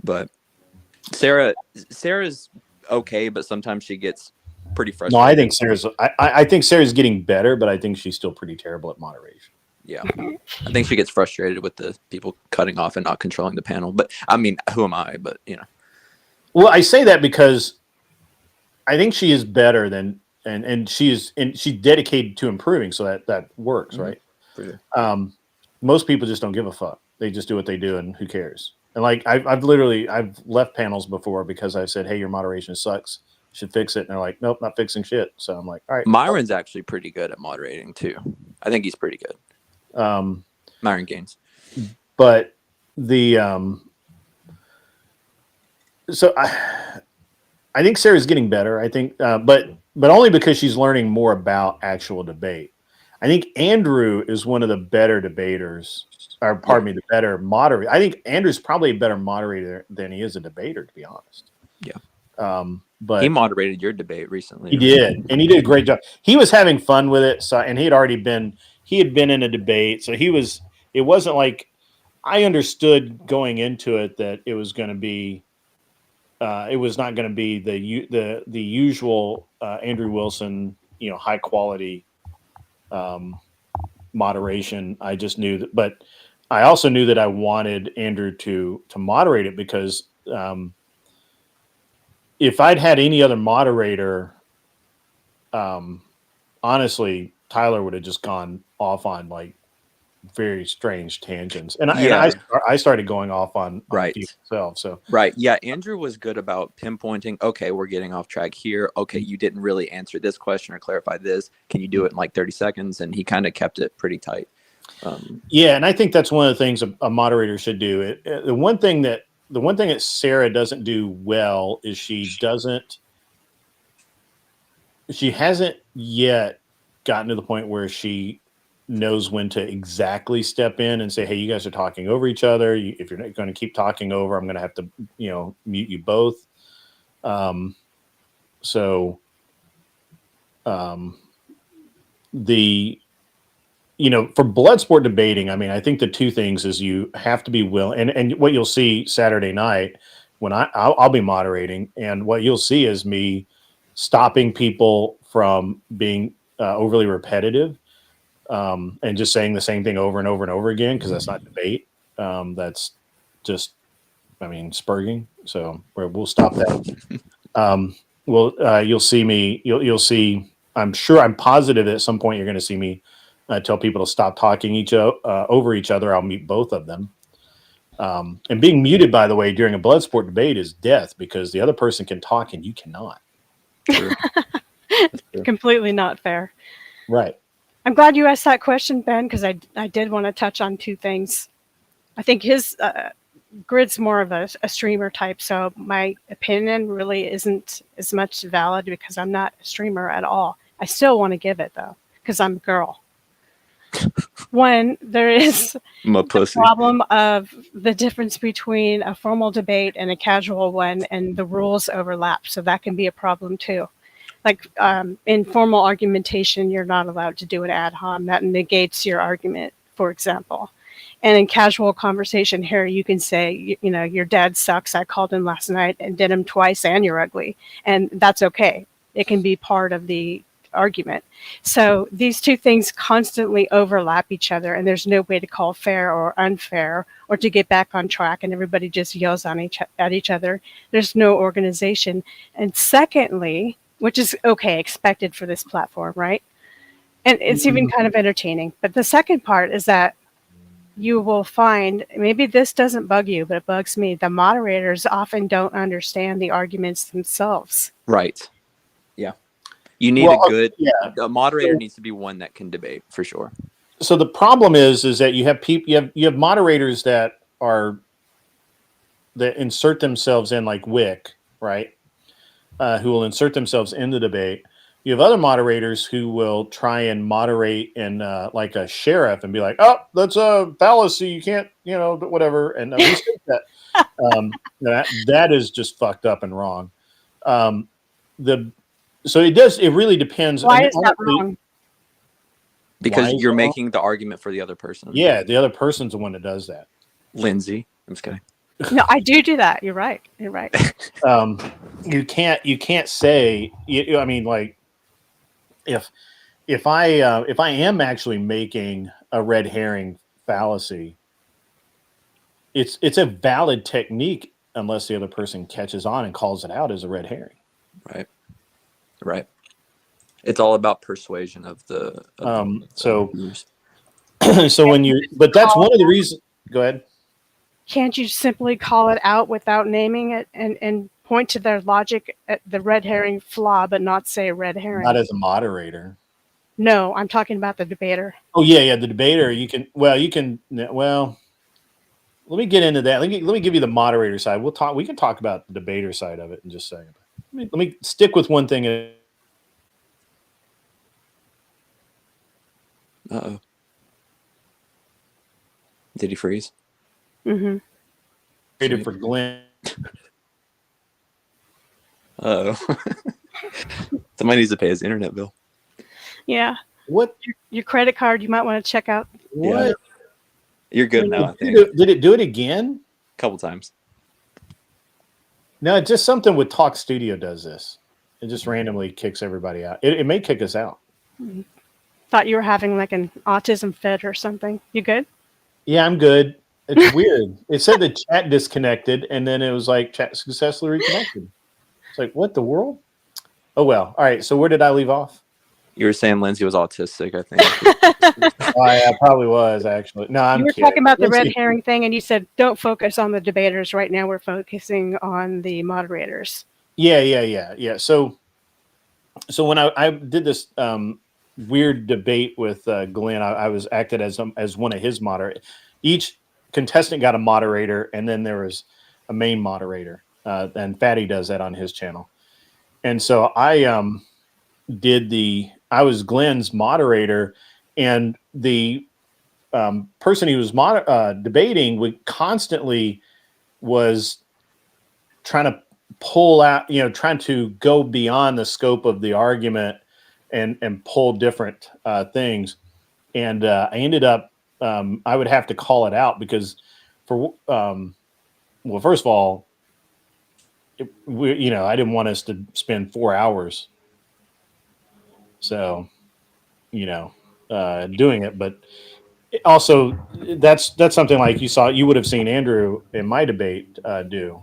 But Sarah's okay, but sometimes she gets pretty frustrated. No, I think Sarah's getting better, but I think she's still pretty terrible at moderation. Yeah, I think she gets frustrated with the people cutting off and not controlling the panel. But I mean, who am I? But Well, I say that because I think she is better than, and she's dedicated to improving, so that works, Mhm. right? for sure. Most people just don't give a fuck. They just do what they do, and who cares? And like I've left panels before because I said, "Hey, your moderation sucks. You should fix it." And they're like, "Nope, not fixing shit." So I'm like, "All right." Myron's actually pretty good at moderating too. I think he's pretty good. Myron Gaines. But the so I think Sarah's getting better. I think, but only because she's learning more about actual debate. I think Andrew is one of the better debaters, or pardon me, the better moderator. I think Andrew's probably a better moderator than he is a debater, to be honest. Yeah. But He moderated your debate recently. he did, and he did a great job. He was having fun with it. So, and he had been in a debate, so it wasn't like, I understood going into it that it was going to be, it was not going to be the usual Andrew Wilson, high quality moderation. I just knew that, but I also knew that I wanted Andrew to moderate it because if I'd had any other moderator, honestly, Tyler would have just gone off on like very strange tangents, and I started going off on Right. myself. So Right. Yeah. Andrew was good about pinpointing, okay, we're getting off track here. Okay, you didn't really answer this question or clarify this. Can you do it in like 30 seconds? And he kind of kept it pretty tight. yeah, and I think that's one of the things a moderator should do. The one thing that Sarah doesn't do well is she hasn't yet gotten to the point where she knows when to exactly step in and say, "Hey, you guys are talking over each other. If you're not going to keep talking over, I'm going to have to, mute you both." For blood sport debating, I mean, I think the two things is you have to be willing, and what you'll see Saturday night when I'll be moderating, and what you'll see is me stopping people from being overly repetitive, and just saying the same thing over and over and over again, because that's not debate. That's just, spurging. So we'll stop that. You'll see me. You'll see. I'm positive at some point you're going to see me tell people to stop talking over each other. I'll mute both of them. And being muted, by the way, during a blood sport debate is death, because the other person can talk and you cannot. True. Completely not fair. Right. I'm glad you asked that question, Ben, because I did want to touch on two things. I think his Grid's more of a streamer type, so my opinion really isn't as much valid because I'm not a streamer at all. I still want to give it, though, because I'm a girl. One, there is the problem of the difference between a formal debate and a casual one, and the rules overlap, so that can be a problem, too. Like in formal argumentation, you're not allowed to do an ad hom. That negates your argument, for example. And in casual conversation here, you can say, your dad sucks. I called him last night and did him twice, and you're ugly. And that's okay. It can be part of the argument. So these two things constantly overlap each other, and there's no way to call fair or unfair or to get back on track, and everybody just yells at each other. There's no organization. And secondly, which is okay, expected for this platform, right? And it's even kind of entertaining. But the second part is that you will find, maybe this doesn't bug you, but it bugs me, the moderators often don't understand the arguments themselves. Right. Yeah. You need a moderator needs to be one that can debate, for sure. So the problem is that you have moderators that insert themselves in, like Wick, right? Who will insert themselves in the debate. You have other moderators who will try and moderate in like a sheriff and be like, "Oh, that's a fallacy. You can't, whatever." And we think that that is just fucked up and wrong. It really depends. Why is that wrong? Because you're making the argument for the other person. Yeah, the other person's the one that does that. Lindsay, I'm just kidding. No, I do that. You're right. You're right. You can't say. I mean, like, if I am actually making a red herring fallacy. It's a valid technique unless the other person catches on and calls it out as a red herring. Right. Right. It's all about persuasion of the So viewers. so when you, but that's one of the reasons. Go ahead. Can't you simply call it out without naming it and point to their logic at the red herring flaw, but not say red herring? Not as a moderator. No, I'm talking about the debater. Oh yeah, the debater. You can let me get into that. Let me give you the moderator side. We can talk about the debater side of it in just a second. Let me stick with one thing. Uh-oh. Did he freeze? Mm-hmm. Created for Glenn. Uh-oh. Somebody needs to pay his internet bill. Yeah. What? Your credit card, you might want to check out. What? Yeah. You're good now, I think. Did it do it again? A couple times. No, it's just something with Talk Studio does this. It just randomly kicks everybody out. It may kick us out. Thought you were having like an autism fit or something. You good? Yeah, I'm good. It's weird. It said the chat disconnected, and then it was like chat successfully reconnected. It's like, what the world? Oh, well. All right. So where did I leave off? You were saying Lindsay was autistic, I think. Oh, yeah, I probably was, actually. No, I'm You were kidding. talking about the red Lindsay- herring thing, and you said don't focus on the debaters right now. We're focusing on the moderators. Yeah. So when I did this weird debate with Glenn, I was acted as one of his moderators. Each contestant got a moderator, and then there was a main moderator, and Fatty does that on his channel. And so I was Glenn's moderator, and the person he was debating would constantly was trying to pull out, trying to go beyond the scope of the argument and pull different things. And I ended up, I would have to call it out because well, first of all, I didn't want us to spend 4 hours. So, doing it, but also that's something like you would have seen Andrew in my debate do.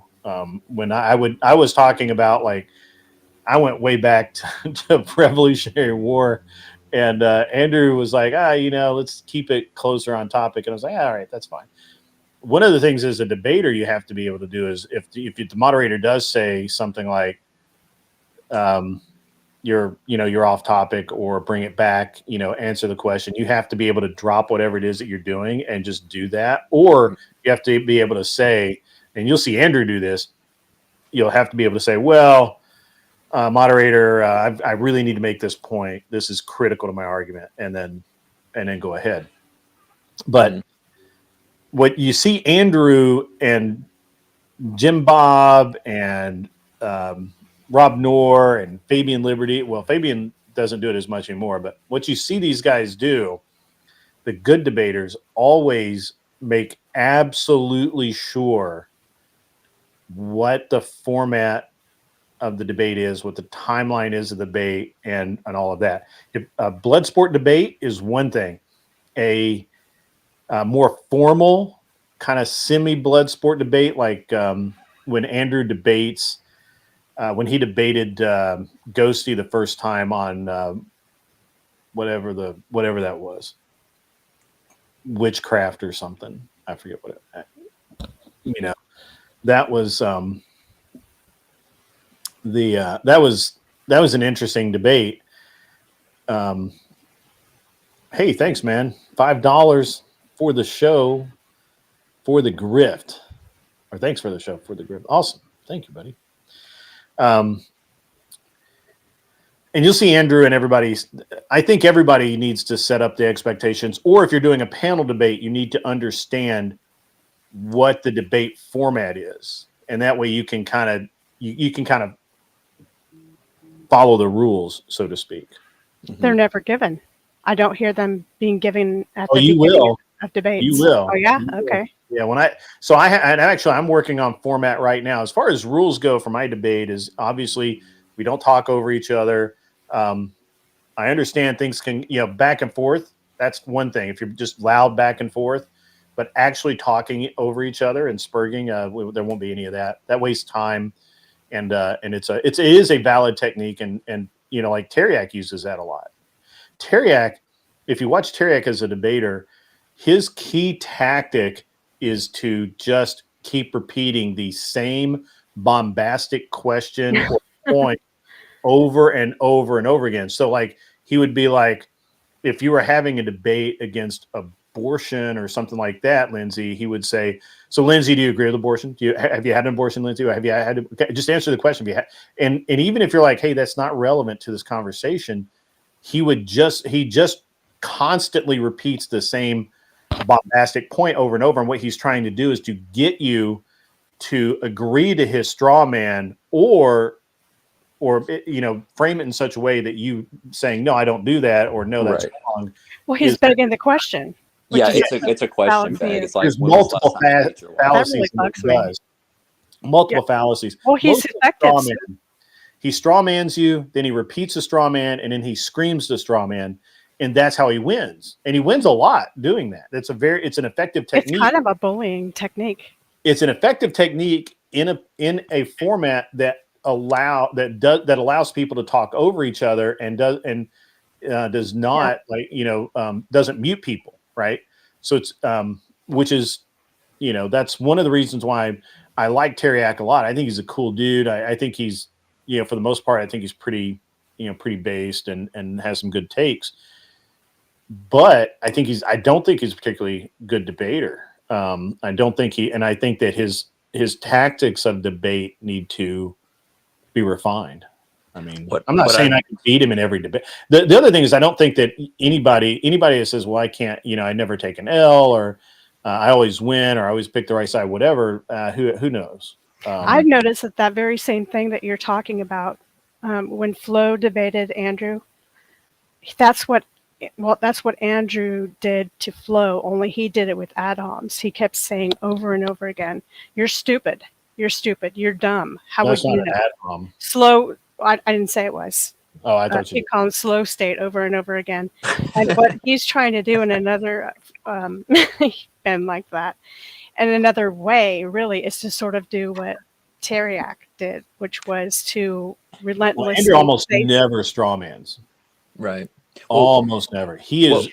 When I was talking about, like, I went way back to Revolutionary War, and Andrew was like, let's keep it closer on topic. And I was like, all right, that's fine. One of the things as a debater you have to be able to do is if the moderator does say something like, you're off topic, or bring it back, answer the question, you have to be able to drop whatever it is that you're doing and just do that. Or you have to be able to say, and you'll see Andrew do this, you'll have to be able to say, well, moderator, I really need to make this point. This is critical to my argument, and then go ahead. But what you see Andrew and Jim Bob and Rob Noor and Fabian Liberty. Well, Fabian doesn't do it as much anymore, but what you see these guys do, the good debaters always make absolutely sure what the format of the debate is, what the timeline is of the debate, and all of that. If a blood sport debate is one thing. A more formal kind of semi-blood sport debate, like when Andrew debates, when he debated Ghosty the first time on whatever that was, witchcraft or something. I forget what it. That was that was an interesting debate. Hey, thanks, man. $5 for the show for the grift, or thanks for the show for the grift. Awesome, thank you, buddy. And you'll see Andrew and everybody. I think everybody needs to set up the expectations, or if you're doing a panel debate, you need to understand what the debate format is, and that way you can kind of you can kind of follow the rules, so to speak. They're never given. I don't hear them being given at the you beginning will. of debates. You will. Oh yeah. You will. Okay. Yeah. And actually I'm working on format right now. As far as rules go for my debate, is obviously we don't talk over each other. I understand things can, back and forth, That's one thing. If you're just loud back and forth, but actually talking over each other and spurging, there won't be any of that. That wastes time, and it is a valid technique, and like Teriak uses that a lot. Teriak, if you watch Teriak as a debater, his key tactic is to just keep repeating the same bombastic question or point over and over and over again. So like he would be like, if you were having a debate against abortion or something like that, Lindsay, he would say, so Lindsay, do you agree with abortion? Have you had an abortion, Lindsay? Or have you had okay, just answer the question. And even if you're like, hey, that's not relevant to this conversation, he just constantly repeats the same bombastic point over and over. And what he's trying to do is to get you to agree to his straw man or frame it in such a way that you saying, no, I don't do that, or no, that's wrong. Well, he's begging the question. Yeah, it's a question bag. It's like there's multiple fallacies. Multiple fallacies. Well, he's effective. He straw mans you, then he repeats the straw man, and then he screams the straw man, and that's how he wins. And he wins a lot doing that. It's an effective technique. It's kind of a bullying technique. It's an effective technique in a format that allows people to talk over each other and does not doesn't mute people, right? So it's which is that's one of the reasons why I like Teriak a lot. I think he's a cool dude. I think he's for the most part I think he's pretty based and has some good takes. But I don't think he's a particularly good debater. I don't think I think that his tactics of debate need to be refined. I mean, I'm not saying I can beat him in every debate. The other thing is I don't think that anybody that says, well, I can't, I never take an L, or I always win, or I always pick the right side, whatever, who knows? I've noticed that very same thing that you're talking about, when Flo debated Andrew, that's what Andrew did to Flo, only he did it with ad-homs. He kept saying over and over again, you're stupid. You're stupid. You're dumb. How would you know? Slow. I didn't say it was. Oh, I thought you called him slow state over and over again. And what he's trying to do in another, and like that, and another way really is to sort of do what Teriak did, which was to relentlessly. Well, Andrew almost never strawmans. Right. Almost never. He is.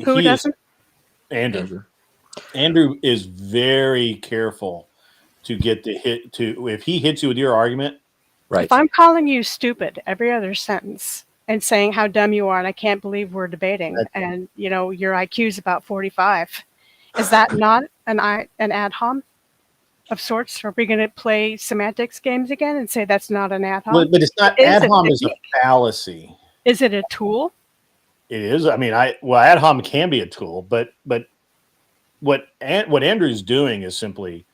Who doesn't? Andrew. Andrew is very careful to get the hit if he hits you with your argument. Right. If I'm calling you stupid every other sentence and saying how dumb you are and I can't believe we're debating and your IQ is about 45, is that not an ad hom of sorts? Are we going to play semantics games again and say that's not an ad hom? But it's not. Ad hom is a fallacy. Is it a tool? It is. I mean, ad hom can be a tool, but what Andrew's doing is simply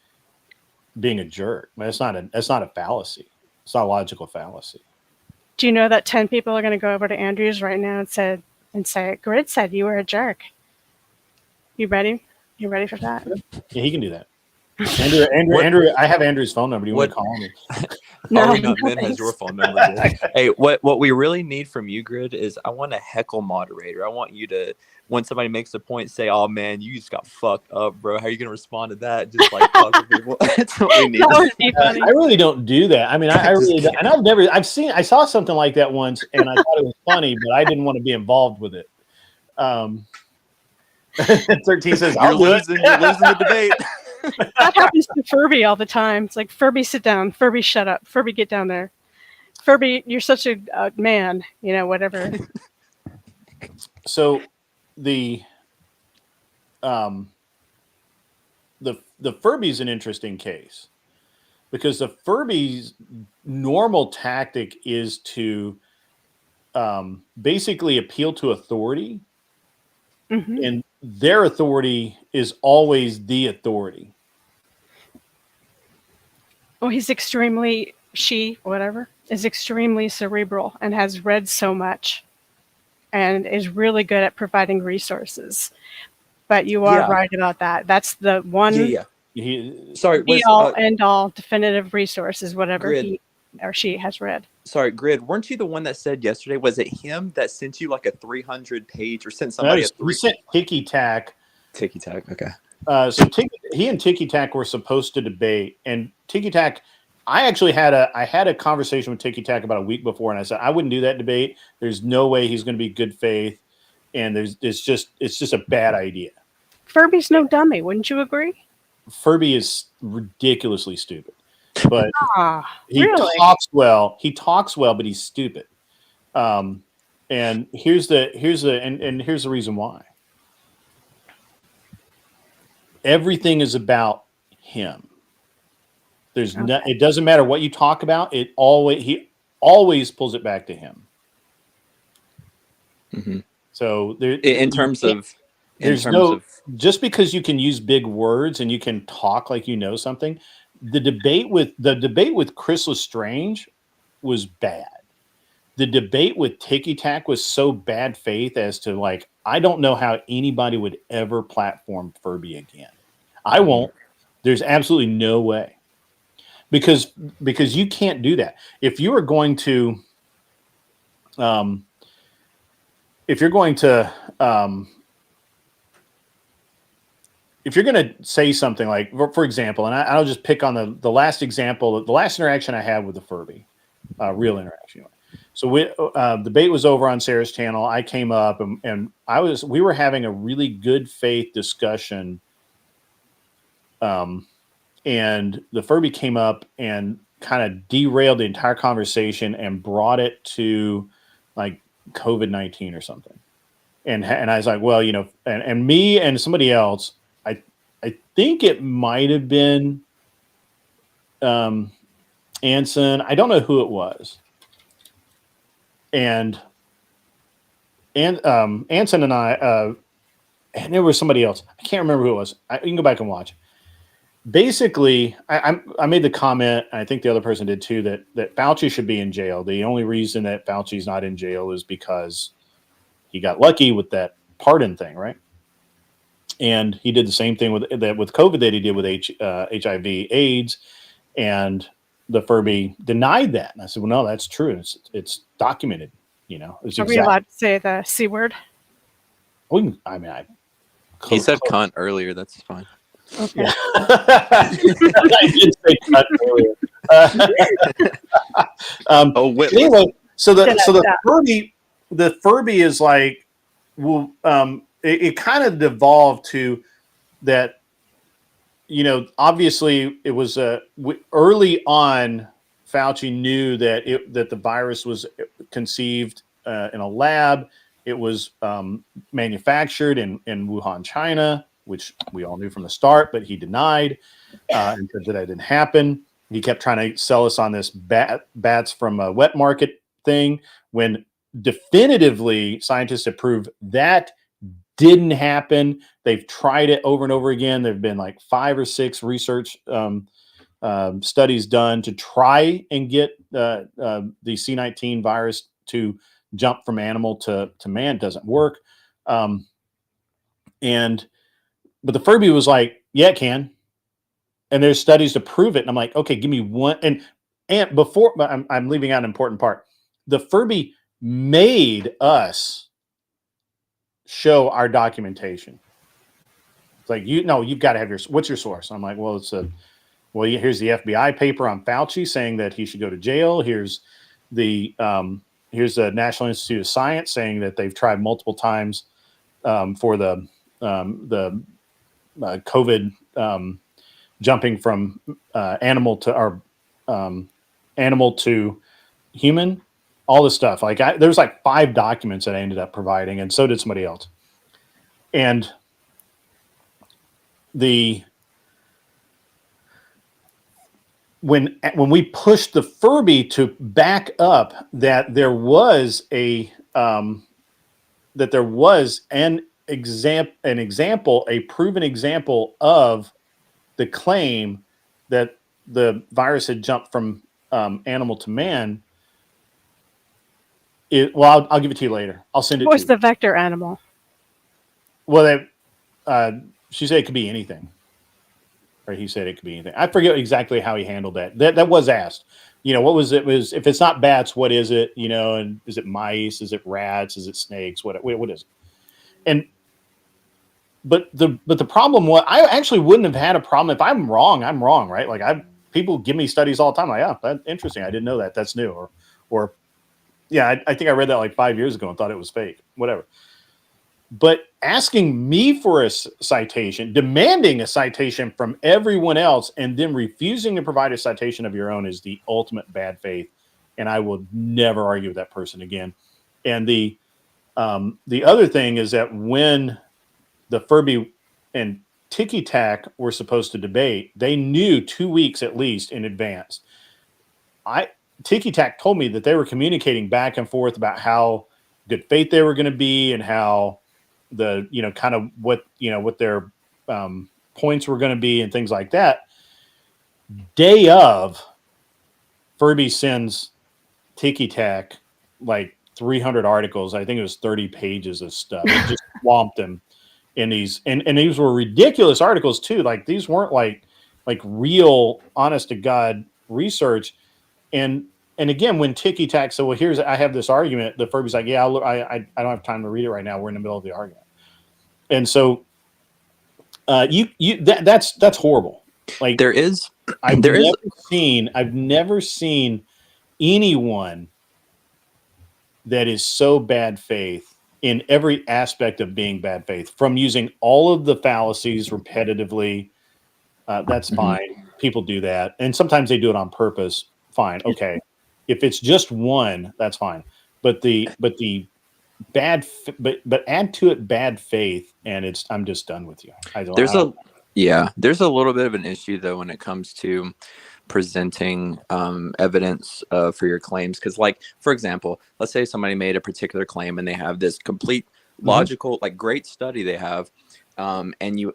being a jerk. That's not a fallacy. It's not a logical fallacy. Do you know that 10 people are going to go over to Andrew's right now and say, Grid said you were a jerk. You ready? You ready for that? Yeah, he can do that. Andrew, I have Andrew's phone number. Do you want to call me? Ben has your phone number. Hey, what we really need from you, Grid, is I want a heckle moderator. I want you to, when somebody makes a point, say, "Oh man, you just got fucked up, bro. How are you gonna respond to that?" Just like talk to people. That's what we need. That would be funny. I really don't do that. I mean, I really don't. And I saw something like that once, and I thought it was funny, but I didn't want to be involved with it. 13 says, You're losing the debate. That happens to Furby all the time. It's like, Furby, sit down. Furby, shut up. Furby, get down there. Furby, you're such a man. Whatever. So the Furby's an interesting case because the Furby's normal tactic is to basically appeal to authority. Mm-hmm. And their authority is always the authority. Well, is extremely cerebral and has read so much and is really good at providing resources. But you are right about that. That's the one be all end all definitive resources, whatever he or she has read. sorry, Grid, weren't you the one that said yesterday, was it him that sent you like a 300-page or sent somebody a He sent Tiki Tack. Tiki Tack? Okay. He and Tiki Tack were supposed to debate, and Tiki Tack, I actually had a conversation with Tiki Tack about a week before, and I said I wouldn't do that debate. There's no way he's going to be good faith, and it's just a bad idea. Furby's no dummy, wouldn't you agree? Furby is ridiculously stupid, but he Really? talks well. He talks well, but he's stupid. And here's the reason why. Everything is about him. There's no, it doesn't matter what you talk about. He always pulls it back to him. Mm-hmm. So there, in terms of just because you can use big words and you can talk like you know something. The debate with Chris Lestrange was bad. The debate with Tiki Tack was so bad faith as to like, I don't know how anybody would ever platform Furby again. I won't. There's absolutely no way. Because you can't do that. If you are going to if you're going to say something like, for example, and I'll just pick on the last example, the last interaction I had with the Furby, real interaction. So debate was over on Sarah's channel. I came up and we were having a really good faith discussion. And the Furby came up and kind of derailed the entire conversation and brought it to like COVID-19 or something. And I was like, well, and me and somebody else, I think it might have been Anson. I don't know who it was. And Anson and I, and there was somebody else. I can't remember who it was. You can go back and watch. Basically, I made the comment, and I think the other person did too, that Fauci should be in jail. The only reason that Fauci's not in jail is because he got lucky with that pardon thing, right? And he did the same thing with COVID that he did with HIV/AIDS, and the Furby denied that. And I said, well, no, that's true. It's documented. Are we allowed to say the C word? He said cunt earlier. That's fine. Okay. Yeah. I did say cunt earlier. Anyway, so the Furby is like, well, it kind of devolved to that. Obviously, it was early on. Fauci knew that the virus was conceived in a lab. It was manufactured in Wuhan, China, which we all knew from the start, but he denied and said that didn't happen. He kept trying to sell us on this bats from a wet market thing when definitively scientists have proved that didn't happen. They've tried it over and over again. There've been like 5 or 6 research studies done to try and get the C19 virus to jump from animal to man. It doesn't work. But the Furby was like, yeah, it can. And there's studies to prove it. And I'm like, okay, give me one. And before, but I'm leaving out an important part. The Furby made us show our documentation. It's like, you've got to have what's your source? I'm like, well, here's the FBI paper on Fauci saying that he should go to jail. Here's the National Institute of Science saying that they've tried multiple times for the COVID jumping from animal to human. All this stuff. Like there's like 5 documents that I ended up providing, and so did somebody else. And when we pushed the Furby to back up that there was an example, a proven example of the claim that the virus had jumped from animal to man. I'll give it to you later. I'll send it to you. What's the vector animal? Well, she said it could be anything. or he said it could be anything. I forget exactly how he handled that. That was asked. You know, what was it? Was if it's not bats, what is it? You know, and is it mice? Is it rats? Is it snakes? What is it? And but the problem was, I actually wouldn't have had a problem if I'm wrong. I'm wrong, right? Like people give me studies all the time. Like, yeah, that's interesting. I didn't know that. That's new. Or yeah, I think I read that like 5 years ago and thought it was fake. Whatever. But asking me for a citation, demanding a citation from everyone else, and then refusing to provide a citation of your own is the ultimate bad faith. And I will never argue with that person again. And the other thing is that when the Furby and Tiki Tack were supposed to debate, they knew 2 weeks at least in advance. Tiki Tack told me that they were communicating back and forth about how good faith they were going to be and how the, you know, kind of what their points were going to be and things like that. Day of, Furby sends Tiki Tack like 300 articles. I think it was 30 pages of stuff. It just swamped them in these, and these were ridiculous articles too. Like these weren't like real, honest to God research. And again, when Tiki Tack said, "Well, I have this argument," the Furby's like, "Yeah, I don't have time to read it right now. We're in the middle of the argument." And so, that's horrible. Like I've never seen anyone that is so bad faith in every aspect of being bad faith, from using all of the fallacies repetitively. That's fine. People do that, and sometimes they do it on purpose. Fine, okay. If it's just one, that's fine. But add to it bad faith, and I'm just done with you. There's a little bit of an issue though when it comes to presenting evidence for your claims, because, like, for example, let's say somebody made a particular claim and they have this complete logical, like, great study they have, and you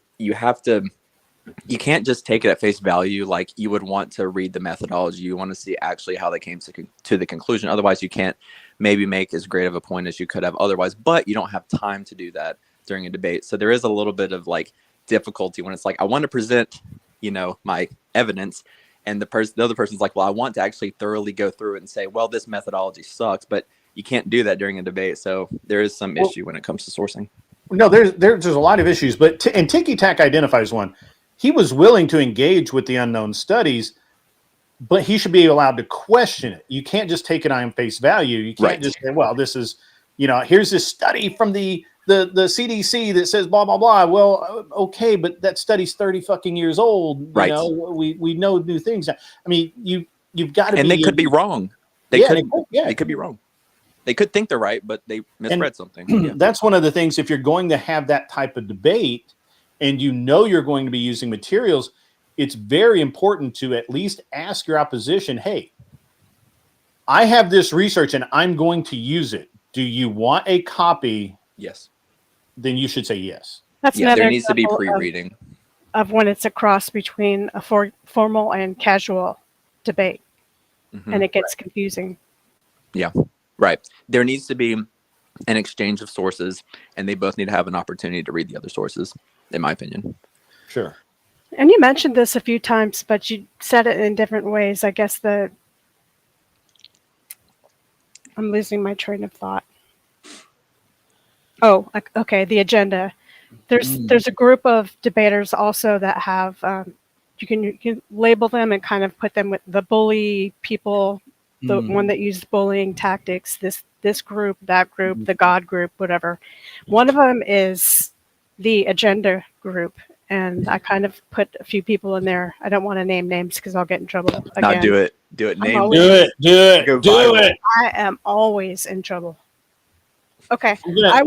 can't just take it at face value. Like, you would want to read the methodology. You want to see actually how they came to the conclusion. Otherwise, you can't maybe make as great of a point as you could have otherwise, but you don't have time to do that during a debate. So there is a little bit of like difficulty when it's like, I want to present, you know, my evidence, and the other person's like, well, I want to actually thoroughly go through it and say, well, this methodology sucks, but you can't do that during a debate. So there is some issue when it comes to sourcing. No, there's a lot of issues, but and Tiki Tack identifies one. He was willing to engage with the unknown studies, but he should be allowed to question it. You can't just take it on face value. You can't just say, well, this is, you know, here's this study from the CDC that says blah, blah, blah. Well, okay, but that study's 30 fucking years old. You know, we know new things. I mean, you've got to, and they could be wrong. They could be wrong. They could think they're right, but they misread something. That's one of the things. If you're going to have that type of debate, and you know you're going to be using materials, it's very important to at least ask your opposition, hey, I have this research and I'm going to use it. Do you want a copy? Yes. Then you should say yes. That's there needs to be pre-reading. Of when it's a cross between a formal and casual debate, and it gets confusing. Yeah, right. There needs to be an exchange of sources, and they both need to have an opportunity to read the other sources, in my opinion. Sure. And you mentioned this a few times, but you said it in different ways. I guess I'm losing my train of thought. Oh, okay. The agenda. There's a group of debaters also that have you can label them and kind of put them with the bully people, the one that uses bullying tactics. This group, that group, the God group, whatever. One of them is the agenda group, and I kind of put a few people in there. I don't want to name names because I'll get in trouble again. Now do it. Do it. I am always in trouble. Okay. I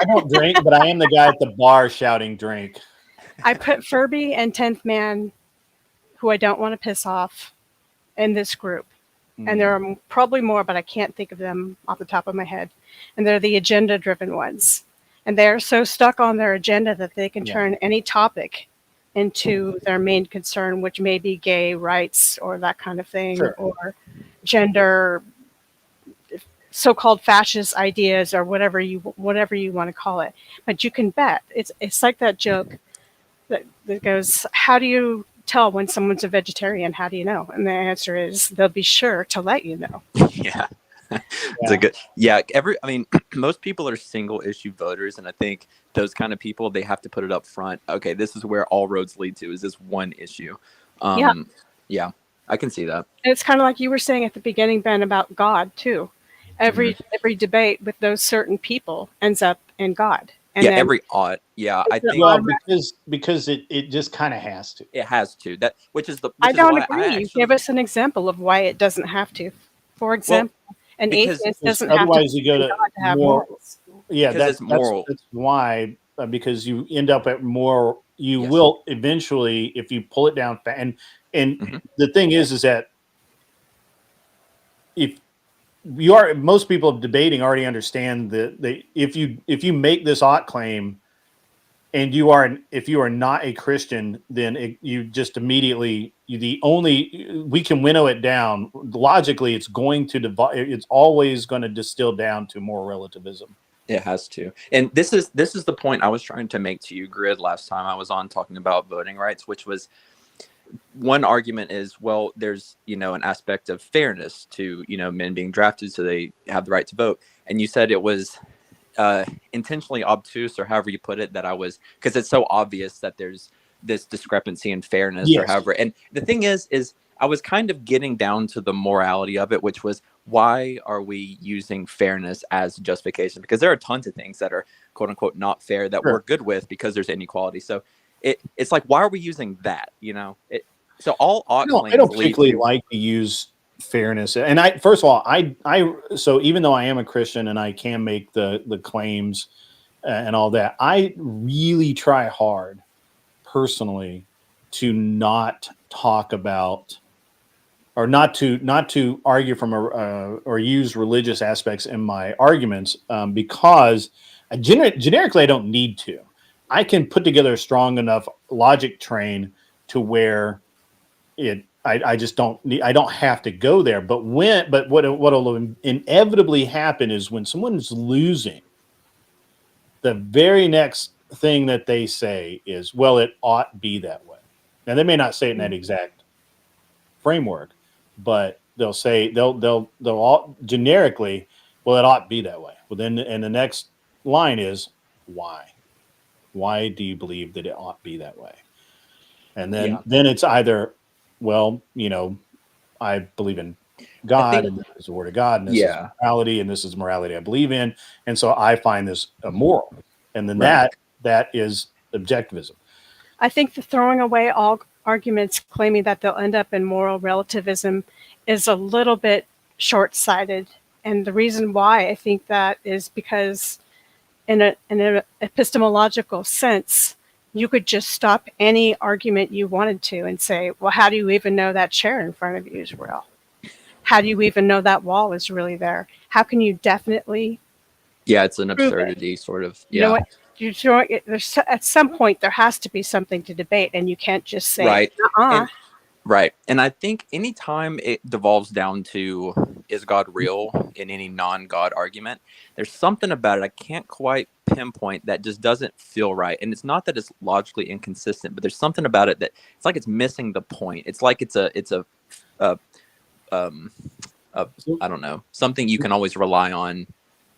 don't drink, but I am the guy at the bar shouting drink. I put Furby and 10th Man, who I don't want to piss off, in this group. And there are probably more, but I can't think of them off the top of my head. And they're the agenda-driven ones. And they're so stuck on their agenda that they can turn any topic into their main concern, which may be gay rights or that kind of thing, or gender, so-called fascist ideas, or whatever you want to call it. But you can bet it's like that joke that goes, how do you tell when someone's a vegetarian? How do you know? And the answer is they'll be sure to let you know. Yeah. It's a good, I mean, most people are single issue voters, and I think those kind of people, they have to put it up front. Okay, this is where all roads lead to, is this one issue. Yeah. Yeah, I can see that. And it's kind of like you were saying at the beginning, Ben, about God too. Every debate with those certain people ends up in God. And Yeah, then every odd. Yeah, I it's an think Well, automatic- because it just kind of has to. it has to. That which is I which is don't why agree. I You actually, give us an example of why it doesn't have to. For example, an because- atheist Because doesn't have to otherwise you go believe to in God to have more. morals. Yeah, Because it's moral. that's why, because you end up at more. You Yes. will eventually, if you pull it down, and Mhm. the thing is that if you are, most people debating already understand that if you make this ought claim, and if you are not a Christian, then you just immediately we can winnow it down logically. It's going to divide. It's always going to distill down to moral relativism. It has to. And this is the point I was trying to make to you, Grid, last time I was on talking about voting rights, which was, one argument is, well, there's, an aspect of fairness to, men being drafted so they have the right to vote. And you said it was intentionally obtuse, or however you put it, that I was, because it's so obvious that there's this discrepancy in fairness, or Yes. however. And the thing is I was kind of getting down to the morality of it, which was, why are we using fairness as justification? Because there are tons of things that are quote unquote not fair that Sure. we're good with because there's inequality. So it's like, why are we using that? So all ought claims I don't lead particularly to, like to use fairness. And first of all, so even though I am a Christian and I can make the claims and all that, I really try hard personally to not talk about, or not to argue from or use religious aspects in my arguments, because generically I don't need to. I can put together a strong enough logic train to where I just don't need, I don't have to go there. But what'll inevitably happen is when someone's losing, the very next thing that they say is, well, it ought be that way. Now they may not say it in that exact framework, but they'll say they'll all generically, well, it ought be that way. Well, then, and the next line is, why do you believe that it ought be that way? And then it's either, well, I believe in God, think- and this is the word of God, and this Yeah. is morality, and this is morality I believe in, and so I find this immoral, and then Right. that is objectivism. I think the throwing away all arguments claiming that they'll end up in moral relativism is a little bit short-sighted. And the reason why I think that is because in an epistemological sense, you could just stop any argument you wanted to and say, well, how do you even know that chair in front of you is real? How do you even know that wall is really there? How can you definitely Yeah, it's an prove it? absurdity, sort of. You know what? You throw it, there's, at some point, there has to be something to debate, and you can't just say, Right. uh-uh. Right. And I think anytime it devolves down to, is God real, in any non-God argument, there's something about it I can't quite pinpoint that just doesn't feel right. And it's not that it's logically inconsistent, but there's something about it that it's like it's missing the point. It's like it's a I don't know, something you can always rely on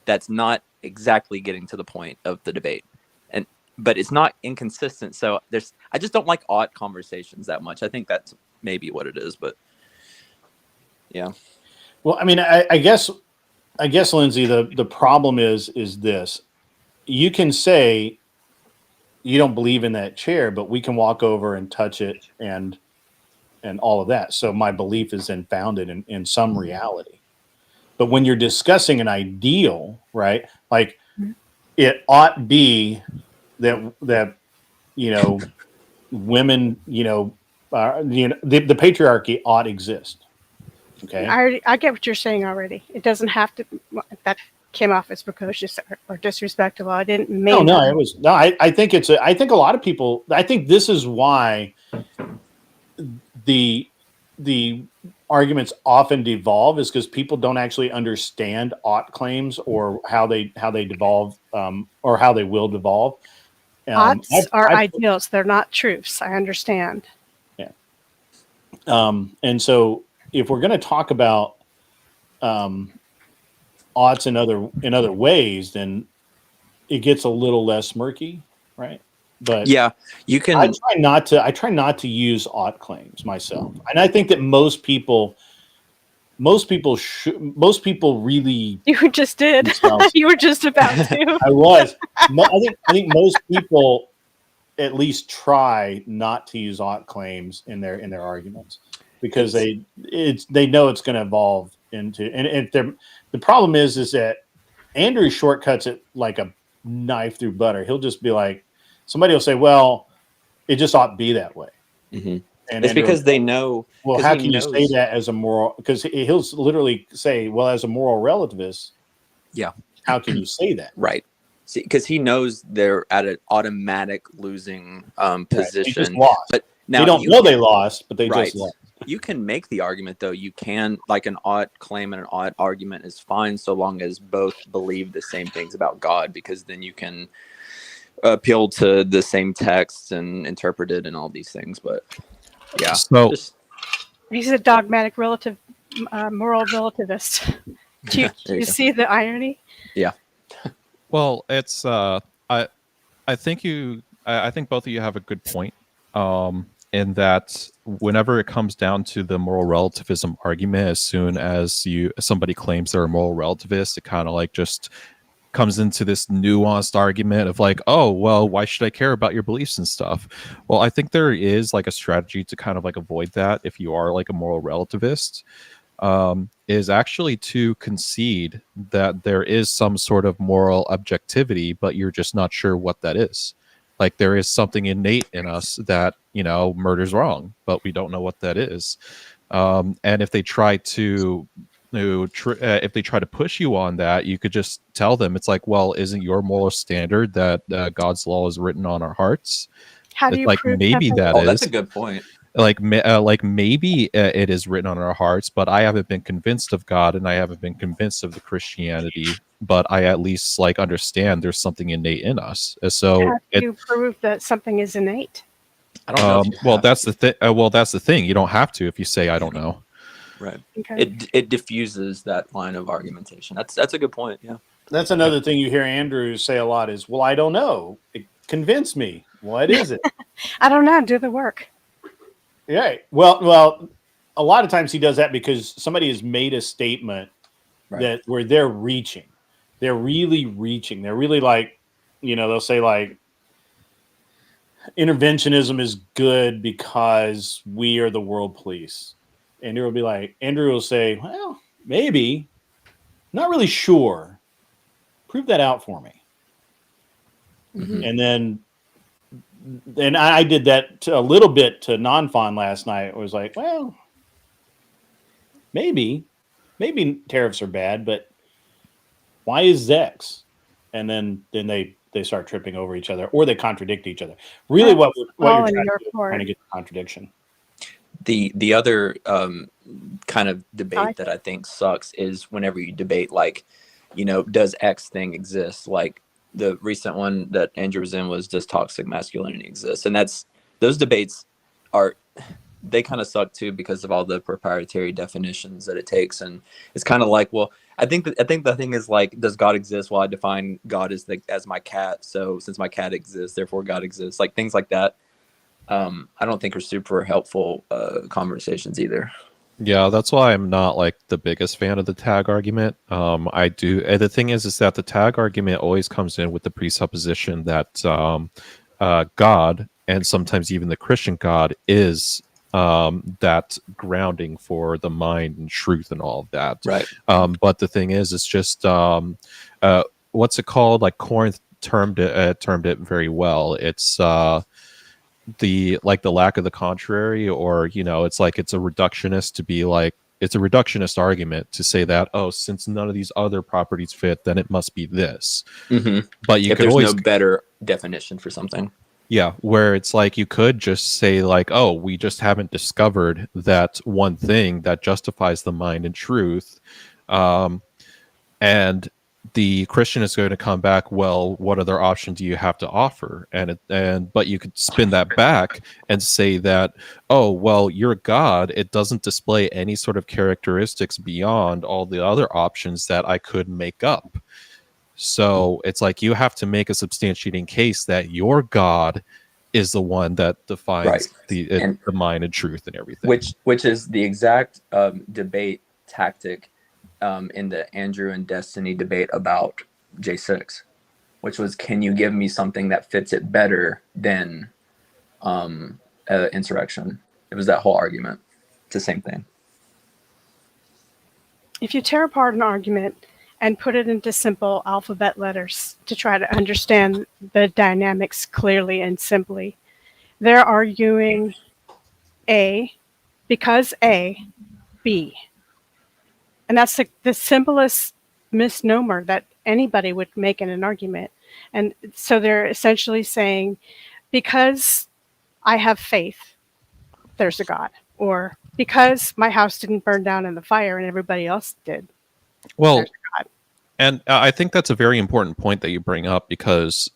that's not exactly getting to the point of the debate. But it's not inconsistent. So I just don't like odd conversations that much. I think that's maybe what it is, but yeah. Well, I mean, I guess, Lindsay, the problem is this: you can say you don't believe in that chair, but we can walk over and touch it and all of that. So my belief is then founded in some reality. But when you're discussing an ideal, right? Like it ought be that women, the patriarchy ought exist. Okay. I get what you're saying already. It doesn't have to. That came off as precocious or disrespectful. I didn't mean. No, it was no. I think I think a lot of people. I think this is why the arguments often devolve, is because people don't actually understand ought claims or how they devolve, or how they will devolve. Oughts are ideals. They're not truths. I understand. Yeah, And so if we're going to talk about oughts in other ways, then it gets a little less murky, right? But Yeah, you can. I try not to use ought claims myself, and I think that most people really You just did. themselves. You were just about to. I think most people at least try not to use ought claims in their arguments because they know it's going to evolve into, and if the problem is that Andrew shortcuts it like a knife through butter. He'll just be like, somebody will say, well, it just ought to be that way. Mhm. And It's Andrew because will they go, know. well, 'cause how he can you say knows- that as a moral? Because he'll literally say, well, as a moral relativist, Yeah. how can you say that? Right. See, because he knows they're at an automatic losing Right. They just position. lost. But now They don't know they lost, but they Right. just lost. You can make the argument, though. You can, like, an ought claim and an ought argument is fine so long as both believe the same things about God, because then you can appeal to the same text and interpret it and all these things. But yeah, So just He's a dogmatic relative, moral relativist. Do you, There you go. see the irony? well, it's I think I think both of you have a good point. In that whenever it comes down to the moral relativism argument, as soon as somebody claims they're a moral relativist, it kind of like just comes into this nuanced argument of like, oh, well, why should I care about your beliefs and stuff? Well, I think there is like a strategy to kind of like avoid that if you are like a moral relativist, is actually to concede that there is some sort of moral objectivity, but you're just not sure what that is. Like there is something innate in us that, murder's wrong, but we don't know what that is. And if they try to push you on that, you could just tell them, it's like, well, isn't your moral standard that God's law is written on our hearts? How do It's you like prove maybe something? that oh, is that's a good point. like maybe it is written on our hearts, but I haven't been convinced of God and I haven't been convinced of the Christianity, but I at least like understand there's something innate in us. So How do you prove that something is innate? I don't know. if you well, have that's to. the thing. Well, that's the thing. You don't have to if you say I don't know. Right. Okay. It diffuses that line of argumentation. That's a good point. Yeah. That's another thing you hear Andrew say a lot is, well, I don't know. Convince me. What is it? I don't know. Do the work. Yeah. Well, a lot of times he does that because somebody has made a statement Right. that where they're reaching. They're really reaching. They're really like, they'll say like, interventionism is good because we are the world police. Andrew will say, well, maybe, not really sure. Prove that out for me. Mhm. And then I did that a little bit to non-fon last night. I was like, well, maybe tariffs are bad, but why is X? And then they start tripping over each other or they contradict each other. Really, what you're all in trying your to do is court. trying to get the contradiction. The other kind of debate that I think sucks is whenever you debate, like, does X thing exist? Like the recent one that Andrew was in was, does toxic masculinity exist? And those debates they kind of suck too because of all the proprietary definitions that it takes. And it's kind of like, well, I think the thing is like, does God exist? Well, I define God as my cat. So since my cat exists, therefore God exists. Like things like that. I don't think are super helpful conversations either. Yeah, that's why I'm not like the biggest fan of the tag argument. I do. The thing is that the tag argument always comes in with the presupposition that God, and sometimes even the Christian God, is that grounding for the mind and truth and all of that. Right. But the thing is, it's just what's it called? Like Corinth termed it very well. It's the lack of the contrary, or it's like it's a reductionist argument to say that, oh, since none of these other properties fit, then it must be this. Mm-hmm. But you if could there's always no better definition for something. Yeah, where it's like you could just say like, oh, we just haven't discovered that one thing that justifies the mind and truth. And the Christian is going to come back, well, what other option do you have to offer? But you could spin that back and say that, oh, well, you're God. It doesn't display any sort of characteristics beyond all the other options that I could make up. So it's like you have to make a substantiating case that your God is the one that defines Right. the mind and truth and everything. Which is the exact debate tactic in the Andrew and Destiny debate about J6, which was, can you give me something that fits it better than insurrection? It was that whole argument. It's the same thing. If you tear apart an argument and put it into simple alphabet letters to try to understand the dynamics clearly and simply, they're arguing A because A, B. And that's the simplest misnomer that anybody would make in an argument. And so they're essentially saying, because I have faith, there's a God. Or because my house didn't burn down in the fire and everybody else did, Well, there's a God. and I think that's a very important point that you bring up, because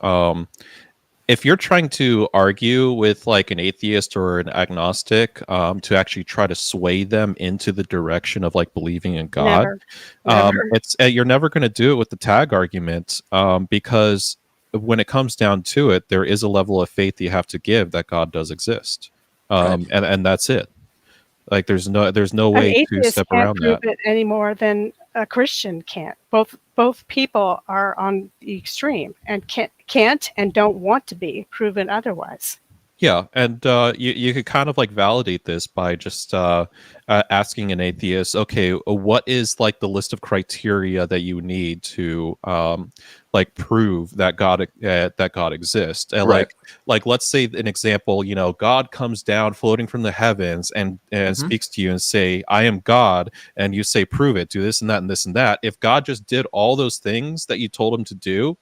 if you're trying to argue with like an atheist or an agnostic to actually try to sway them into the direction of like believing in God, Never. it's you're never going to do it with the tag argument, because when it comes down to it, there is a level of faith you have to give that God does exist, and that's it. Like there's no An way to atheist step can't around prove that. it any more than a Christian can't. Both people are on the extreme and can't and don't want to be proven otherwise. Yeah, and you could kind of like validate this by just asking an atheist, okay, what is like the list of criteria that you need to like prove that God exists? And Right. like let's say an example, God comes down floating from the heavens and speaks to you and say, I am God, and you say, prove it, do this and that and this and that. If God just did all those things that you told him to do,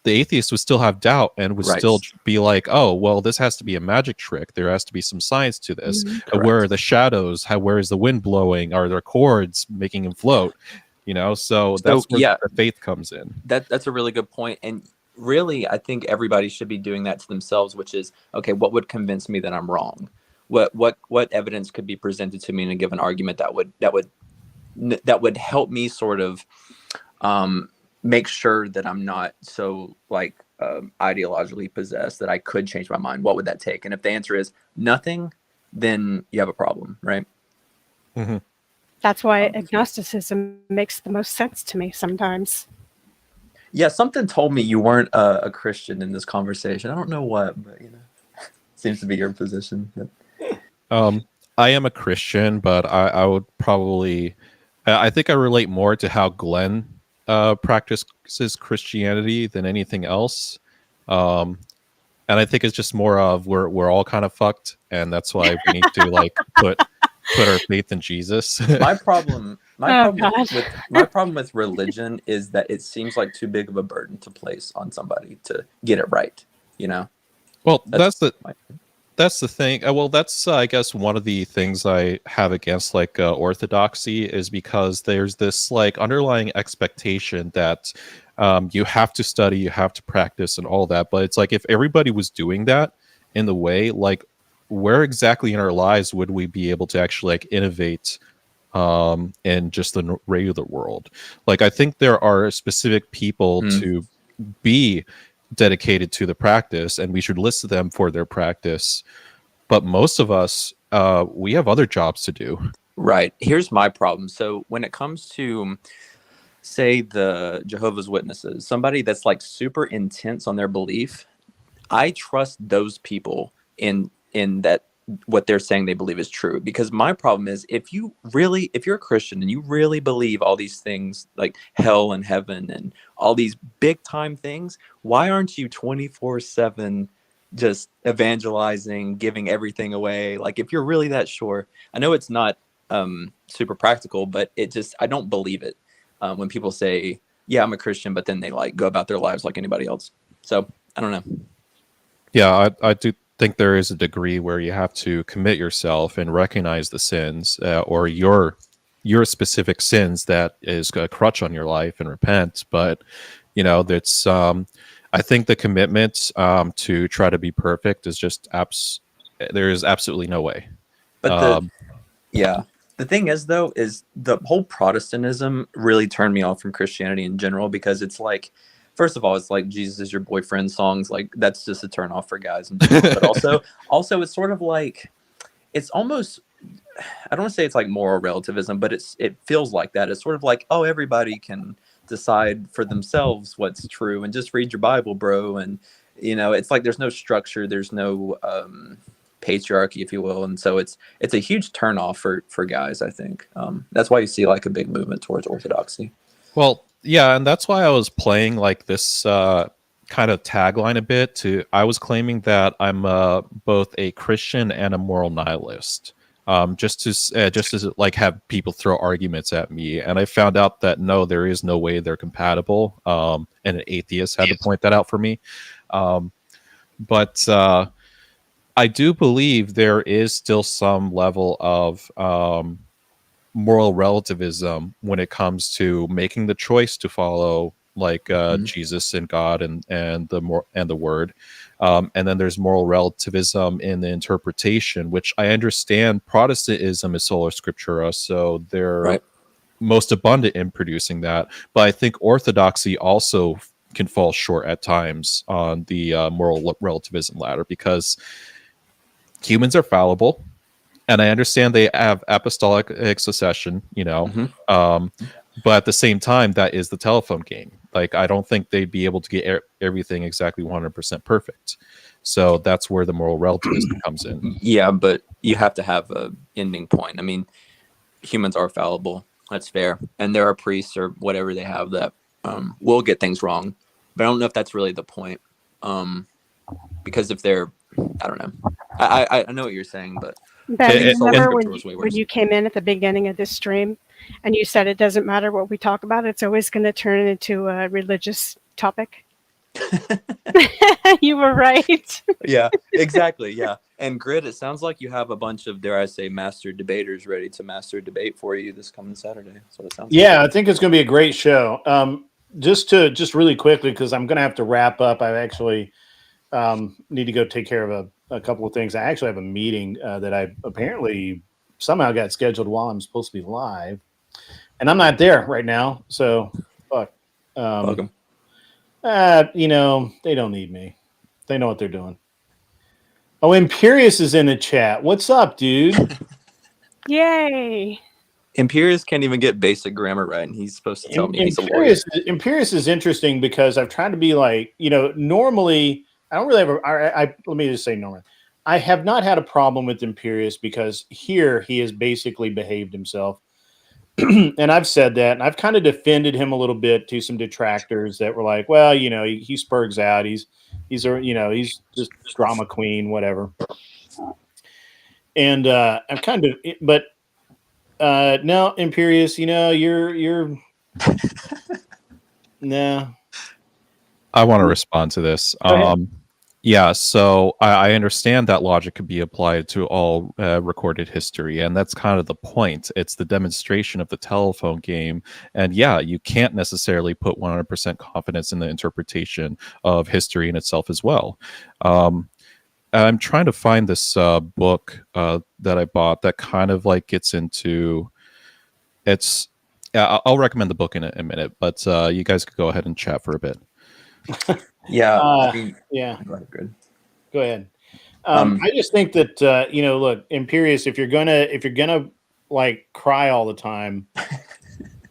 the atheist would still have doubt and would still be like, oh, well, this has to be a magic trick. There has to be some science to this. Where are the shadows? Where is the wind blowing? Are there chords making him float? So that's where the faith comes in. That's a really good point. And really, I think everybody should be doing that to themselves, which is, okay, what would convince me that I'm wrong? What evidence could be presented to me in a given argument that would help me sort of make sure that I'm not so like ideologically possessed that I could change my mind? What would that take? And if the answer is nothing, then you have a problem, right? Mm-hmm. That's why agnosticism makes the most sense to me sometimes. Yeah, something told me you weren't a Christian in this conversation. I don't know what, but seems to be your position. I am a Christian, but I would probably, I think I relate more to how Glenn practices Christianity than anything else, and I think it's just more of we're all kind of fucked, and that's why we need to like put our faith in Jesus. My problem with religion is that it seems like too big of a burden to place on somebody to get it right. Well, that's the thing. Well, that's I guess one of the things I have against like orthodoxy is because there's this like underlying expectation that you have to study, you have to practice, and all that. But it's like if everybody was doing that in the way, like where exactly in our lives would we be able to actually like innovate in just the regular world? Like I think there are specific people to be dedicated to the practice, and we should listen to them for their practice, but most of us we have other jobs to do. Right. Here's my problem. So when it comes to, say, the Jehovah's Witnesses, somebody that's like super intense on their belief, I trust those people in that what they're saying they believe is true. Because my problem is, if you're a Christian and you really believe all these things like hell and heaven and all these big time things, why aren't you 24/7 just evangelizing, giving everything away? Like if you're really that sure, I know it's not super practical, but I don't believe it when people say, yeah, I'm a Christian, but then they like go about their lives like anybody else. So I don't know. Yeah, I do think there is a degree where you have to commit yourself and recognize the sins or your your specific sins that is a crutch on your life and repent. But that's I think the commitment to try to be perfect is just there is absolutely no way. But the thing is, though, is the whole Protestantism really turned me off from Christianity in general, because it's like, first of all, it's like Jesus is your boyfriend songs, like that's just a turn off for guys in general. But also it's sort of like, it's almost, I don't want to say it's like moral relativism, but it feels like that. It's sort of like, oh, everybody can decide for themselves what's true, and just read your Bible, bro. And it's like there's no structure, there's no patriarchy, if you will, and so it's a huge turnoff for guys. I think that's why you see like a big movement towards orthodoxy. Well, yeah, and that's why I was playing like this kind of tagline a bit. I was claiming that I'm both a Christian and a moral nihilist. Just to like have people throw arguments at me, and I found out that no, there is no way they're compatible. And an atheist had to point that out for me. But I do believe there is still some level of moral relativism when it comes to making the choice to follow like Jesus and God and the Word. And then there's moral relativism in the interpretation, which I understand Protestantism is sola scriptura, so they're most abundant in producing that. But I think Orthodoxy also can fall short at times on the moral relativism ladder, because humans are fallible, and I understand they have apostolic succession, but at the same time, that is the telephone game. Like, I don't think they'd be able to get everything exactly 100% perfect. So that's where the moral relativism comes in. Yeah, but you have to have a ending point. I mean, humans are fallible. That's fair. And there are priests or whatever they have that will get things wrong. But I don't know if that's really the point. Because if they're, I don't know. I know what you're saying, but Ben, remember when you came in at the beginning of this stream and you said it doesn't matter what we talk about, it's always going to turn into a religious topic? You were right. Yeah, exactly. Yeah. And Grid, it sounds like you have a bunch of, dare I say, master debaters ready to master debate for you this coming Saturday. So it sounds I think it's going to be a great show. Just really quickly, because I'm going to have to wrap up. I actually need to go take care of a couple of things. I actually have a meeting that I apparently somehow got scheduled while I'm supposed to be live, and I'm not there right now. So, fuck. Welcome. They don't need me. They know what they're doing. Oh, Imperius is in the chat. What's up, dude? Yay. Imperius can't even get basic grammar right, and he's supposed to tell me he's a lawyer. Imperius is interesting because I've tried to be like, normally I don't really have let me just say normally. I have not had a problem with Imperius because here he has basically behaved himself. And I've said that, and I've kind of defended him a little bit to some detractors that were like, well, he spurgs out. He's just drama queen, whatever. And I'm kind of, but no, Imperius, you're no. I want to respond to this. Yeah, so I understand that logic could be applied to all recorded history, and that's kind of the point. It's the demonstration of the telephone game, and yeah, you can't necessarily put 100% confidence in the interpretation of history in itself as well. I'm trying to find this book that I bought that kind of like gets into it's. I'll recommend the book in a minute, but you guys could go ahead and chat for a bit. Yeah. Good. Go ahead. I just think that look, Imperius, if you're gonna like cry all the time,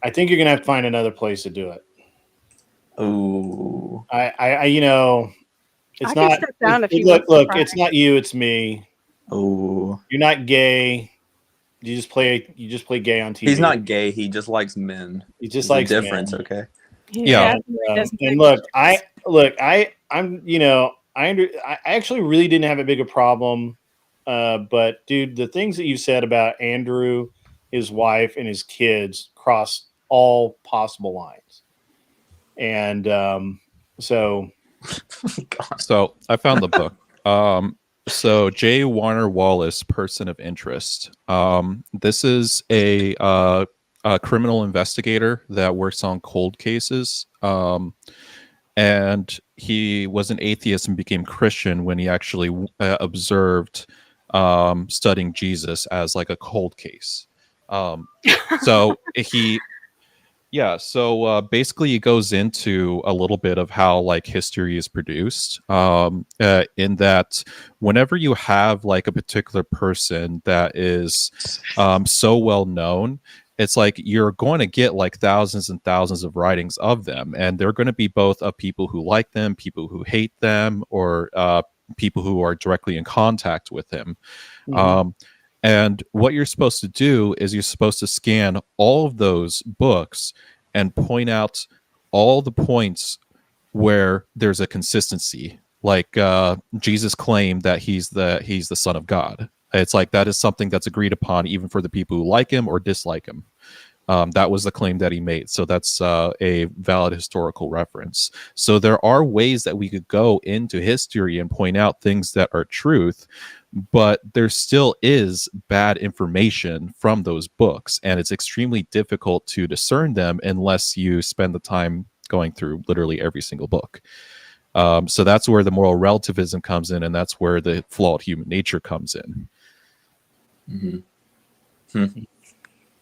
I think you're gonna have to find another place to do it. Oh, it's I not. can step down if you Look, it's not you, it's me. Oh, you're not gay. You just play gay on TV. He's not gay. He just likes men. He just There's likes a difference. men. Okay. Yeah. And look, I actually really didn't have a bigger problem. But dude, the things that you said about Andrew, his wife, and his kids cross all possible lines. And so I found the book. So J. Warner Wallace, Person of Interest. This is a a criminal investigator that works on cold cases. And he was an atheist and became Christian when he actually observed studying Jesus as like a cold case. So he, yeah, so basically it goes into a little bit of how like history is produced, in that whenever you have like a particular person that is so well known, it's like you're going to get like thousands and thousands of writings of them, and they're going to be both of people who like them, people who hate them, or people who are directly in contact with him. And what you're supposed to do is you're supposed to scan all of those books and point out all the points where there's a consistency. Like Jesus claimed that he's the Son of God. It's like that is something that's agreed upon even for the people who like him or dislike him. That was the claim that he made. So that's a valid historical reference. So there are ways that we could go into history and point out things that are truth, but there still is bad information from those books, and it's extremely difficult to discern them unless you spend the time going through literally every single book. So that's where the moral relativism comes in, and that's where the flawed human nature comes in.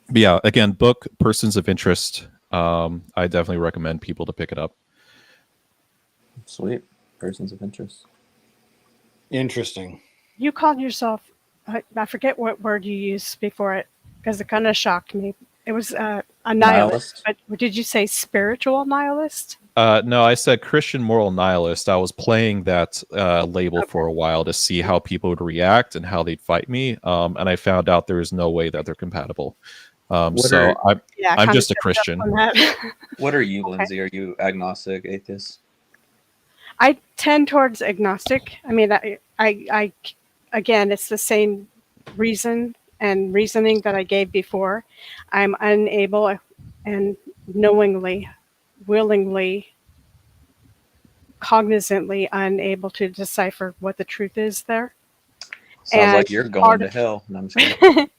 But yeah, again, book Persons of Interest. I definitely recommend people to pick it up. Sweet. Persons of Interest. Interesting. You called yourself, I forget what word you used before it, because it kind of shocked me. It was a nihilist. But did you say spiritual nihilist? No, I said Christian moral nihilist. I was playing that label for a while to see how people would react and how they'd fight me. And I found out there is no way that they're compatible. I'm just a Christian. What are you, Lindsay? Are you agnostic, atheist? I tend towards agnostic. I mean, I again, it's the same reason and reasoning that I gave before. I'm unable and knowingly, willingly, cognizantly unable to decipher what the truth is there. Sounds like you're going to hell. No, I'm just kidding.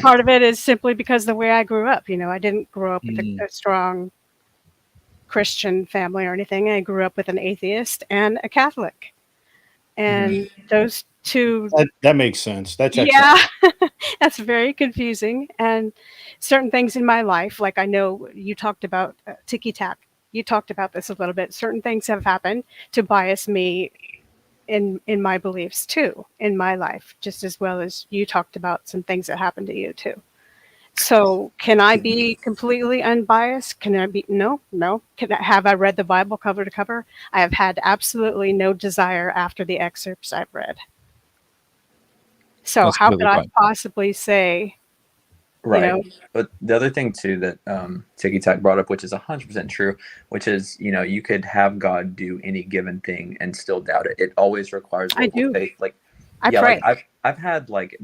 Part of it is simply because the way I grew up. You know, I didn't grow up with a strong Christian family or anything. I grew up with an atheist and a Catholic. And those two... That makes sense. That checks out. That's very confusing. And certain things in my life, like I know you talked about ticky-tack. You talked about this a little bit. Certain things have happened to bias me in my beliefs too, in my life, just as well as you talked about some things that happened to you too. So can I be completely unbiased? Can I be? No. Have I read the Bible cover to cover? I have had absolutely no desire after the excerpts I've read. So how could I possibly say, right? You know, but the other thing too that Tiki Tak brought up, which is 100% true, which is, you know, you could have God do any given thing and still doubt it. It always requires faith. Like, I pray. Like I've had like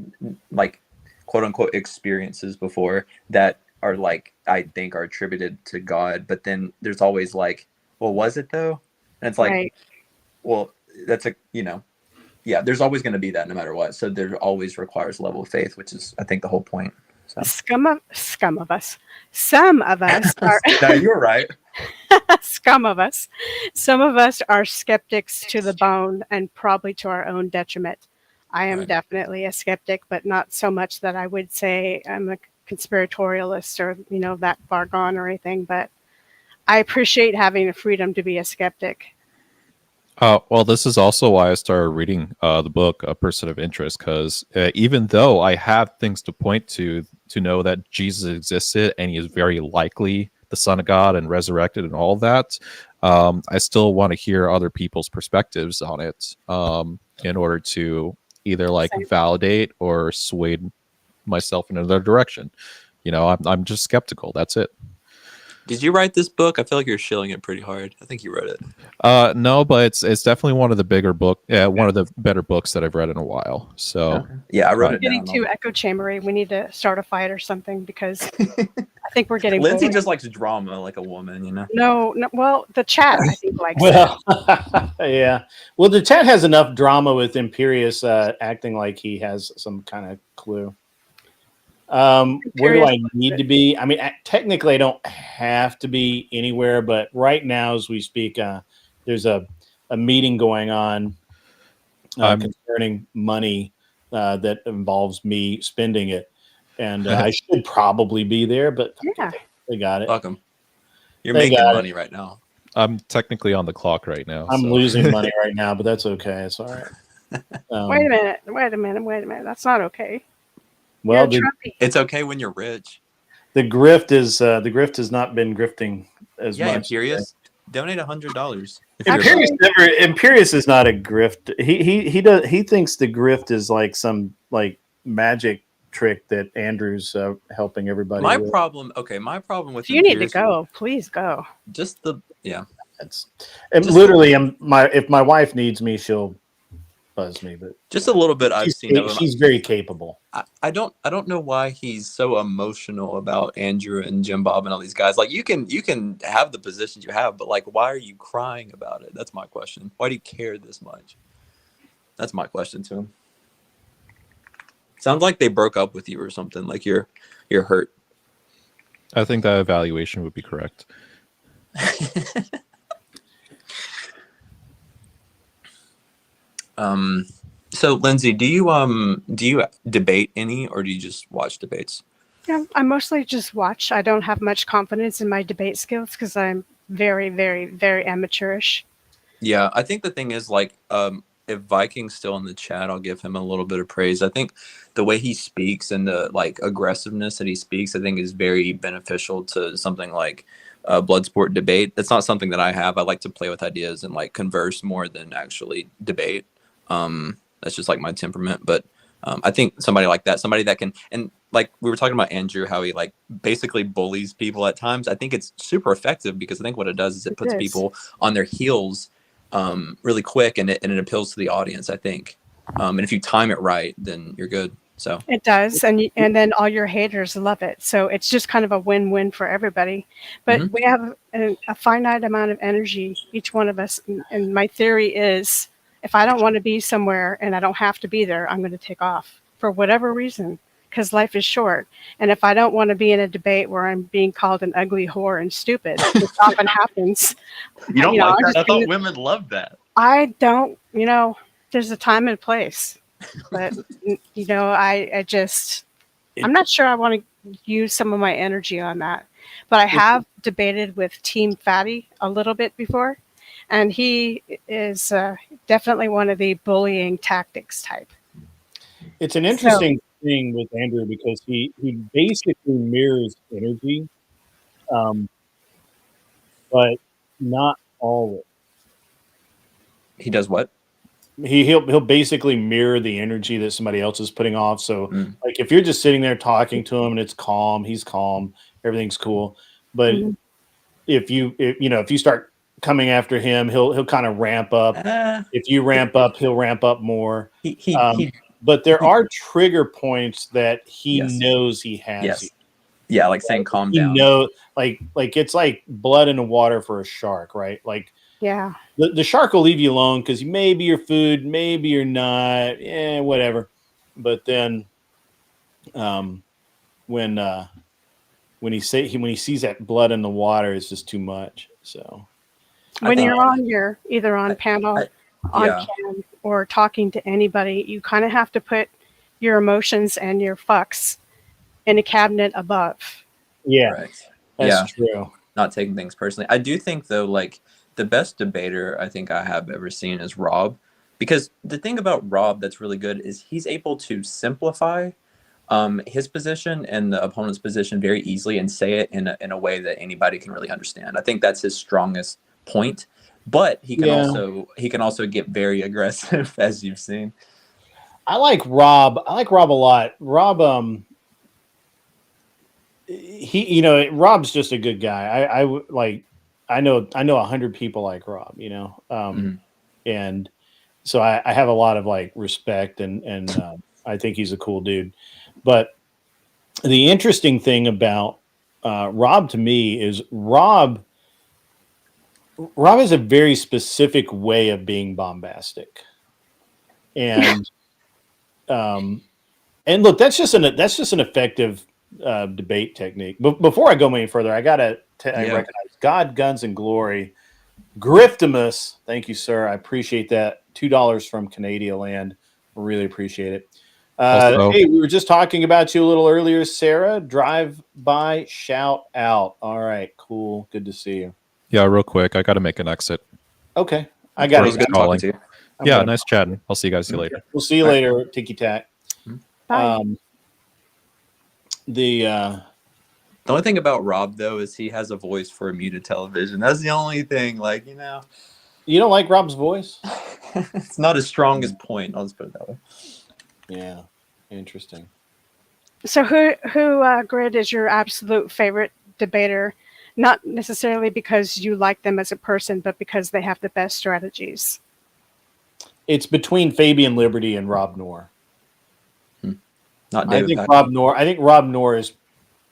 quote unquote experiences before that are like, I think are attributed to God, but then there's always like, well, was it though? And it's like, well, that's a, you know, yeah, there's always going to be that no matter what. So there always requires a level of faith, which is, I think, the whole point. So. Scum of us. Some of us are. No, you're right. Scum of us. Some of us are skeptics to the bone, and probably to our own detriment. I am definitely a skeptic, but not so much that I would say I'm a conspiratorialist or, you know, that far gone or anything. But I appreciate having the freedom to be a skeptic. Well, this is also why I started reading the book, A Person of Interest, because even though I have things to point to know that Jesus existed and he is very likely the Son of God and resurrected and all that, I still want to hear other people's perspectives on it in order to either like validate or sway myself in another direction. You know, I'm just skeptical. That's it. Did you write this book? I feel like you're shilling it pretty hard. I think you wrote it. No, but it's definitely one of the bigger one of the better books that I've read in a while. So yeah, I wrote it down. Getting too echo chambery. We need to start a fight or something because I think we're getting. Lindsay just likes drama, like a woman, you know. No. Well, the chat I think likes. Yeah. Well, the chat has enough drama with Imperius acting like he has some kind of clue. Where do curious I what need it- to be? I mean, technically, I don't have to be anywhere, but right now, as we speak, there's a meeting going on I'm concerning money that involves me spending it, and I should probably be there, but Yeah. they got it. Welcome. You're They making got money right now. I'm technically on the clock right now. I'm so. losing money right now, but that's okay. It's all right. Wait a minute. Wait a minute. Wait a minute. That's not okay. Well, You're a Trumpy. It's okay when you're rich. the grift has not been grifting as Yeah, much. Imperious, donate $100 if Actually- you're about. Imperious is not a grift. He thinks the grift is like some like magic trick that Andrew's helping everybody My with. problem with If you need to Imperious, go, please go. just And Just- literally, if my wife needs me, she'll buzz me. But just a little bit I've seen of him. she's very capable. I don't know why he's so emotional about Andrew and Jim Bob and all these guys. Like you can have the positions you have, but like why are you crying about it? That's my question. Why do you care this much? That's my question to him. Sounds like they broke up with you or something. Like you're hurt. I think that evaluation would be correct. So Lindsay, do you debate any, or do you just watch debates? Yeah, I mostly just watch. I don't have much confidence in my debate skills because I'm very, very, very amateurish. Yeah, I think the thing is like if Viking's still in the chat, I'll give him a little bit of praise. I think the way he speaks and the like aggressiveness that he speaks, I think is very beneficial to something like Bloodsport debate. That's not something that I have. I like to play with ideas and like converse more than actually debate. That's just like my temperament. But I think somebody like that, somebody that can, and like we were talking about Andrew, how he like basically bullies people at times. I think it's super effective because I think what it does is it puts people on their heels really quick, and it appeals to the audience, I think. And if you time it right, then you're good. So It does, and then all your haters love it. So it's just kind of a win-win for everybody. But we have a finite amount of energy, each one of us. And my theory is, if I don't want to be somewhere and I don't have to be there, I'm going to take off for whatever reason, because life is short. And if I don't want to be in a debate where I'm being called an ugly whore and stupid, which often happens. You don't like I'm that? just I thought gonna- women loved that. I don't, there's a time and place. But, I'm not sure I want to use some of my energy on that. But I have debated with Team Fatty a little bit before, and he is definitely one of the bullying tactics type. It's an interesting thing with Andrew because he basically mirrors energy, but not always. he does what? He'll basically mirror the energy that somebody else is putting off. So like if you're just sitting there talking to him and it's calm, he's calm, everything's cool. But if you start coming after him, he'll kind of ramp up. If you ramp up, he'll ramp up more. But there are trigger points that he knows he has. Yes. Yeah, like saying calm down. Like it's like blood in the water for a shark, right? Like Yeah. the shark will leave you alone because maybe you're food, maybe you're not, whatever. But then, when he sees that blood in the water, it's just too much. So When you're either on panel, on cam, or talking to anybody, you kind of have to put your emotions and your fucks in a cabinet above. Yeah, right. That's true. Not taking things personally. I do think though, like the best debater I think I have ever seen is Rob, because the thing about Rob that's really good is he's able to simplify his position and the opponent's position very easily and say it in a way that anybody can really understand. I think that's his strongest point. But he can also get very aggressive, as you've seen. I like Rob a lot. Rob, Rob's just a good guy. I know 100 people like Rob, and so I have a lot of like respect and I think he's a cool dude. But the interesting thing about Rob to me is Rob has a very specific way of being bombastic, and And look, that's just an effective debate technique. But before I go any further, I gotta I recognize God, Guns, and Glory. Griftimus, thank you, sir. I appreciate that. $2 from Canadian land. Really appreciate it. Also- Hey, we were just talking about you a little earlier, Sarah. Drive by, shout out. All right, cool. Good to see you. Yeah, real quick, I got to make an exit. Okay, I got It was it. good talking to you. Yeah, nice chatting. I'll see you guys later. We'll see you later, Tiki Tack. Bye. The only thing about Rob though is he has a voice for a muted television. That's the only thing. Like, you know, You don't like Rob's voice? it's not his strongest point. I'll just put it that way. Yeah, interesting. So who Grid is your absolute favorite debater? Not necessarily because you like them as a person, but because they have the best strategies. It's between Fabian Liberty and Rob Noor. Not I David think Packard. I think Rob Noor is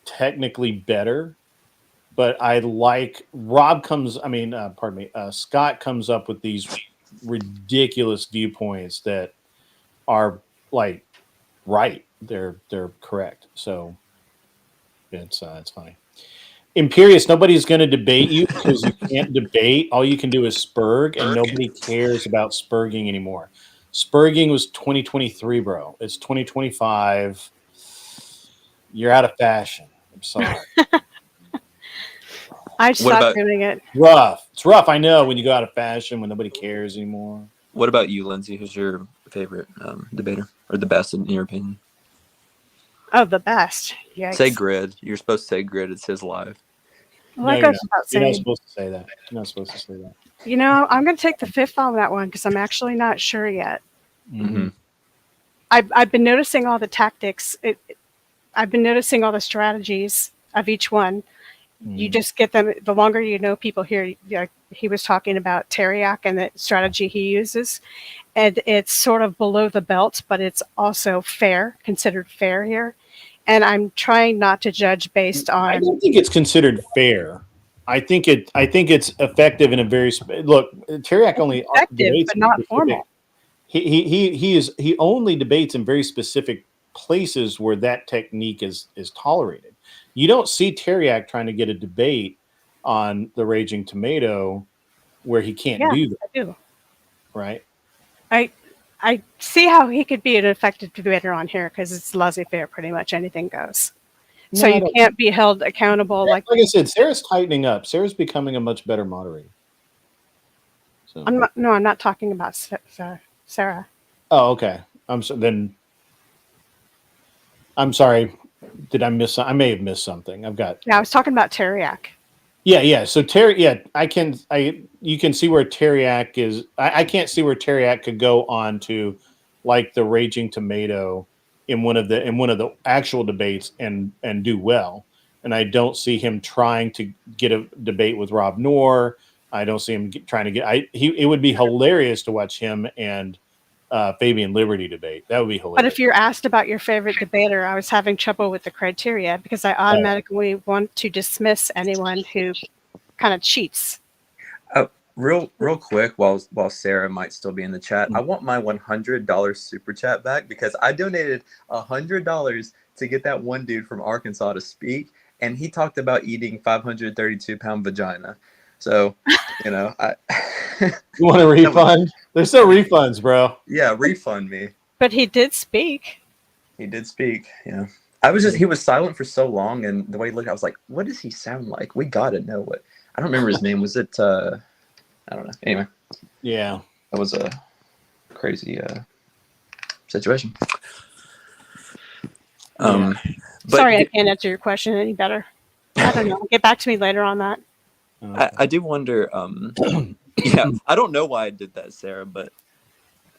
technically better, but I like Scott comes up with these ridiculous viewpoints that are like right. They're correct. So it's funny. Imperious, nobody's going to debate you because you can't debate. All you can do is spurg, and nobody cares about spurging anymore. Spurging was 2023, bro. It's 2025. You're out of fashion. I'm sorry. I What stopped about- doing it. Rough. It's rough. I know when you go out of fashion, when nobody cares anymore. What about you, Lindsay? Who's your favorite debater, or the best in your opinion? Oh, the best. Yeah. Say Grid. You're supposed to say Grid. It's his live. Like No, I was about You're not saying, supposed to say that. You're not supposed to say that. you know, I'm going to take the fifth on that one because I'm actually not sure yet. Mm-hmm. I've been noticing all the tactics. I've been noticing all the strategies of each one. You just get them. The longer you know people here, like he was talking about Teriak and the strategy he uses, and it's sort of below the belt, but it's also fair, considered fair here. And I'm trying not to judge based I on. don't think it's considered fair. I think it's effective in a very look. Teriak only Effective, debates but not in specific- formal. He only debates in very specific places where that technique is tolerated. You don't see Teriak trying to get a debate on the Raging Tomato where he can't Yeah, do that, I do. right? I see how he could be an effective debater on here because it's laissez-faire, pretty much anything goes. So No, I you don't- can't be held accountable. Like I said, Sarah's tightening up. Sarah's becoming a much better moderator. So. I'm not talking about Sarah. Oh, okay. I'm sorry. Did I miss? I may have missed something. I've got. Yeah, I was talking about Teriak. Yeah. So you can see where Teriak is. I can't see where Teriak could go on to like the Raging Tomato in one of the actual debates and do well. And I don't see him trying to get a debate with Rob Noor. I don't see him trying to get. It would be hilarious to watch him and Fabian Liberty debate. That would be hilarious. But if you're asked about your favorite debater, I was having trouble with the criteria because I automatically want to dismiss anyone who kind of cheats. Real quick, while Sarah might still be in the chat, I want my $100 super chat back because I donated $100 to get that one dude from Arkansas to speak, and he talked about eating 532-pound vagina. So, you know, You want a refund? There's no refunds, bro. Yeah, refund me. But he did speak. He did speak. Yeah, he was silent for so long, and the way he looked, I was like, what does he sound like? We gotta know what. I don't remember his name. Was it? I don't know. Anyway. Yeah, that was a crazy situation. But Sorry, I can't answer your question any better. I don't know. Get back to me later on that. I do wonder. Yeah, I don't know why I did that, Sarah, but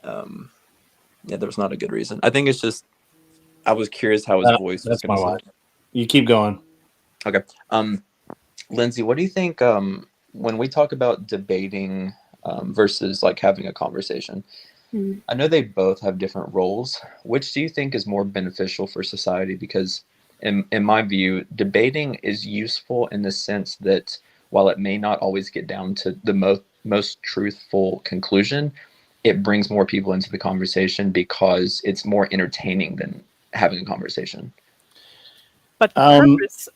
yeah, there's not a good reason. I think it's just I was curious how his voice was going to sound. You keep going. Okay. Lindsay, what do you think when we talk about debating versus like having a conversation? I know they both have different roles. Which do you think is more beneficial for society? Because in my view, debating is useful in the sense that while it may not always get down to the most truthful conclusion, it brings more people into the conversation because it's more entertaining than having a conversation. But the purpose.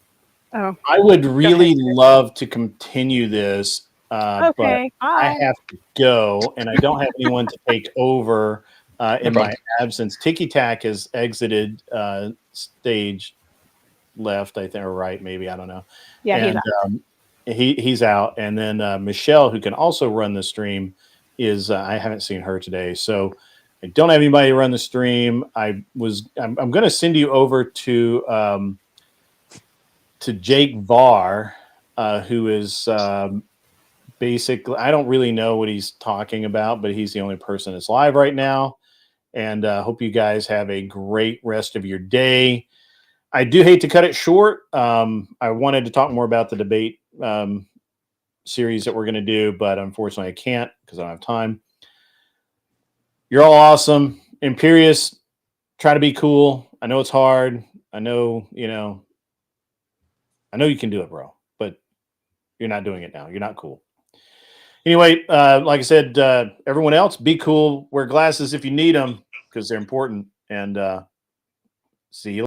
Oh, I would really ahead. love to continue this, but okay. I Bye. have to go, and I don't have anyone to take over in my absence. Tiki Tack has exited stage left, I think, or right, maybe, I don't know. Yeah, he And left. he's out, and then Michelle, who can also run the stream, is I haven't seen her today, so I don't have anybody to run the stream. I'm going to send you over to Jake Varr, who is basically, I don't really know what he's talking about, but he's the only person that's live right now. And hope you guys have a great rest of your day. I do hate to cut it short. I wanted to talk more about the debate series that we're going to do, but unfortunately I can't because I don't have time. You're all awesome. Imperious, try to be cool. I know it's hard. I know you can do it, bro, but you're not doing it now. You're not cool. Anyway, like I said, everyone else, be cool. Wear glasses if you need them because they're important. And see you later.